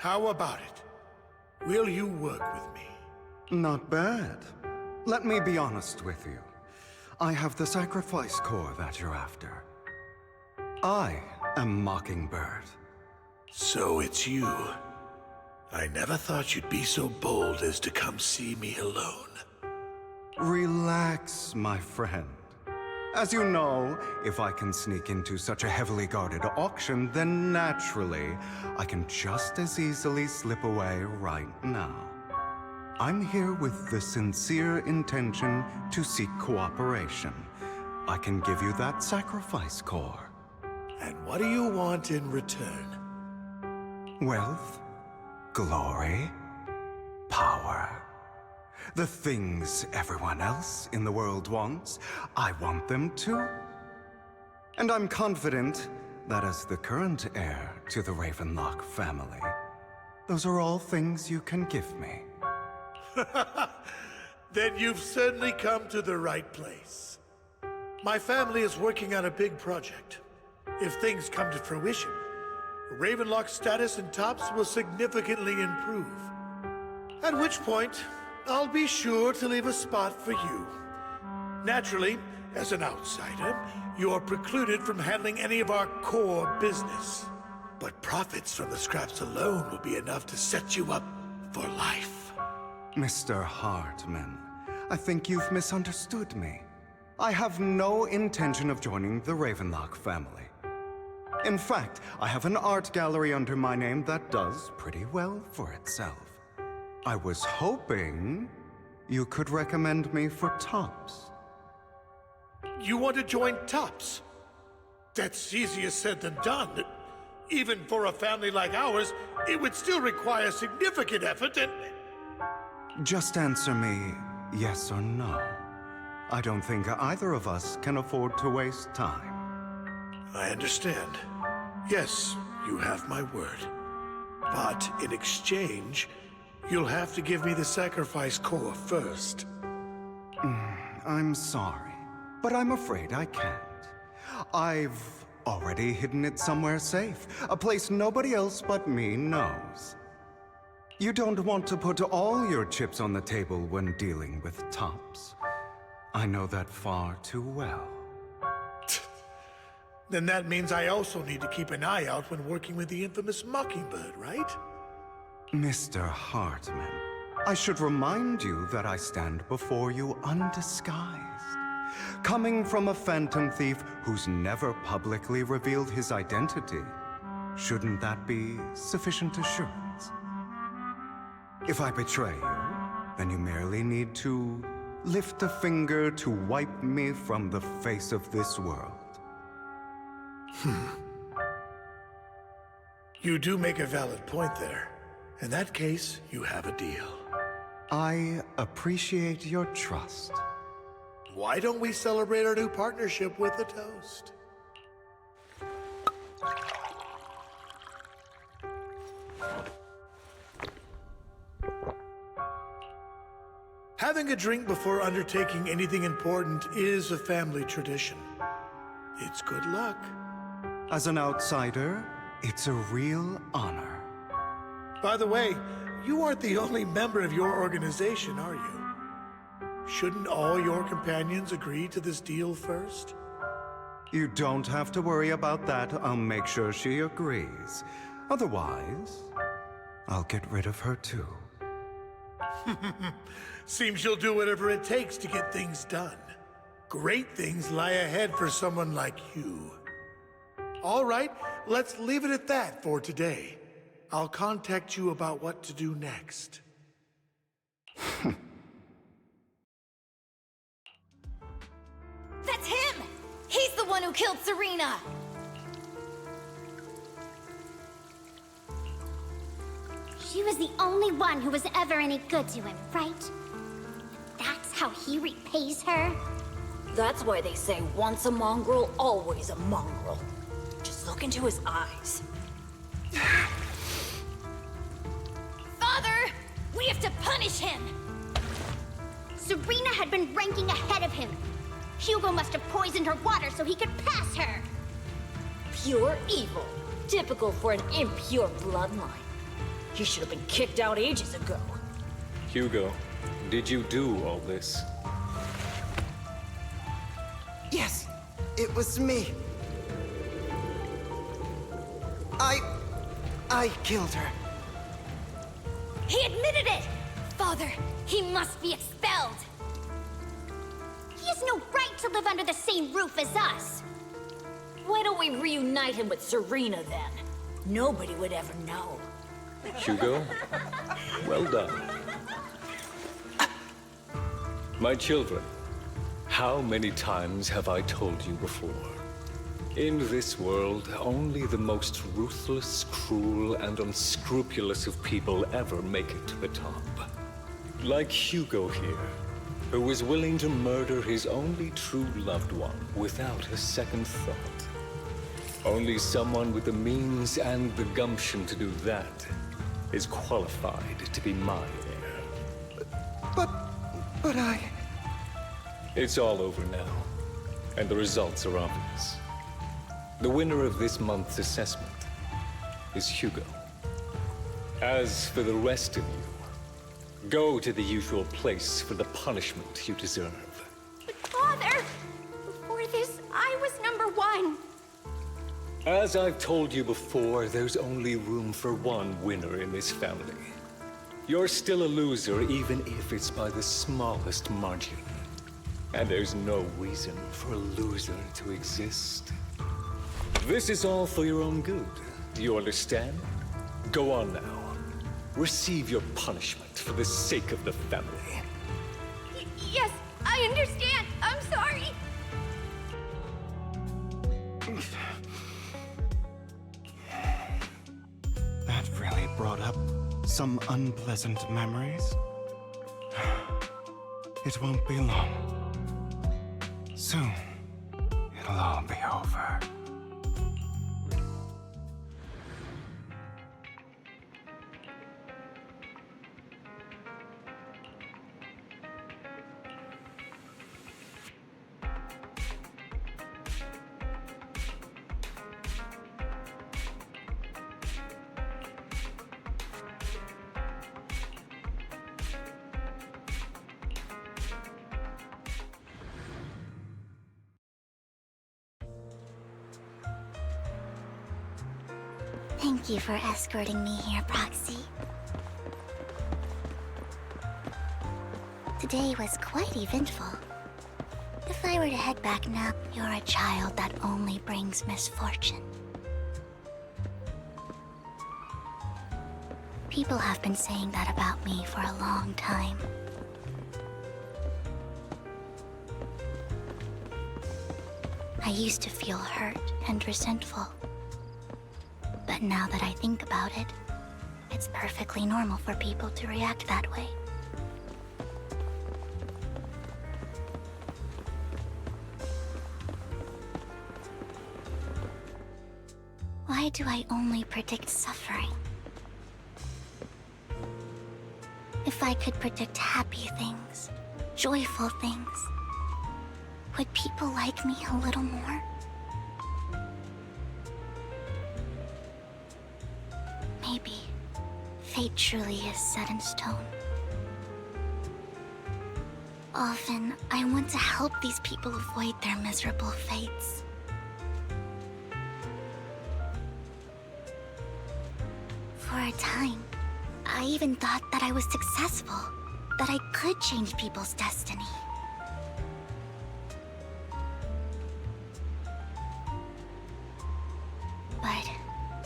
How about it? Will you work with me? Not bad. Let me be honest with you. I have the sacrifice core that you're after. I am Mockingbird. So it's you. I never thought you'd be so bold as to come see me alone. Relax, my friend. As you know, if I can sneak into such a heavily guarded auction, then naturally, I can just as easily slip away right now. I'm here with the sincere intention to seek cooperation. I can give you that sacrifice core. And what do you want in return? Wealth, glory, power. The things everyone else in the world wants, I want them too. And I'm confident that as the current heir to the Ravenlock family, those are all things you can give me. Then you've certainly come to the right place. My family is working on a big project. If things come to fruition, Ravenlock's status in Tops will significantly improve. At which point, I'll be sure to leave a spot for you. Naturally, as an outsider, you're precluded from handling any of our core business. But profits from the scraps alone will be enough to set you up for life. Mr. Hartman, I think you've misunderstood me. I have no intention of joining the Ravenlock family. In fact, I have an art gallery under my name that does pretty well for itself. I was hoping you could recommend me for Tops. You want to join Tops? That's easier said than done. Even for a family like ours, it would still require significant effort and... Just answer me yes or no. I don't think either of us can afford to waste time. I understand. Yes, you have my word. But in exchange, you'll have to give me the sacrifice core first. I'm sorry, but I'm afraid I can't. I've already hidden it somewhere safe, a place nobody else but me knows. You don't want to put all your chips on the table when dealing with Tops. I know that far too well. Then that means I also need to keep an eye out when working with the infamous Mockingbird, right? Mr. Hartman, I should remind you that I stand before you undisguised. Coming from a phantom thief who's never publicly revealed his identity, shouldn't that be sufficient assurance? If I betray you, then you merely need to lift a finger to wipe me from the face of this world. You do make a valid point there. In that case, you have a deal. I appreciate your trust. Why don't we celebrate our new partnership with a toast? Having a drink before undertaking anything important is a family tradition. It's good luck. As an outsider, it's a real honor. By the way, you aren't the only member of your organization, are you? Shouldn't all your companions agree to this deal first? You don't have to worry about that. I'll make sure she agrees. Otherwise, I'll get rid of her too. Seems you'll do whatever it takes to get things done. Great things lie ahead for someone like you. All right, let's leave it at that for today. I'll contact you about what to do next. That's him! He's the one who killed Serena! She was the only one who was ever any good to him, right? That's how he repays her? That's why they say once a mongrel, always a mongrel. Just look into his eyes. Father! We have to punish him! Serena had been ranking ahead of him. Hugo must have poisoned her water so he could pass her. Pure evil. Typical for an impure bloodline. He should have been kicked out ages ago. Hugo, did you do all this? Yes, it was me. I killed her. He admitted it! Father, he must be expelled! He has no right to live under the same roof as us! Why don't we reunite him with Serena then? Nobody would ever know. Hugo, well done. My children, how many times have I told you before? In this world, only the most ruthless, cruel, and unscrupulous of people ever make it to the top. Like Hugo here, who was willing to murder his only true loved one without a second thought. Only someone with the means and the gumption to do that is qualified to be my heir. But I... It's all over now, and the results are obvious. The winner of this month's assessment is Hugo. As for the rest of you, go to the usual place for the punishment you deserve. But Father, before this, I was number one. As I've told you before, there's only room for one winner in this family. You're still a loser, even if it's by the smallest margin. And there's no reason for a loser to exist. This is all for your own good. Do you understand? Go on now. Receive your punishment for the sake of the family. Yes, I understand. I'm sorry. That really brought up some unpleasant memories. It won't be long. Soon, it'll all be over. Thank you for escorting me here, Proxy. Today was quite eventful. If I were to head back now, you're a child that only brings misfortune. People have been saying that about me for a long time. I used to feel hurt and resentful. But now that I think about it, it's perfectly normal for people to react that way. Why do I only predict suffering? If I could predict happy things, joyful things, would people like me a little more? Maybe fate truly is set in stone. Often, I want to help these people avoid their miserable fates. For a time, I even thought that I was successful, that I could change people's destiny. But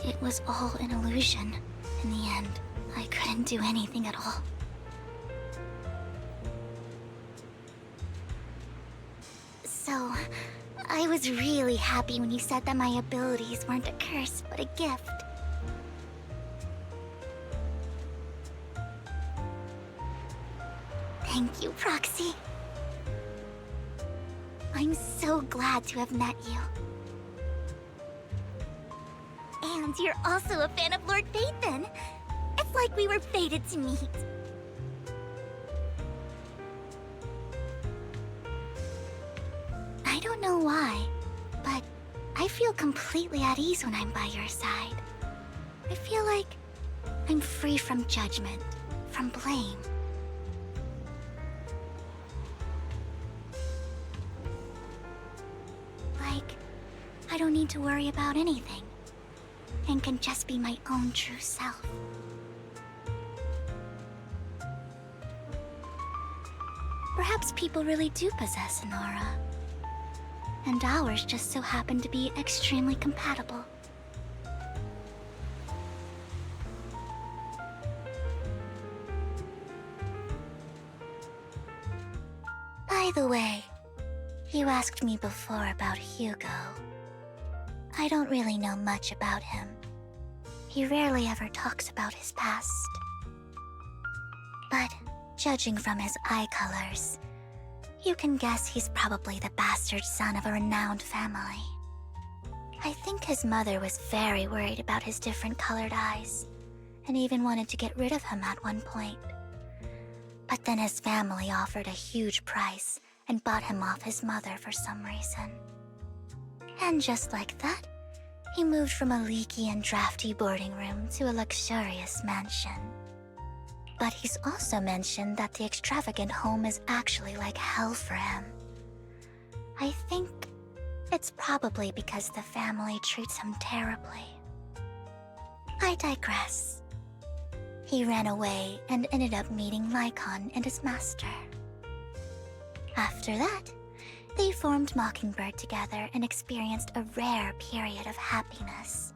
it was all an illusion. In the end, I couldn't do anything at all. So, I was really happy when you said that my abilities weren't a curse, but a gift. Thank you, Proxy. I'm so glad to have met you. And you're also a fan of Lord Phaethon. It's like we were fated to meet. I don't know why, but I feel completely at ease when I'm by your side. I feel like I'm free from judgment, from blame. Like, I don't need to worry about anything, and can just be my own true self. Perhaps people really do possess an aura, and ours just so happen to be extremely compatible. By the way, you asked me before about Hugo. I don't really know much about him. He rarely ever talks about his past. But judging from his eye colors, you can guess he's probably the bastard son of a renowned family. I think his mother was very worried about his different colored eyes, and even wanted to get rid of him at one point. But then his family offered a huge price and bought him off his mother for some reason. And just like that, he moved from a leaky and drafty boarding room to a luxurious mansion. But he's also mentioned that the extravagant home is actually like hell for him. I think it's probably because the family treats him terribly. I digress. He ran away and ended up meeting Lycon and his master. After that, they formed Mockingbird together and experienced a rare period of happiness.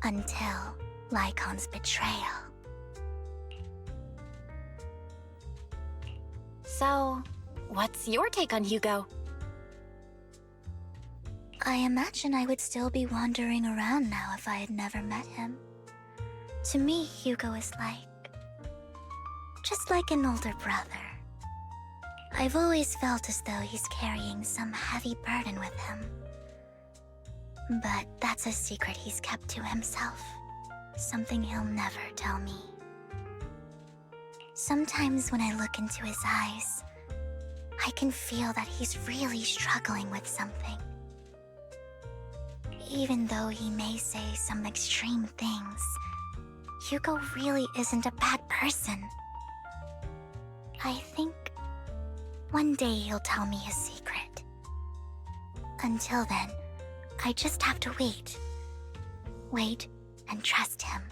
Until Lycon's betrayal. So, what's your take on Hugo? I imagine I would still be wandering around now if I had never met him. To me, Hugo is just like an older brother. I've always felt as though he's carrying some heavy burden with him. But that's a secret he's kept to himself. Something he'll never tell me. Sometimes when I look into his eyes, I can feel that he's really struggling with something. Even though he may say some extreme things, Hugo really isn't a bad person. I think one day he'll tell me his secret. Until then, I just have to wait. Wait and trust him.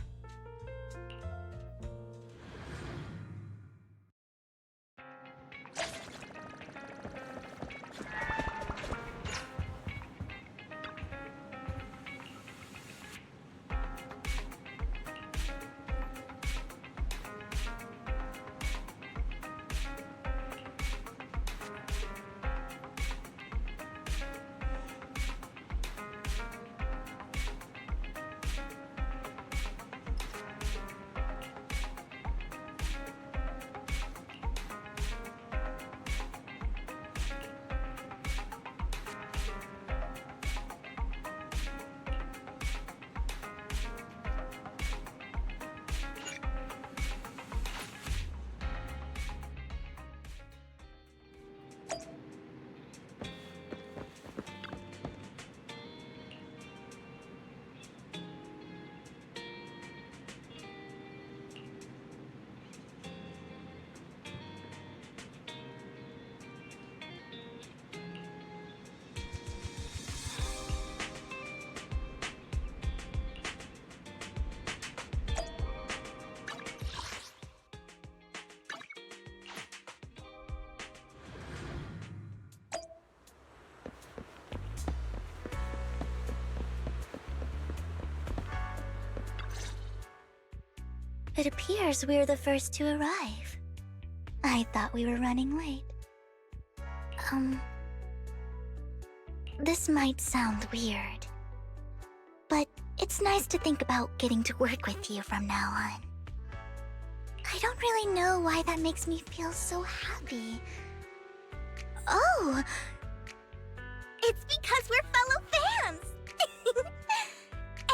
It appears we're the first to arrive. I thought we were running late. This might sound weird, but it's nice to think about getting to work with you from now on. I don't really know why that makes me feel so happy. Oh! It's because we're fellow fans!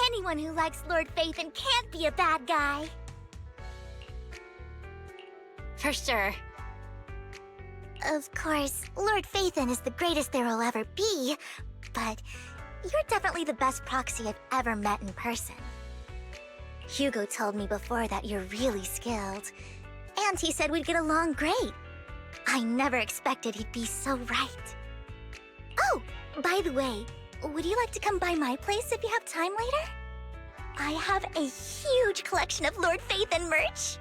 Anyone who likes Lord Phaethon can't be a bad guy. For sure. Of course, Lord Phaethon is the greatest there will ever be, but you're definitely the best proxy I've ever met in person. Hugo told me before that you're really skilled. And he said we'd get along great. I never expected he'd be so right. Oh, by the way, would you like to come by my place if you have time later? I have a huge collection of Lord Phaethon merch.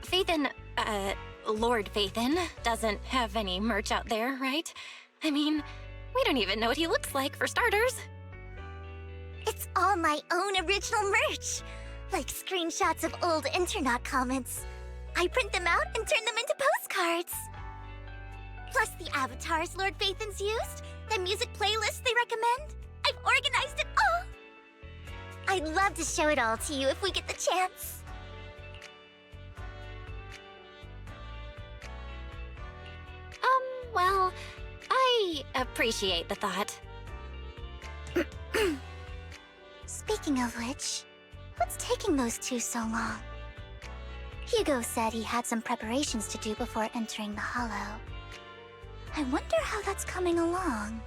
Phaethon, Lord Phaethon doesn't have any merch out there, right? I mean, we don't even know what he looks like, for starters. It's all my own original merch, like screenshots of old Internet comments. I print them out and turn them into postcards. Plus the avatars Lord Phaethon's used, the music playlists they recommend. I've organized it all. I'd love to show it all to you if we get the chance. Well, I appreciate the thought. Speaking of which, what's taking those two so long? Hugo said he had some preparations to do before entering the Hollow. I wonder how that's coming along.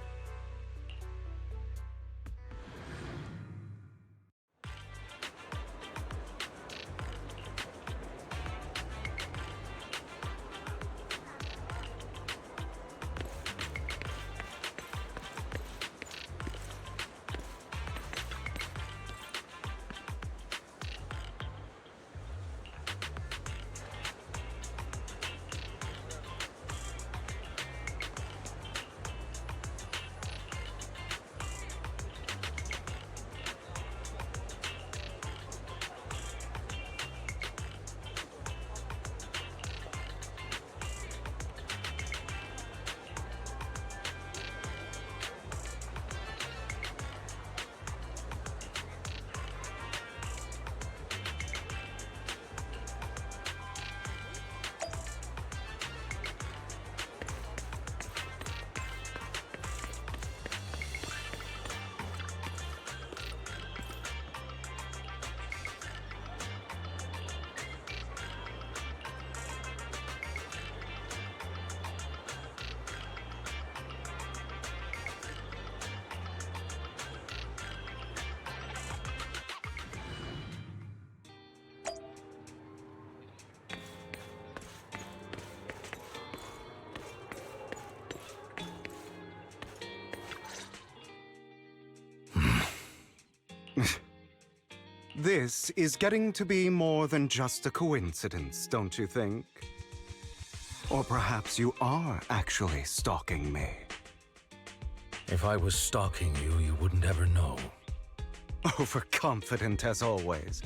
This is getting to be more than just a coincidence, don't you think? Or perhaps you are actually stalking me. If I was stalking you, you wouldn't ever know. Overconfident as always.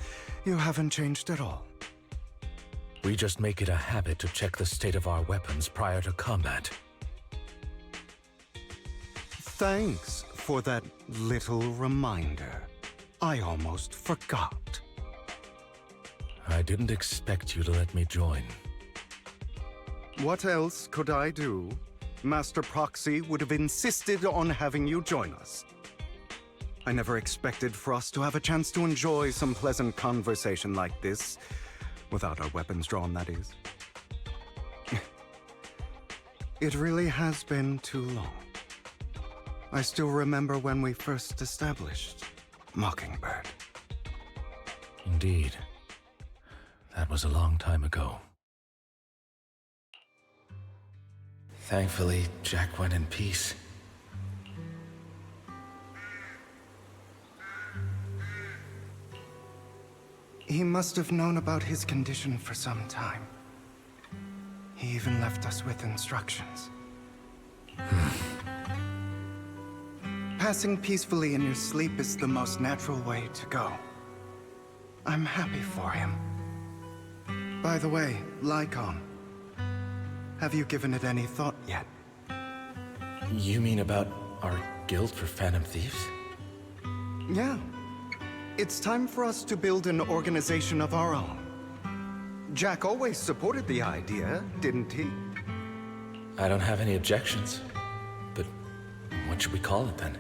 You haven't changed at all. We just make it a habit to check the state of our weapons prior to combat. Thanks for that little reminder. I almost forgot. I didn't expect you to let me join. What else could I do? Master Proxy would have insisted on having you join us. I never expected for us to have a chance to enjoy some pleasant conversation like this, without our weapons drawn, that is. It really has been too long. I still remember when we first established Mockingbird. Indeed. That was a long time ago. Thankfully, Jack went in peace. He must have known about his condition for some time. He even left us with instructions. Passing peacefully in your sleep is the most natural way to go. I'm happy for him. By the way, Lycon, have you given it any thought yet? You mean about our guild for Phantom Thieves? Yeah. It's time for us to build an organization of our own. Jack always supported the idea, didn't he? I don't have any objections. But what should we call it then?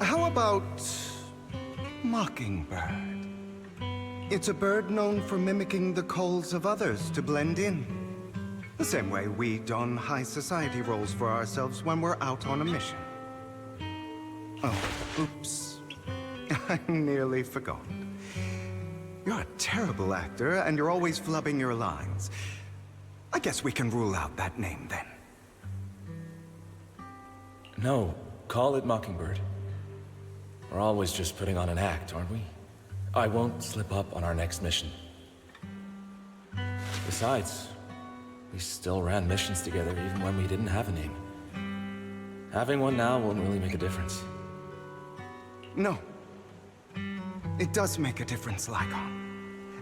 How about Mockingbird? It's a bird known for mimicking the calls of others to blend in. The same way we don high society roles for ourselves when we're out on a mission. Oh, oops. I nearly forgot. You're a terrible actor, and you're always flubbing your lines. I guess we can rule out that name, then. No, call it Mockingbird. We're always just putting on an act, aren't we? I won't slip up on our next mission. Besides, we still ran missions together even when we didn't have a name. Having one now won't really make a difference. No. It does make a difference, Lycon.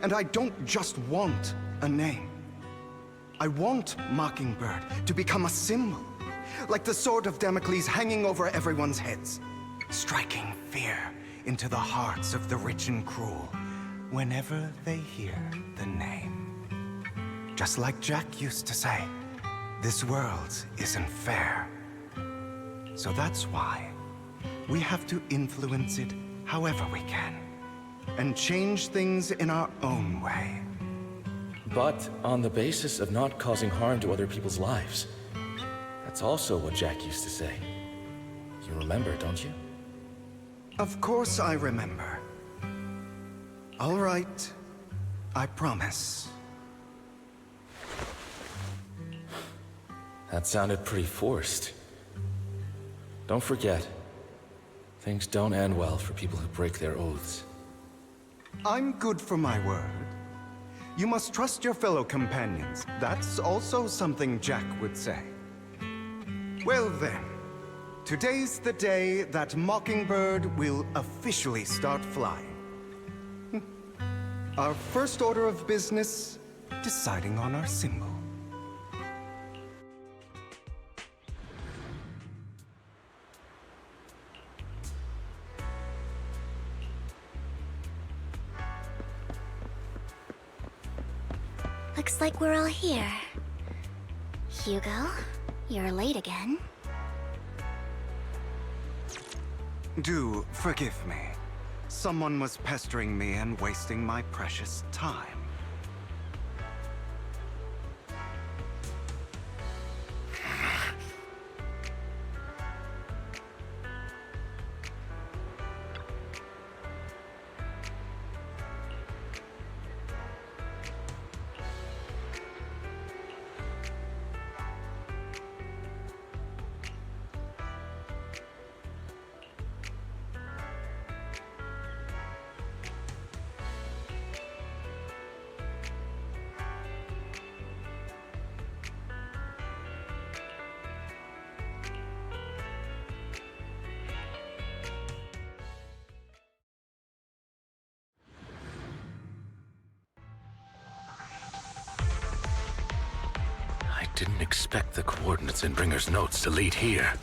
And I don't just want a name. I want Mockingbird to become a symbol, like the sword of Damocles hanging over everyone's heads, striking fear into the hearts of the rich and cruel whenever they hear the name. Just like Jack used to say, this world isn't fair. So that's why we have to influence it however we can, and change things in our own way. But on the basis of not causing harm to other people's lives. That's also what Jack used to say. You remember, don't you? Of course I remember. All right, I promise. That sounded pretty forced. Don't forget, things don't end well for people who break their oaths. I'm good for my word. You must trust your fellow companions. That's also something Jack would say. Well then, today's the day that Mockingbird will officially start flying. Our first order of business, deciding on our symbol. Looks like we're all here. Hugo, you're late again. Do forgive me. Someone was pestering me and wasting my precious time. I didn't expect the coordinates in Bringer's notes to lead here.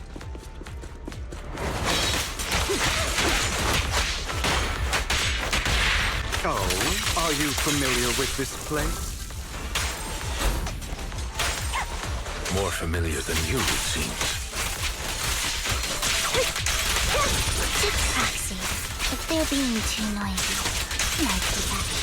Oh, are you familiar with this place? More familiar than you, it seems. It's Proxy. If they're being too noisy, might be better.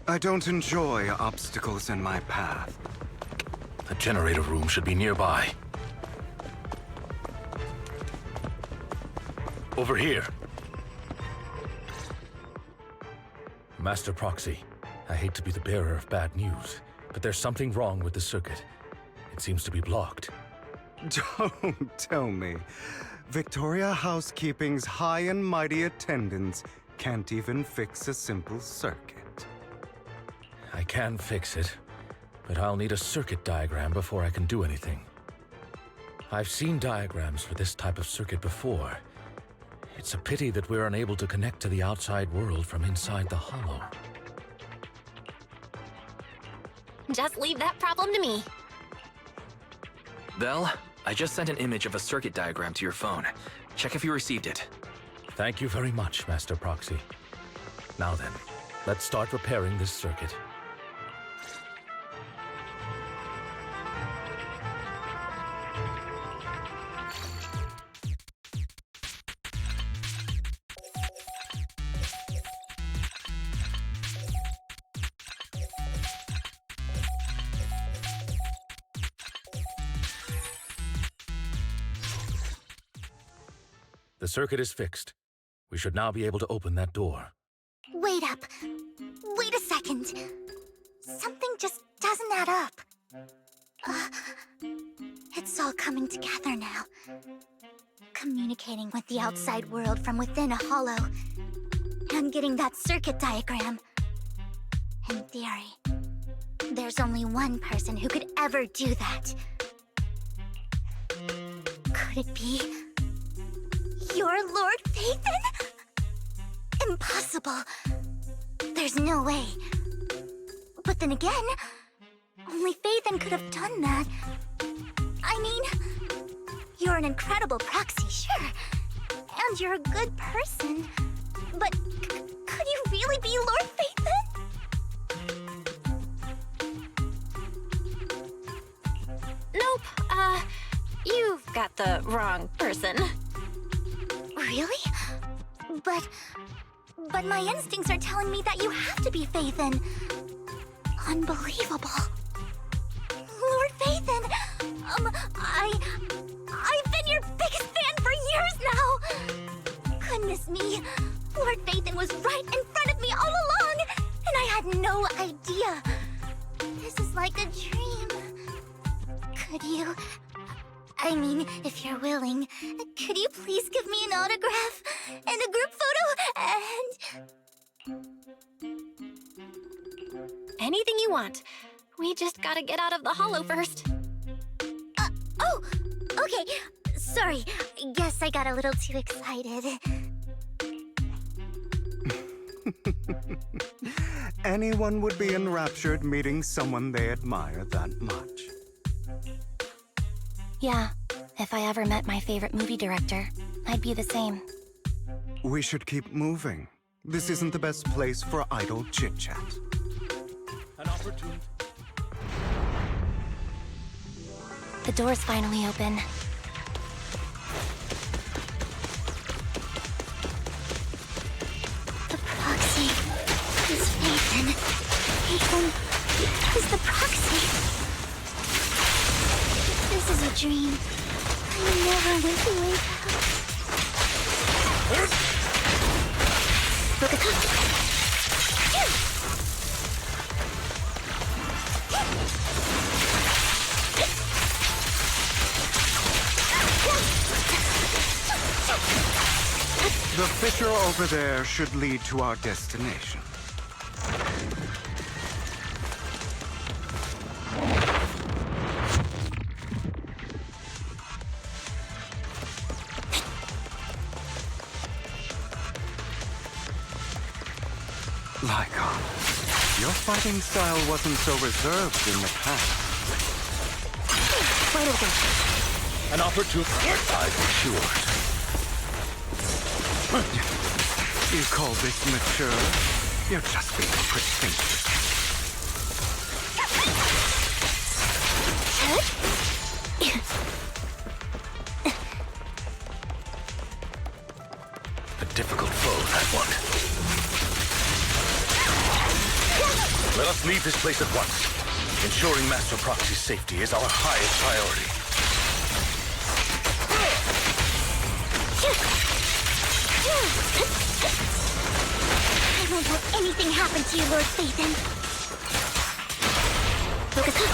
I don't enjoy obstacles in my path. The generator room should be nearby. Over here. Master Proxy, I hate to be the bearer of bad news, but there's something wrong with the circuit. It seems to be blocked. Don't tell me. Victoria Housekeeping's high and mighty attendants can't even fix a simple circuit. I can fix it, but I'll need a circuit diagram before I can do anything. I've seen diagrams for this type of circuit before. It's a pity that we're unable to connect to the outside world from inside the hollow. Just leave that problem to me. Belle, I just sent an image of a circuit diagram to your phone. Check if you received it. Thank you very much, Master Proxy. Now then, let's start repairing this circuit. The circuit is fixed. We should now be able to open that door. Wait up. Wait a second. Something just doesn't add up. It's all coming together now. Communicating with the outside world from within a hollow. I'm getting that circuit diagram. In theory, there's only one person who could ever do that. Could it be your Lord Phaethon? Impossible. There's no way. But then again, only Phaethon could have done that. I mean, you're an incredible proxy, sure. And you're a good person. But could you really be Lord Phaethon? Nope, you've got the wrong person. Really? But my instincts are telling me that you have to be Phaethon. Unbelievable. Lord Phaethon, I've been your biggest fan for years now. Goodness me, Lord Phaethon was right in front of me all along, and I had no idea. This is like a dream. Could you... I mean, if you're willing, could you please give me an autograph and a group photo and... Anything you want. We just gotta get out of the hollow first. Oh, okay. Sorry, guess I got a little too excited. Anyone would be enraptured meeting someone they admire that much. Yeah, if I ever met my favorite movie director, I'd be the same. We should keep moving. This isn't the best place for idle chit-chat. An opportunity. The door's finally open. The proxy is Phaethon. Phaethon is the proxy. This is a dream. I never went to wake The fissure over there should lead to our destination. Lycon, your fighting style wasn't so reserved in the past. An opportunity. I've matured. You call this mature? You're just being pretentious. A difficult foe, that one. Let us leave this place at once. Ensuring Master Proxy's safety is our highest priority. I won't let anything happen to you, Lord Phaethon. Focus up.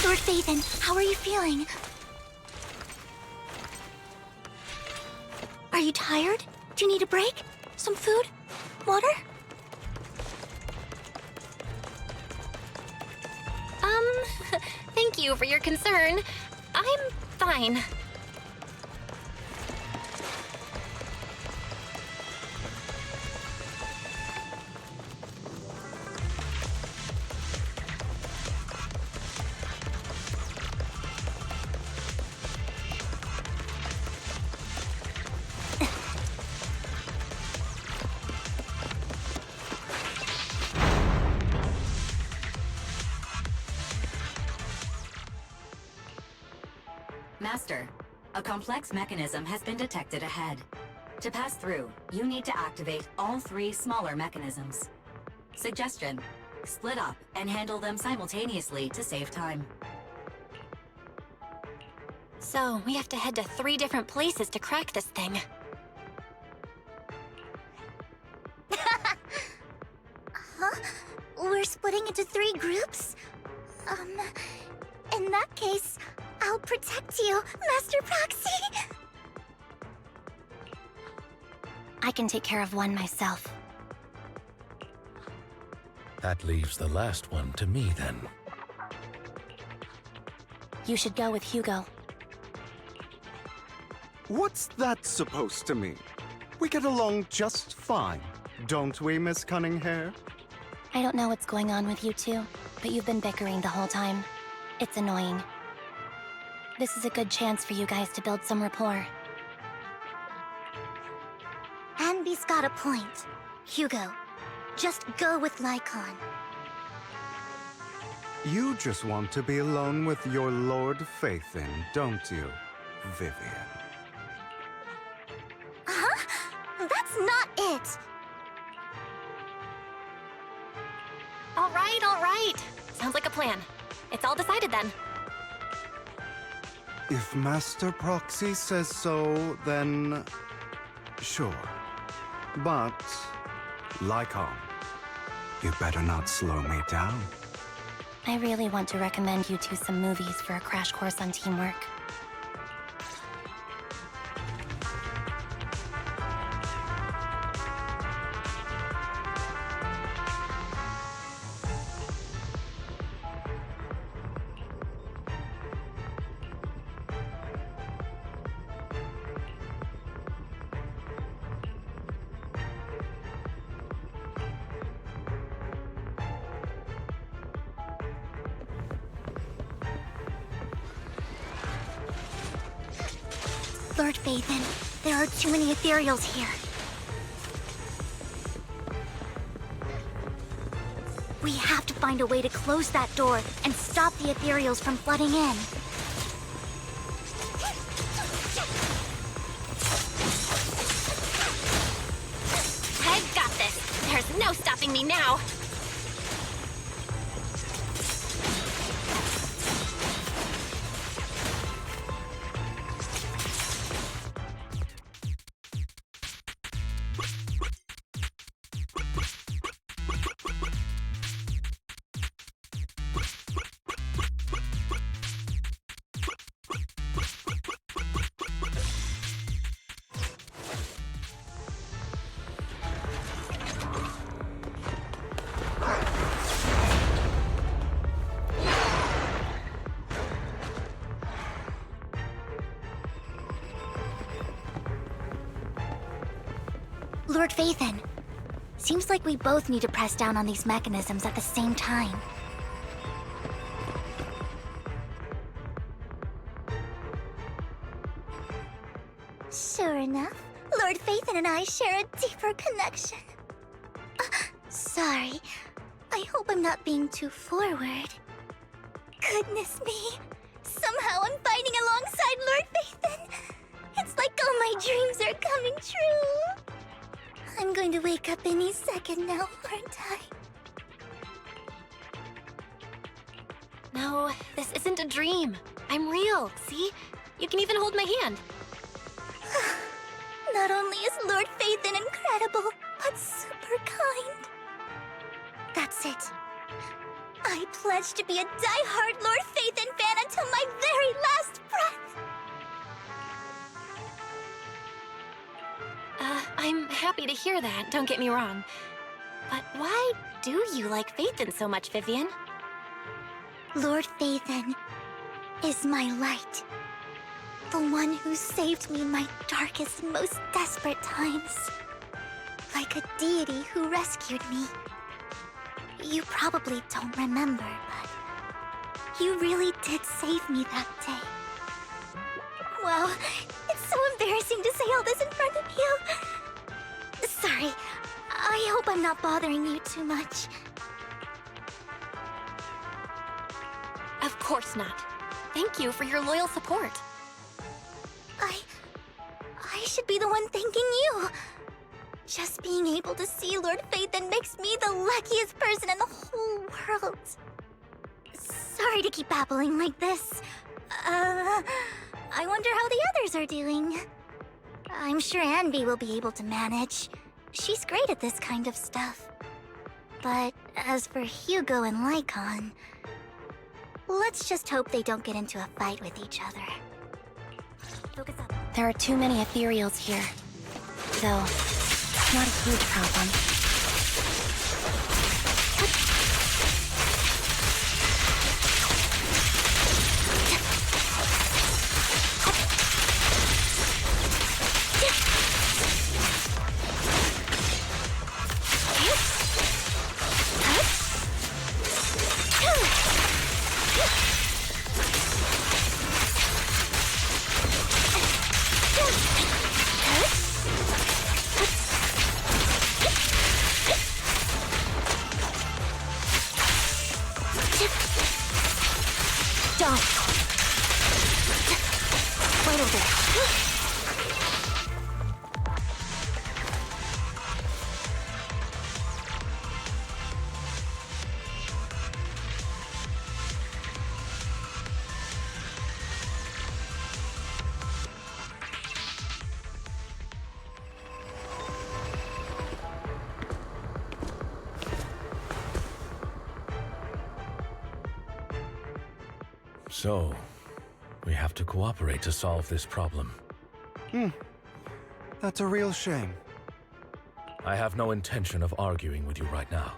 Lord Phaethon, how are you feeling? Are you tired? Do you need a break? Some food? Water? Thank you for your concern. I'm fine. Master, A complex mechanism has been detected ahead. To pass through, you need to activate all 3 smaller mechanisms. Suggestion: split up and handle them simultaneously to save time. So, we have to head to 3 different places to crack this thing. Huh? We're splitting into 3 groups? In that case, I'll protect you, Master Proxy! I can take care of one myself. That leaves the last one to me, then. You should go with Hugo. What's that supposed to mean? We get along just fine, don't we, Miss Cunninghair? I don't know what's going on with you two, but you've been bickering the whole time. It's annoying. This is a good chance for you guys to build some rapport. Anby's got a point. Hugo, just go with Lycon. You just want to be alone with your Lord Faithin, don't you, Vivian? Huh? That's not it! All right. Sounds like a plan. It's all decided then. If Master Proxy says so, then sure. But, Lycon, you better not slow me down. I really want to recommend you two some movies for a crash course on teamwork. Lord Faithin, there are too many ethereals here. We have to find a way to close that door and stop the ethereals from flooding in. I've got this. There's no stopping me now. Lord Faithin, seems like we both need to press down on these mechanisms at the same time. Sure enough, Lord Faithin and I share a deeper connection. Sorry, I hope I'm not being too forward. Goodness me, somehow I'm fighting alongside Lord Faithin. It's like all my dreams are coming true. I'm going to wake up any second now, aren't I? No, this isn't a dream. I'm real, see? You can even hold my hand. Not only is Lord Faithin incredible, but super kind. That's it. I pledge to be a die-hard Lord Faithin fan until my very last breath. I'm happy to hear that, don't get me wrong. But why do you like Faithin so much, Vivian? Lord Faithin is my light. The one who saved me in my darkest, most desperate times. Like a deity who rescued me. You probably don't remember, but you really did save me that day. Wow, it's so embarrassing to say all this in front of you. Sorry, I hope I'm not bothering you too much. Of course not. Thank you for your loyal support. should be the one thanking you. Just being able to see Lord Phaethon makes me the luckiest person in the whole world. Sorry to keep babbling like this. I wonder how the others are doing. I'm sure Anvi will be able to manage. She's great at this kind of stuff. But as for Hugo and Lycon, let's just hope they don't get into a fight with each other. Focus up. There are too many ethereals here. Though, not a huge problem. So, we have to cooperate to solve this problem. That's a real shame. I have no intention of arguing with you right now.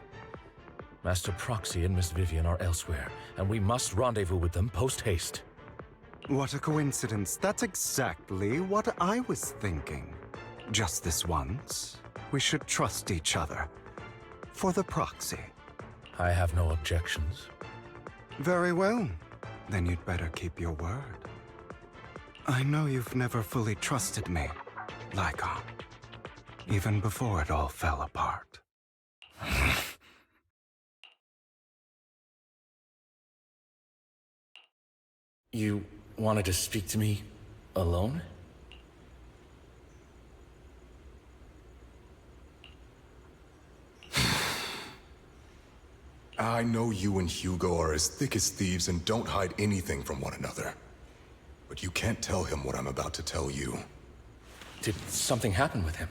Master Proxy and Miss Vivian are elsewhere, and we must rendezvous with them post-haste. What a coincidence. That's exactly what I was thinking. Just this once, we should trust each other. For the Proxy. I have no objections. Very well. Then you'd better keep your word. I know you've never fully trusted me, Lycon. Even before it all fell apart. You wanted to speak to me alone? I know you and Hugo are as thick as thieves and don't hide anything from one another. But you can't tell him what I'm about to tell you. Did something happen with him?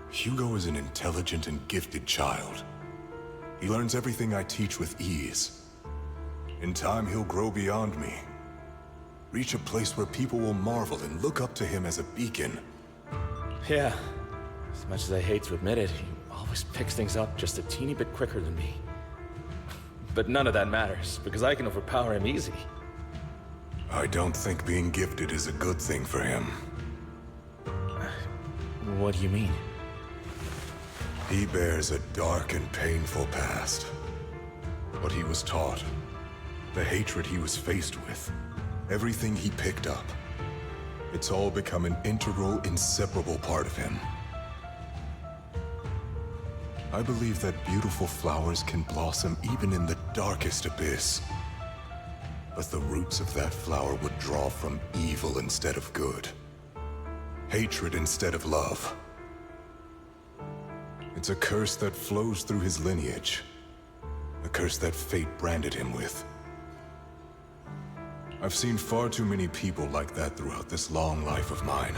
Hugo is an intelligent and gifted child. He learns everything I teach with ease. In time, he'll grow beyond me. Reach a place where people will marvel and look up to him as a beacon. Yeah. As much as I hate to admit it, he always picks things up just a teeny bit quicker than me. But none of that matters, because I can overpower him easy. I don't think being gifted is a good thing for him. What do you mean? He bears a dark and painful past. What he was taught, the hatred he was faced with, everything he picked up. It's all become an integral, inseparable part of him. I believe that beautiful flowers can blossom even in the darkest abyss. But the roots of that flower would draw from evil instead of good. Hatred instead of love. It's a curse that flows through his lineage. A curse that fate branded him with. I've seen far too many people like that throughout this long life of mine.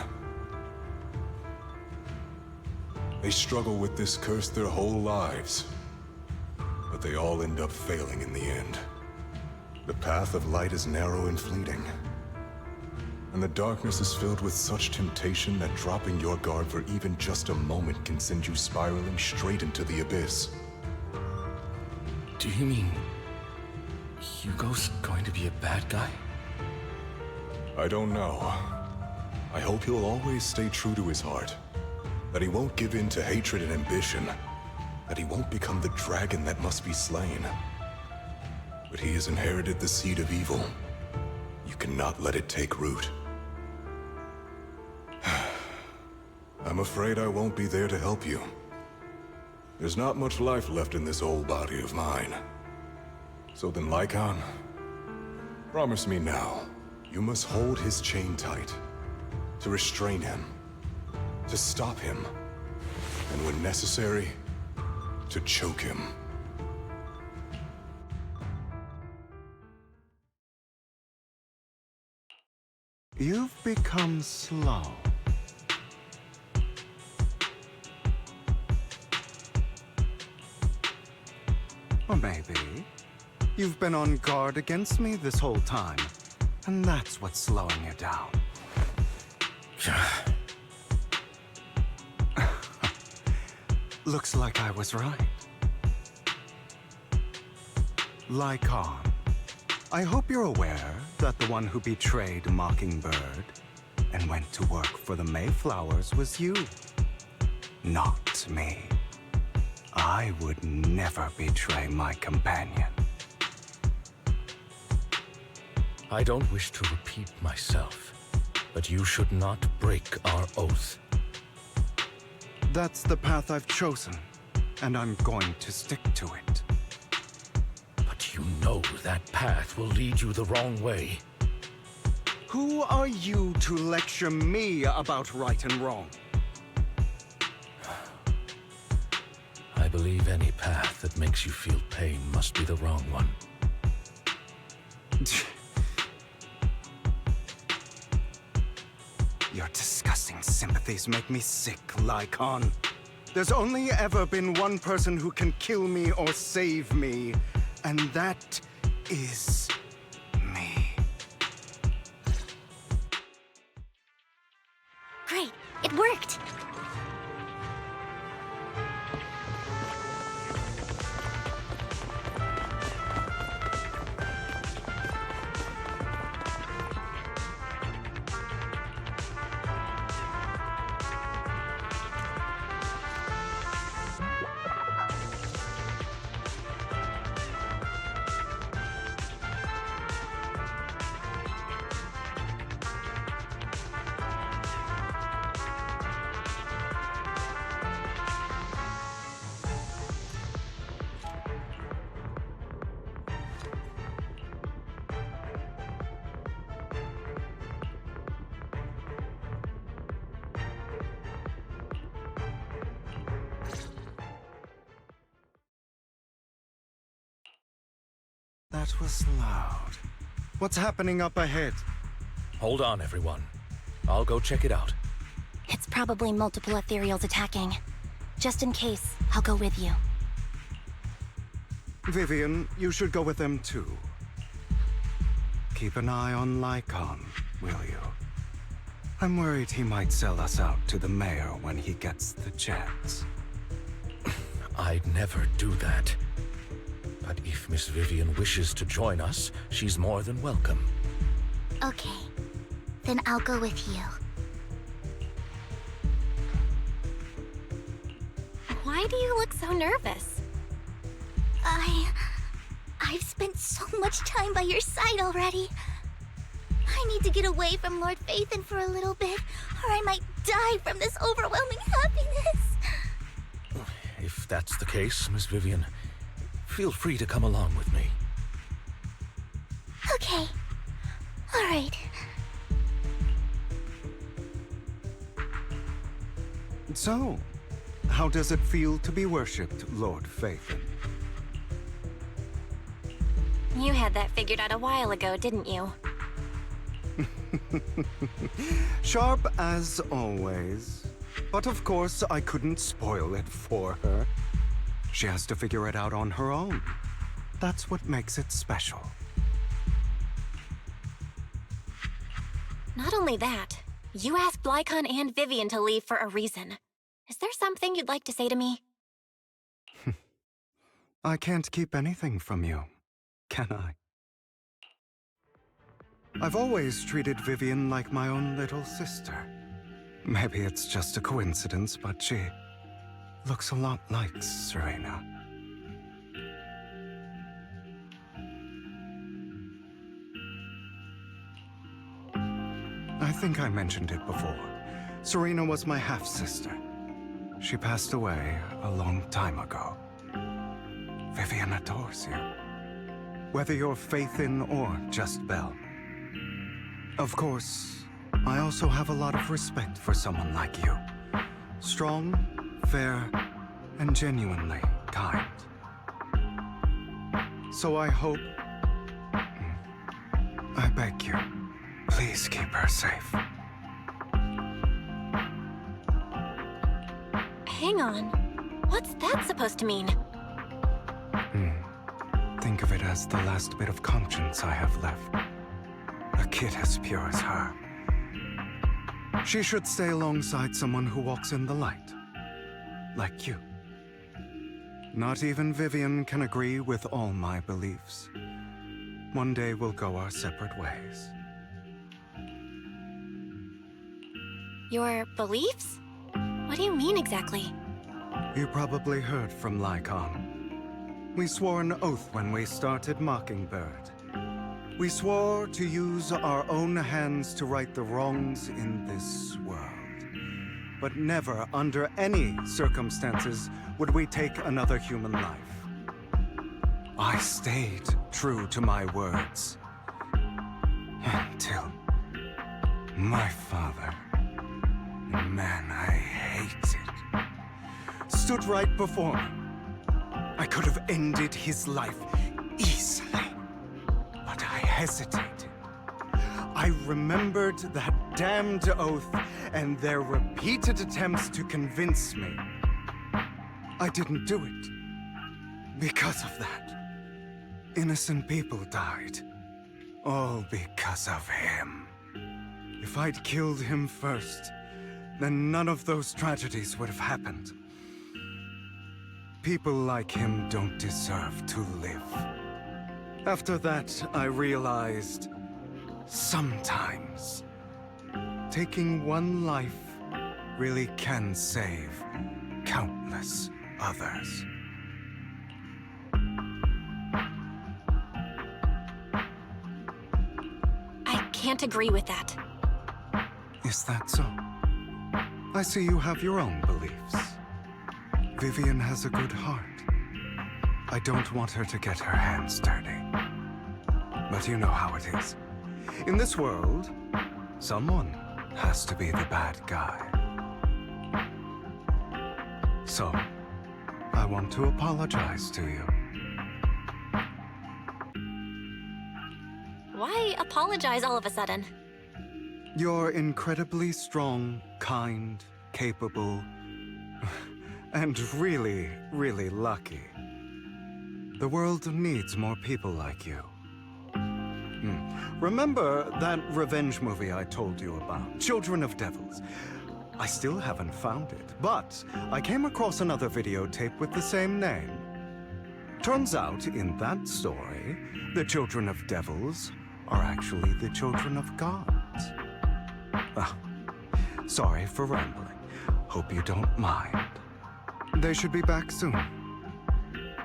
They struggle with this curse their whole lives, but they all end up failing in the end. The path of light is narrow and fleeting, and the darkness is filled with such temptation that dropping your guard for even just a moment can send you spiraling straight into the abyss. Do you mean Hugo's going to be a bad guy? I don't know. I hope he'll always stay true to his heart. That he won't give in to hatred and ambition. That he won't become the dragon that must be slain. But he has inherited the seed of evil. You cannot let it take root. I'm afraid I won't be there to help you. There's not much life left in this old body of mine. So then, Lycon, promise me now, you must hold his chain tight. to restrain him, to stop him, and when necessary, to choke him. You've become slow. Or maybe you've been on guard against me this whole time, and that's what's slowing you down. Looks like I was right. Lycon, I hope you're aware that the one who betrayed Mockingbird and went to work for the Mayflowers was you, not me. I would never betray my companion. I don't wish to repeat myself, but you should not break our oath. That's the path I've chosen, and I'm going to stick to it. But you know that path will lead you the wrong way. Who are you to lecture me about right and wrong? I believe any path that makes you feel pain must be the wrong one. Your disgusting sympathies make me sick, Lycon. There's only ever been one person who can kill me or save me, and that is me. Great, it worked! That was loud. What's happening up ahead? Hold on, everyone. I'll go check it out. It's probably multiple ethereals attacking. Just in case, I'll go with you. Vivian, you should go with them too. Keep an eye on Lycon, will you? I'm worried he might sell us out to the mayor when he gets the chance. I'd never do that. But if Miss Vivian wishes to join us, she's more than welcome. Okay, then I'll go with you. Why do you look so nervous? I've spent so much time by your side already. I need to get away from Lord Phaethon for a little bit, or I might die from this overwhelming happiness. If that's the case, Miss Vivian, feel free to come along with me. Okay. All right. So, how does it feel to be worshipped, Lord Phaethon? You had that figured out a while ago, didn't you? Sharp as always. But of course, I couldn't spoil it for her. She has to figure it out on her own. That's what makes it special. Not only that, you asked Lycon and Vivian to leave for a reason. Is there something you'd like to say to me? I can't keep anything from you, can I? I've always treated Vivian like my own little sister. Maybe it's just a coincidence, but she looks a lot like Serena. I think I mentioned it before. Serena was my half-sister. She passed away a long time ago. Vivian adores you. Whether you're Phaethon or just Belle. Of course, I also have a lot of respect for someone like you. Strong, fair, and genuinely kind. So I hope... I beg you, please keep her safe. Hang on. What's that supposed to mean? Think of it as the last bit of conscience I have left. A kid as pure as her. She should stay alongside someone who walks in the light. Like you. Not even Vivian can agree with all my beliefs. One day we'll go our separate ways. Your beliefs? What do you mean exactly? You probably heard from Lycon. We swore an oath when we started Mockingbird. We swore to use our own hands to right the wrongs in this world. But never, under any circumstances, would we take another human life. I stayed true to my words. Until my father, the man I hated, stood right before me. I could have ended his life easily, but I hesitated. I remembered that damned oath and their repeated attempts to convince me. I didn't do it. Because of that, innocent people died. All because of him. If I'd killed him first, then none of those tragedies would have happened. People like him don't deserve to live. After that, I realized, sometimes, taking one life really can save countless others. I can't agree with that. Is that so? I see you have your own beliefs. Vivian has a good heart. I don't want her to get her hands dirty. But you know how it is. In this world, someone has to be the bad guy. So, I want to apologize to you. Why apologize all of a sudden? You're incredibly strong, kind, capable, and really, really lucky. The world needs more people like you. Remember that revenge movie I told you about? Children of Devils. I still haven't found it, but I came across another videotape with the same name. Turns out, in that story, the Children of Devils are actually the children of gods. Sorry for rambling. Hope you don't mind. They should be back soon.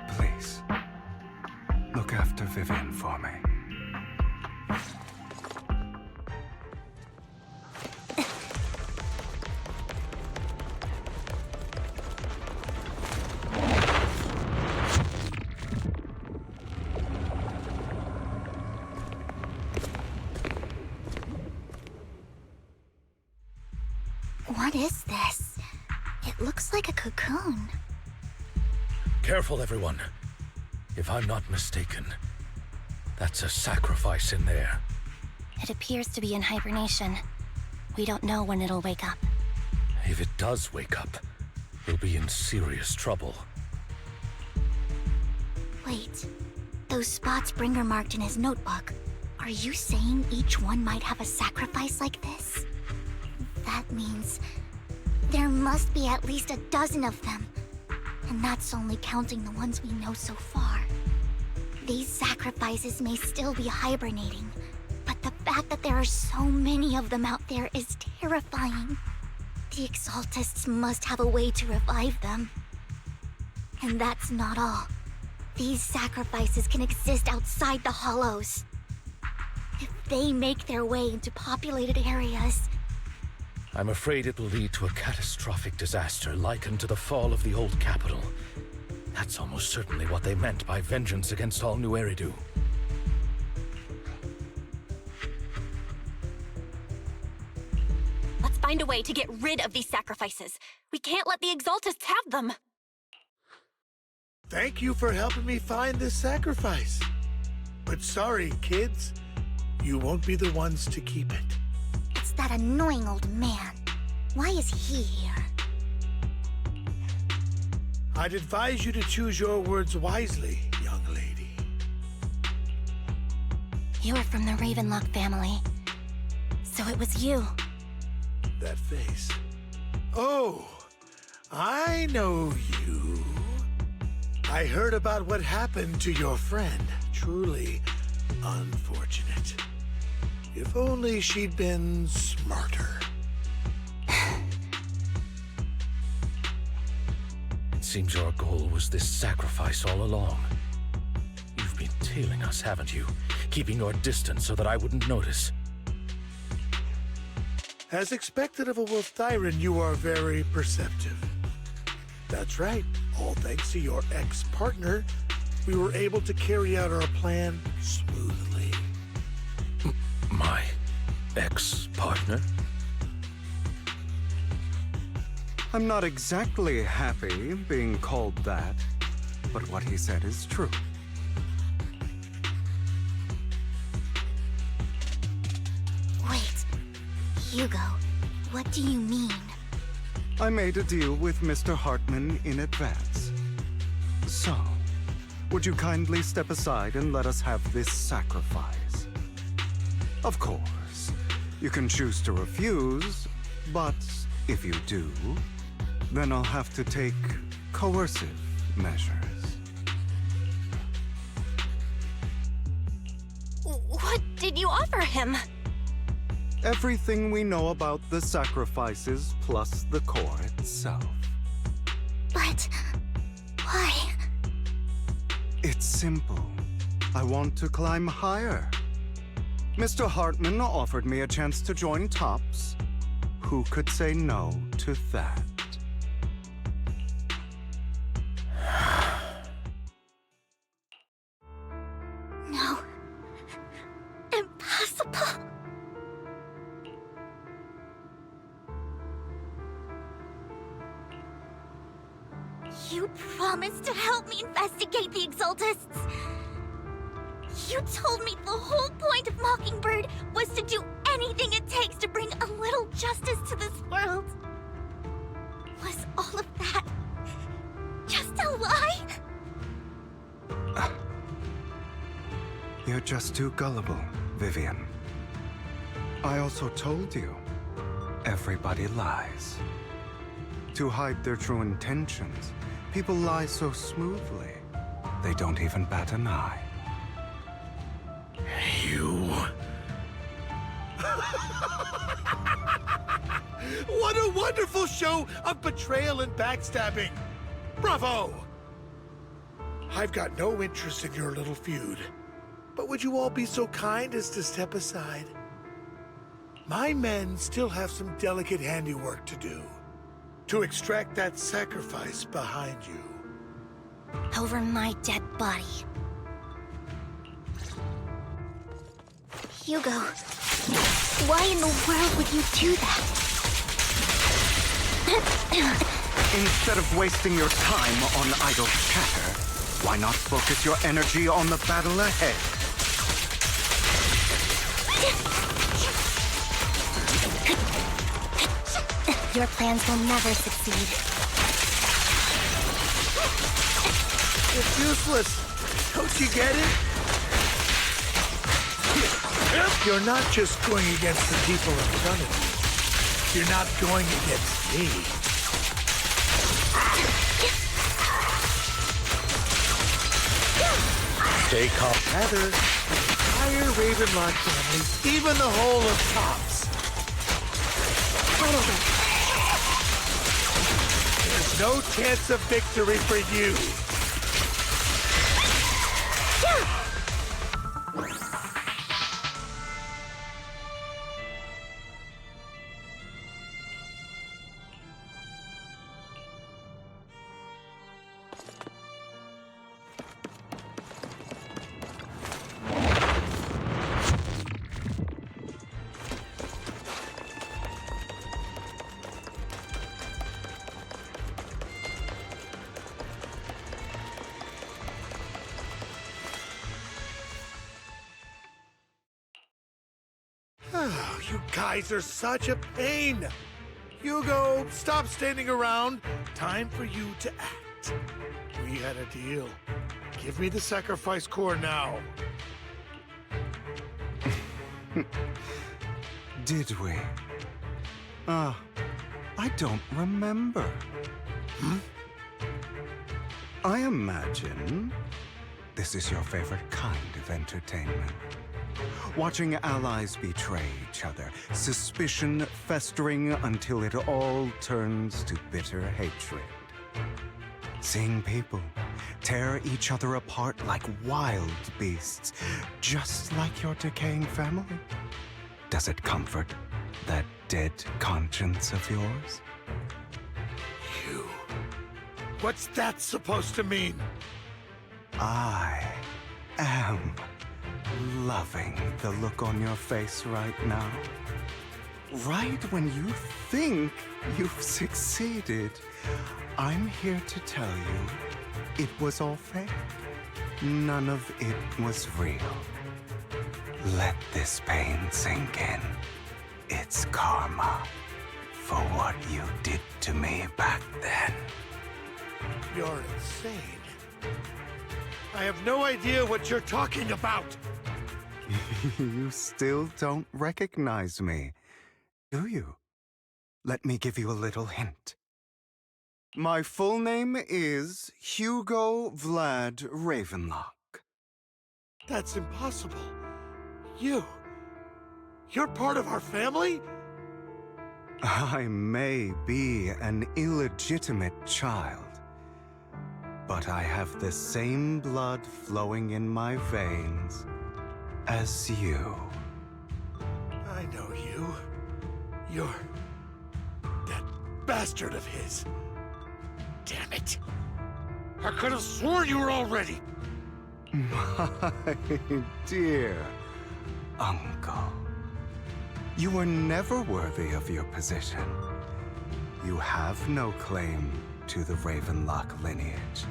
Please, look after Vivian for me. What is this? It looks like a cocoon. Careful, everyone. If I'm not mistaken, that's a sacrifice in there. It appears to be in hibernation. We don't know when it'll wake up. If it does wake up, we'll be in serious trouble. Wait, those spots Bringer marked in his notebook. Are you saying each one might have a sacrifice like this? That means there must be at least a dozen of them. And that's only counting the ones we know so far. These sacrifices may still be hibernating, but the fact that there are so many of them out there is terrifying. The Exaltists must have a way to revive them. And that's not all. These sacrifices can exist outside the Hollows. If they make their way into populated areas, I'm afraid it will lead to a catastrophic disaster likened to the fall of the old capital. That's almost certainly what they meant by vengeance against all New Eridu. find a way to get rid of these sacrifices. We can't let the Exaltists have them. Thank you for helping me find this sacrifice. But sorry, kids. You won't be the ones to keep it. It's that annoying old man. Why is he here? I'd advise you to choose your words wisely, young lady. You are from the Ravenlock family. So it was you. That face. Oh, I know you. I heard about what happened to your friend. Truly unfortunate. If only she'd been smarter. It seems your goal was this sacrifice all along. You've been tailing us, haven't you? Keeping your distance so that I wouldn't notice. As expected of a wolf Thyran, you are very perceptive. That's right. All thanks to your ex-partner, we were able to carry out our plan smoothly. My ex-partner? I'm not exactly happy being called that, but what he said is true. Wait, Hugo, what do you mean? I made a deal with Mr. Hartman in advance. So, would you kindly step aside and let us have this sacrifice? Of course, you can choose to refuse, but if you do, then I'll have to take coercive measures. What did you offer him? Everything we know about the sacrifices plus the core itself. But why? It's simple. I want to climb higher. Mr. Hartman offered me a chance to join Tops. Who could say no to that? No. Impossible. You promised to help me investigate the Exaltists. You told me the whole point of Mockingbird was to do anything it takes to bring a little justice to this world. Was all of that just a lie? You're just too gullible, Vivian. I also told you, everybody lies. To hide their true intentions, people lie so smoothly, they don't even bat an eye. You... What a wonderful show of betrayal and backstabbing! Bravo! I've got no interest in your little feud, but would you all be so kind as to step aside? My men still have some delicate handiwork to do, to extract that sacrifice behind you. Over my dead body. Hugo, why in the world would you do that? Instead of wasting your time on idle chatter, why not focus your energy on the battle ahead? Your plans will never succeed. It's useless. Don't you get it? You're not just going against the people in front of you. You're not going against me. Stay calm. Rather, the entire Ravenlock family, even the whole of Tops. There's no chance of victory for you. guys are such a pain. Hugo, stop standing around. Time for you to act. We had a deal. Give me the sacrifice core now. Did we? I don't remember. I imagine this is your favorite kind of entertainment. Watching allies betray each other, suspicion festering until it all turns to bitter hatred. Seeing people tear each other apart like wild beasts, just like your decaying family. Does it comfort that dead conscience of yours? You. What's that supposed to mean? I am loving the look on your face right now. Right when you think you've succeeded, I'm here to tell you it was all fake. None of it was real. Let this pain sink in. It's karma for what you did to me back then. You're insane. I have no idea what you're talking about. You still don't recognize me, do you? Let me give you a little hint. My full name is Hugo Vlad Ravenlock. That's impossible. You're part of our family? I may be an illegitimate child, but I have the same blood flowing in my veins as you. I know you. You're that bastard of his. Damn it. I could have sworn you were already. My dear uncle, you were never worthy of your position. You have no claim to the Ravenlock lineage.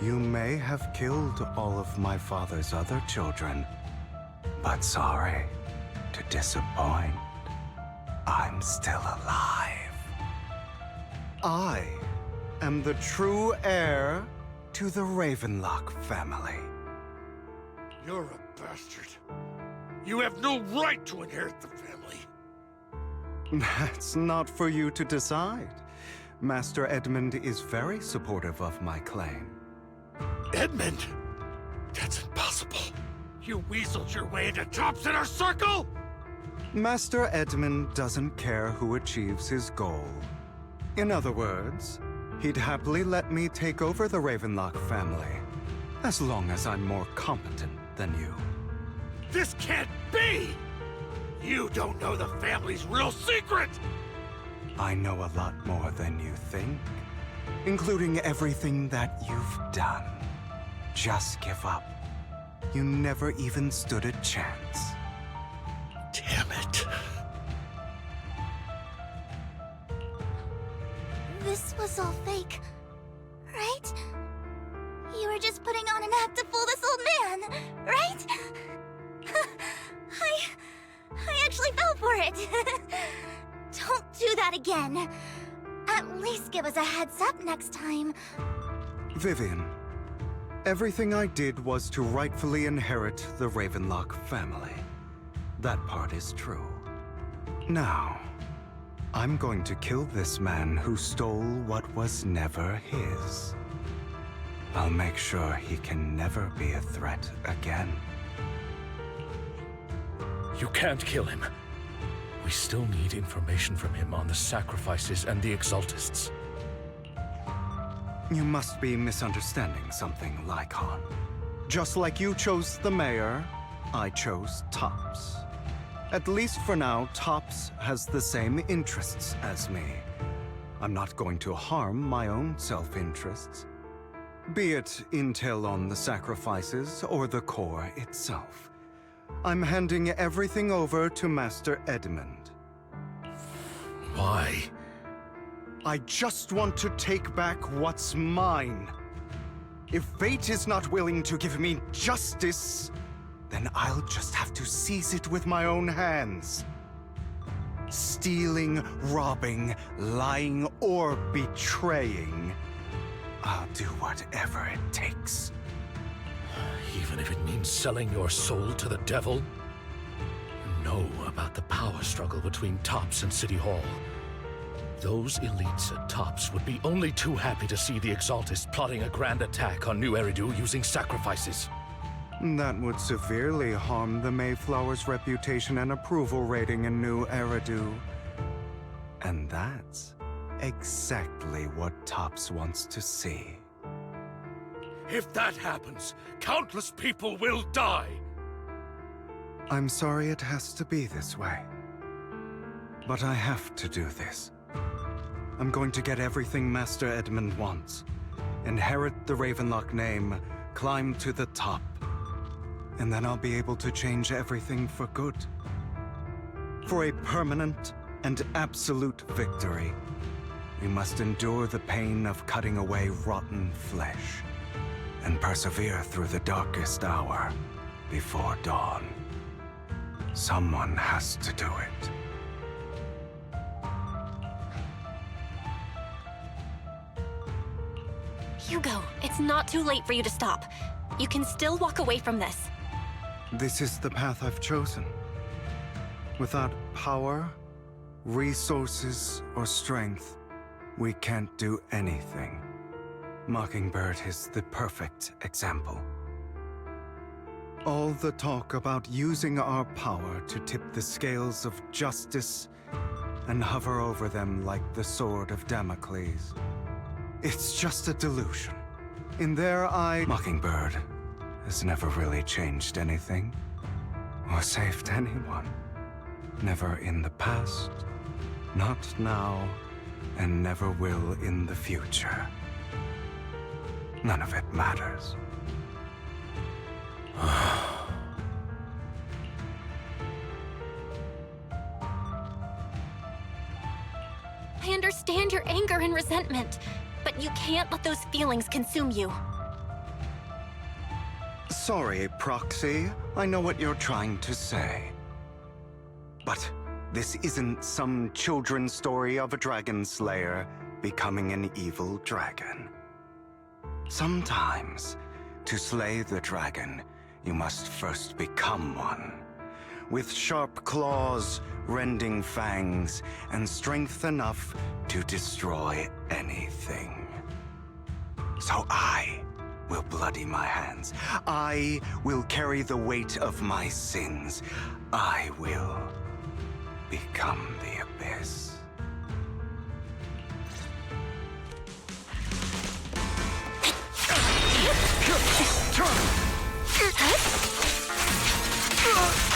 You may have killed all of my father's other children, but sorry to disappoint, I'm still alive. I am the true heir to the Ravenlock family. You're a bastard. You have no right to inherit the family. That's not for you to decide. Master Edmund is very supportive of my claim. Edmund? That's impossible. You weaseled your way into Top's inner circle? Master Edmund doesn't care who achieves his goal. In other words, he'd happily let me take over the Ravenlock family, as long as I'm more competent than you. This can't be! You don't know the family's real secret! I know a lot more than you think, including everything that you've done. Just give up. You never even stood a chance. Damn it. This was all fake, right? You were just putting on an act to fool this old man, right? I actually fell for it. Don't do that again. At least give us a heads up next time. Vivian, everything I did was to rightfully inherit the Ravenlock family. That part is true. Now, I'm going to kill this man who stole what was never his. I'll make sure he can never be a threat again. You can't kill him. We still need information from him on the sacrifices and the Exaltists. You must be misunderstanding something, Lycon. Just like you chose the mayor, I chose Tops. At least for now, Tops has the same interests as me. I'm not going to harm my own self-interests. Be it intel on the sacrifices or the core itself. I'm handing everything over to Master Edmund. Why? I just want to take back what's mine. If fate is not willing to give me justice, then I'll just have to seize it with my own hands. stealing, robbing, lying, or betraying, I'll do whatever it takes. Even if it means selling your soul to the devil? You know about the power struggle between Tops and City Hall. Those elites at Tops would be only too happy to see the Exaltists plotting a grand attack on New Eridu using sacrifices. That would severely harm the Mayflower's reputation and approval rating in New Eridu. And that's exactly what Tops wants to see. If that happens, countless people will die! I'm sorry it has to be this way. But I have to do this. I'm going to get everything Master Edmund wants. Inherit the Ravenlock name, climb to the top. And then I'll be able to change everything for good. For a permanent and absolute victory, we must endure the pain of cutting away rotten flesh and persevere through the darkest hour before dawn. Someone has to do it. Hugo, it's not too late for you to stop. You can still walk away from this. This is the path I've chosen. Without power, resources, or strength, we can't do anything. Mockingbird is the perfect example. All the talk about using our power to tip the scales of justice and hover over them like the sword of Damocles. It's just a delusion. In their eye, Mockingbird has never really changed anything or saved anyone. Never in the past, not now, and never will in the future. None of it matters. I understand your anger and resentment, but you can't let those feelings consume you. Sorry, Proxy. I know what you're trying to say. But this isn't some children's story of a dragon slayer becoming an evil dragon. Sometimes, to slay the dragon, you must first become one. With sharp claws, rending fangs, and strength enough to destroy anything. So I will bloody my hands. I will carry the weight of my sins. I will become the Abyss.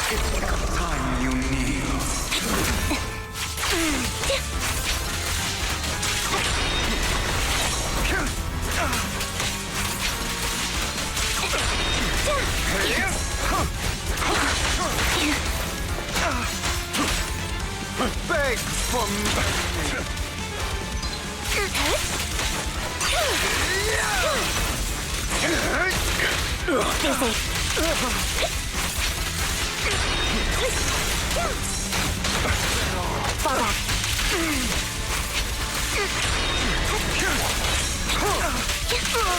It's the time you need. Beg for mercy. Fall back.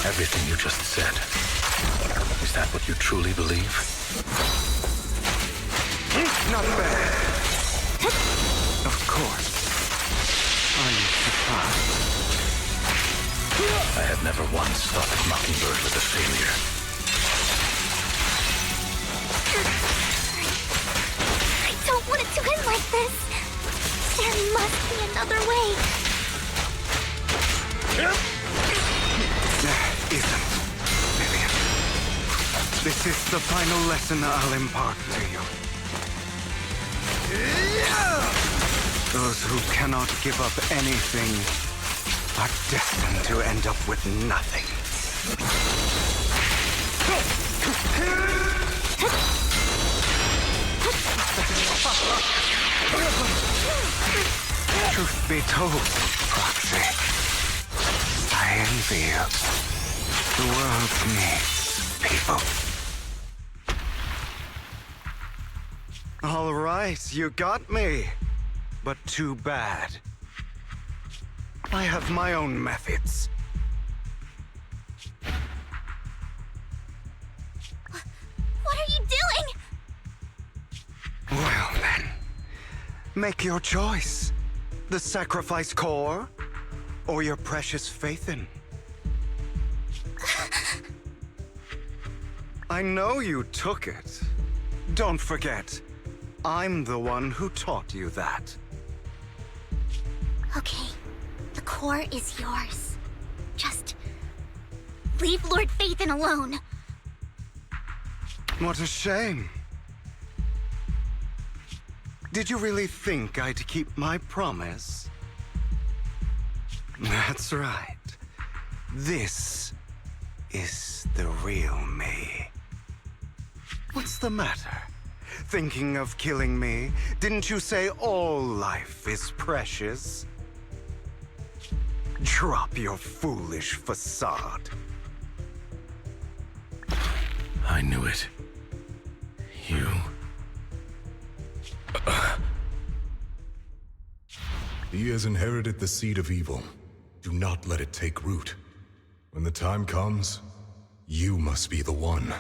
Everything you just said, is that what you truly believe? Not bad. Of course. Are you surprised? I have never once thought that Mockingbird was a failure. I don't want it to end like this. There must be another way. There isn't, Vivian. This is the final lesson I'll impart to you. Those who cannot give up anything are destined to end up with nothing. Truth be told, Proxy, I envy you. The world needs people. All right, you got me. but too bad. I have my own methods. What are you doing? Well then, make your choice. The sacrifice core, or your precious Faithin. I know you took it. Don't forget, I'm the one who taught you that. Okay, the core is yours. Just leave Lord Faithin alone. What a shame. Did you really think I'd keep my promise? That's right. This is the real me. What's the matter? Thinking of killing me? Didn't you say all life is precious? Drop your foolish facade. I knew it. You... He has inherited the seed of evil. Do not let it take root. When the time comes, you must be the one.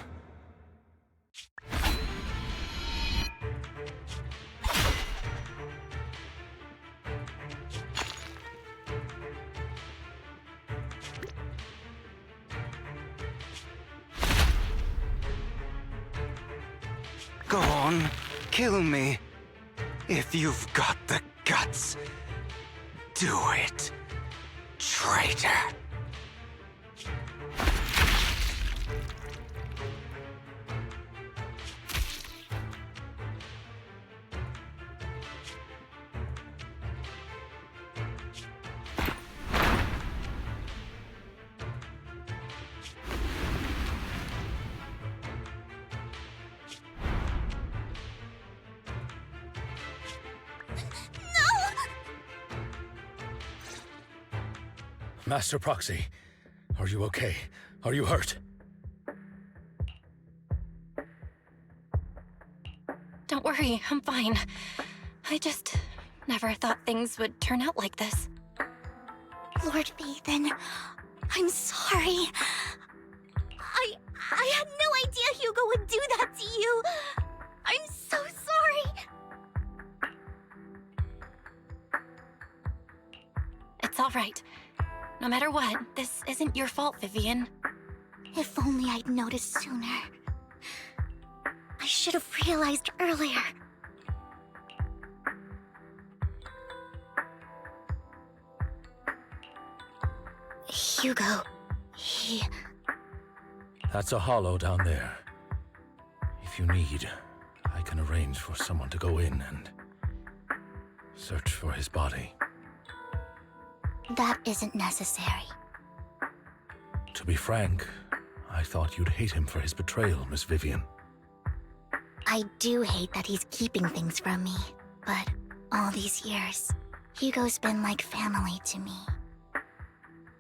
Go on, kill me. If you've got the guts, do it, traitor. Master Proxy, are you okay? Are you hurt? Don't worry, I'm fine. I just never thought things would turn out like this. Lord Faithin, I'm sorry. I had no idea Hugo would do that to you. I'm so sorry. It's all right. No matter what, this isn't your fault, Vivian. If only I'd noticed sooner. I should have realized earlier. Hugo, he... That's a hollow down there. If you need, I can arrange for someone to go in and search for his body. That isn't necessary. To be frank, I thought you'd hate him for his betrayal, Miss Vivian. I do hate that he's keeping things from me, but all these years, Hugo's been like family to me.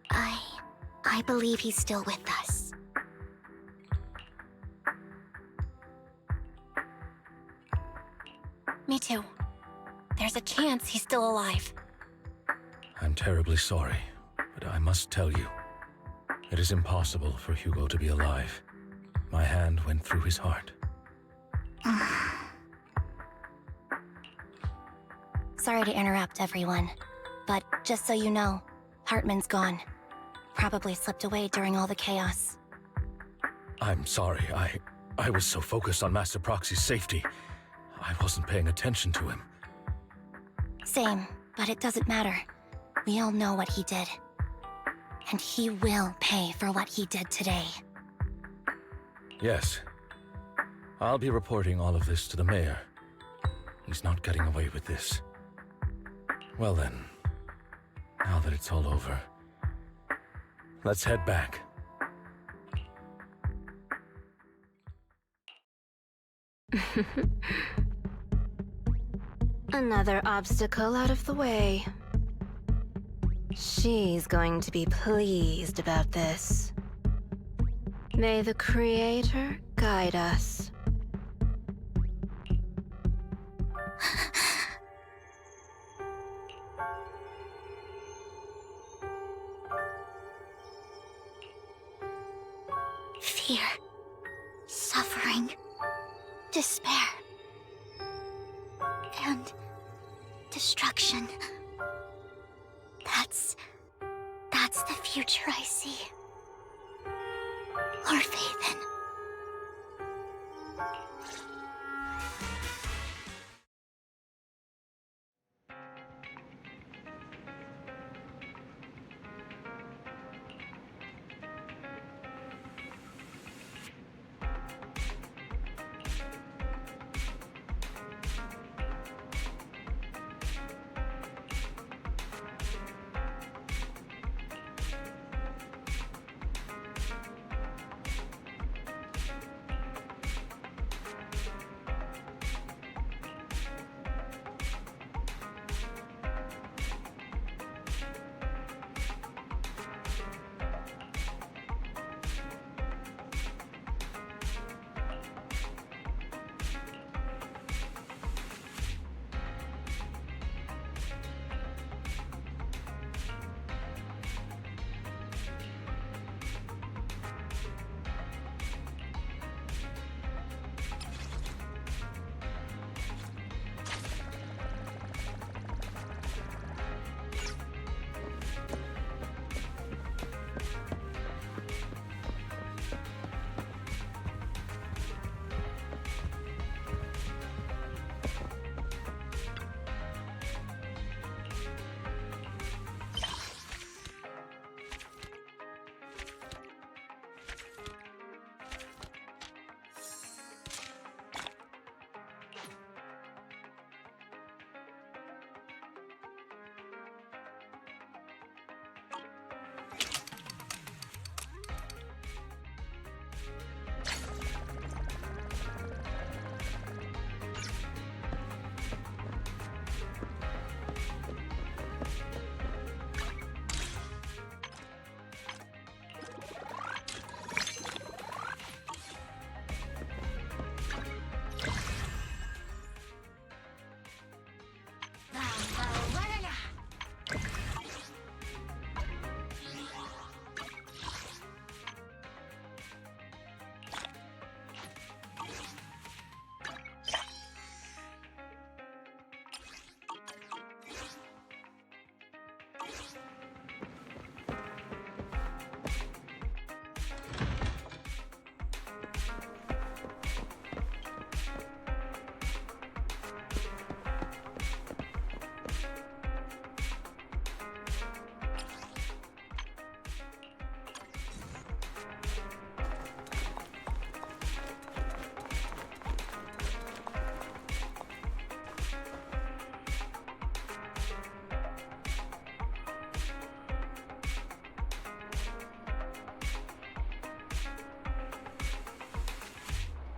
I believe he's still with us. Me too. There's a chance he's still alive. I'm terribly sorry, but I must tell you, it is impossible for Hugo to be alive. My hand went through his heart. Sorry to interrupt, everyone. But just so you know, Hartman's gone. Probably slipped away during all the chaos. I'm sorry, I was so focused on Master Proxy's safety, I wasn't paying attention to him. Same, but it doesn't matter. We all know what he did. And he will pay for what he did today. Yes. I'll be reporting all of this to the mayor. He's not getting away with this. Well then, now that it's all over, let's head back. Another obstacle out of the way. She's going to be pleased about this. May the Creator guide us. fear, suffering, despair, and destruction. That's the future I see. Lord Vathan.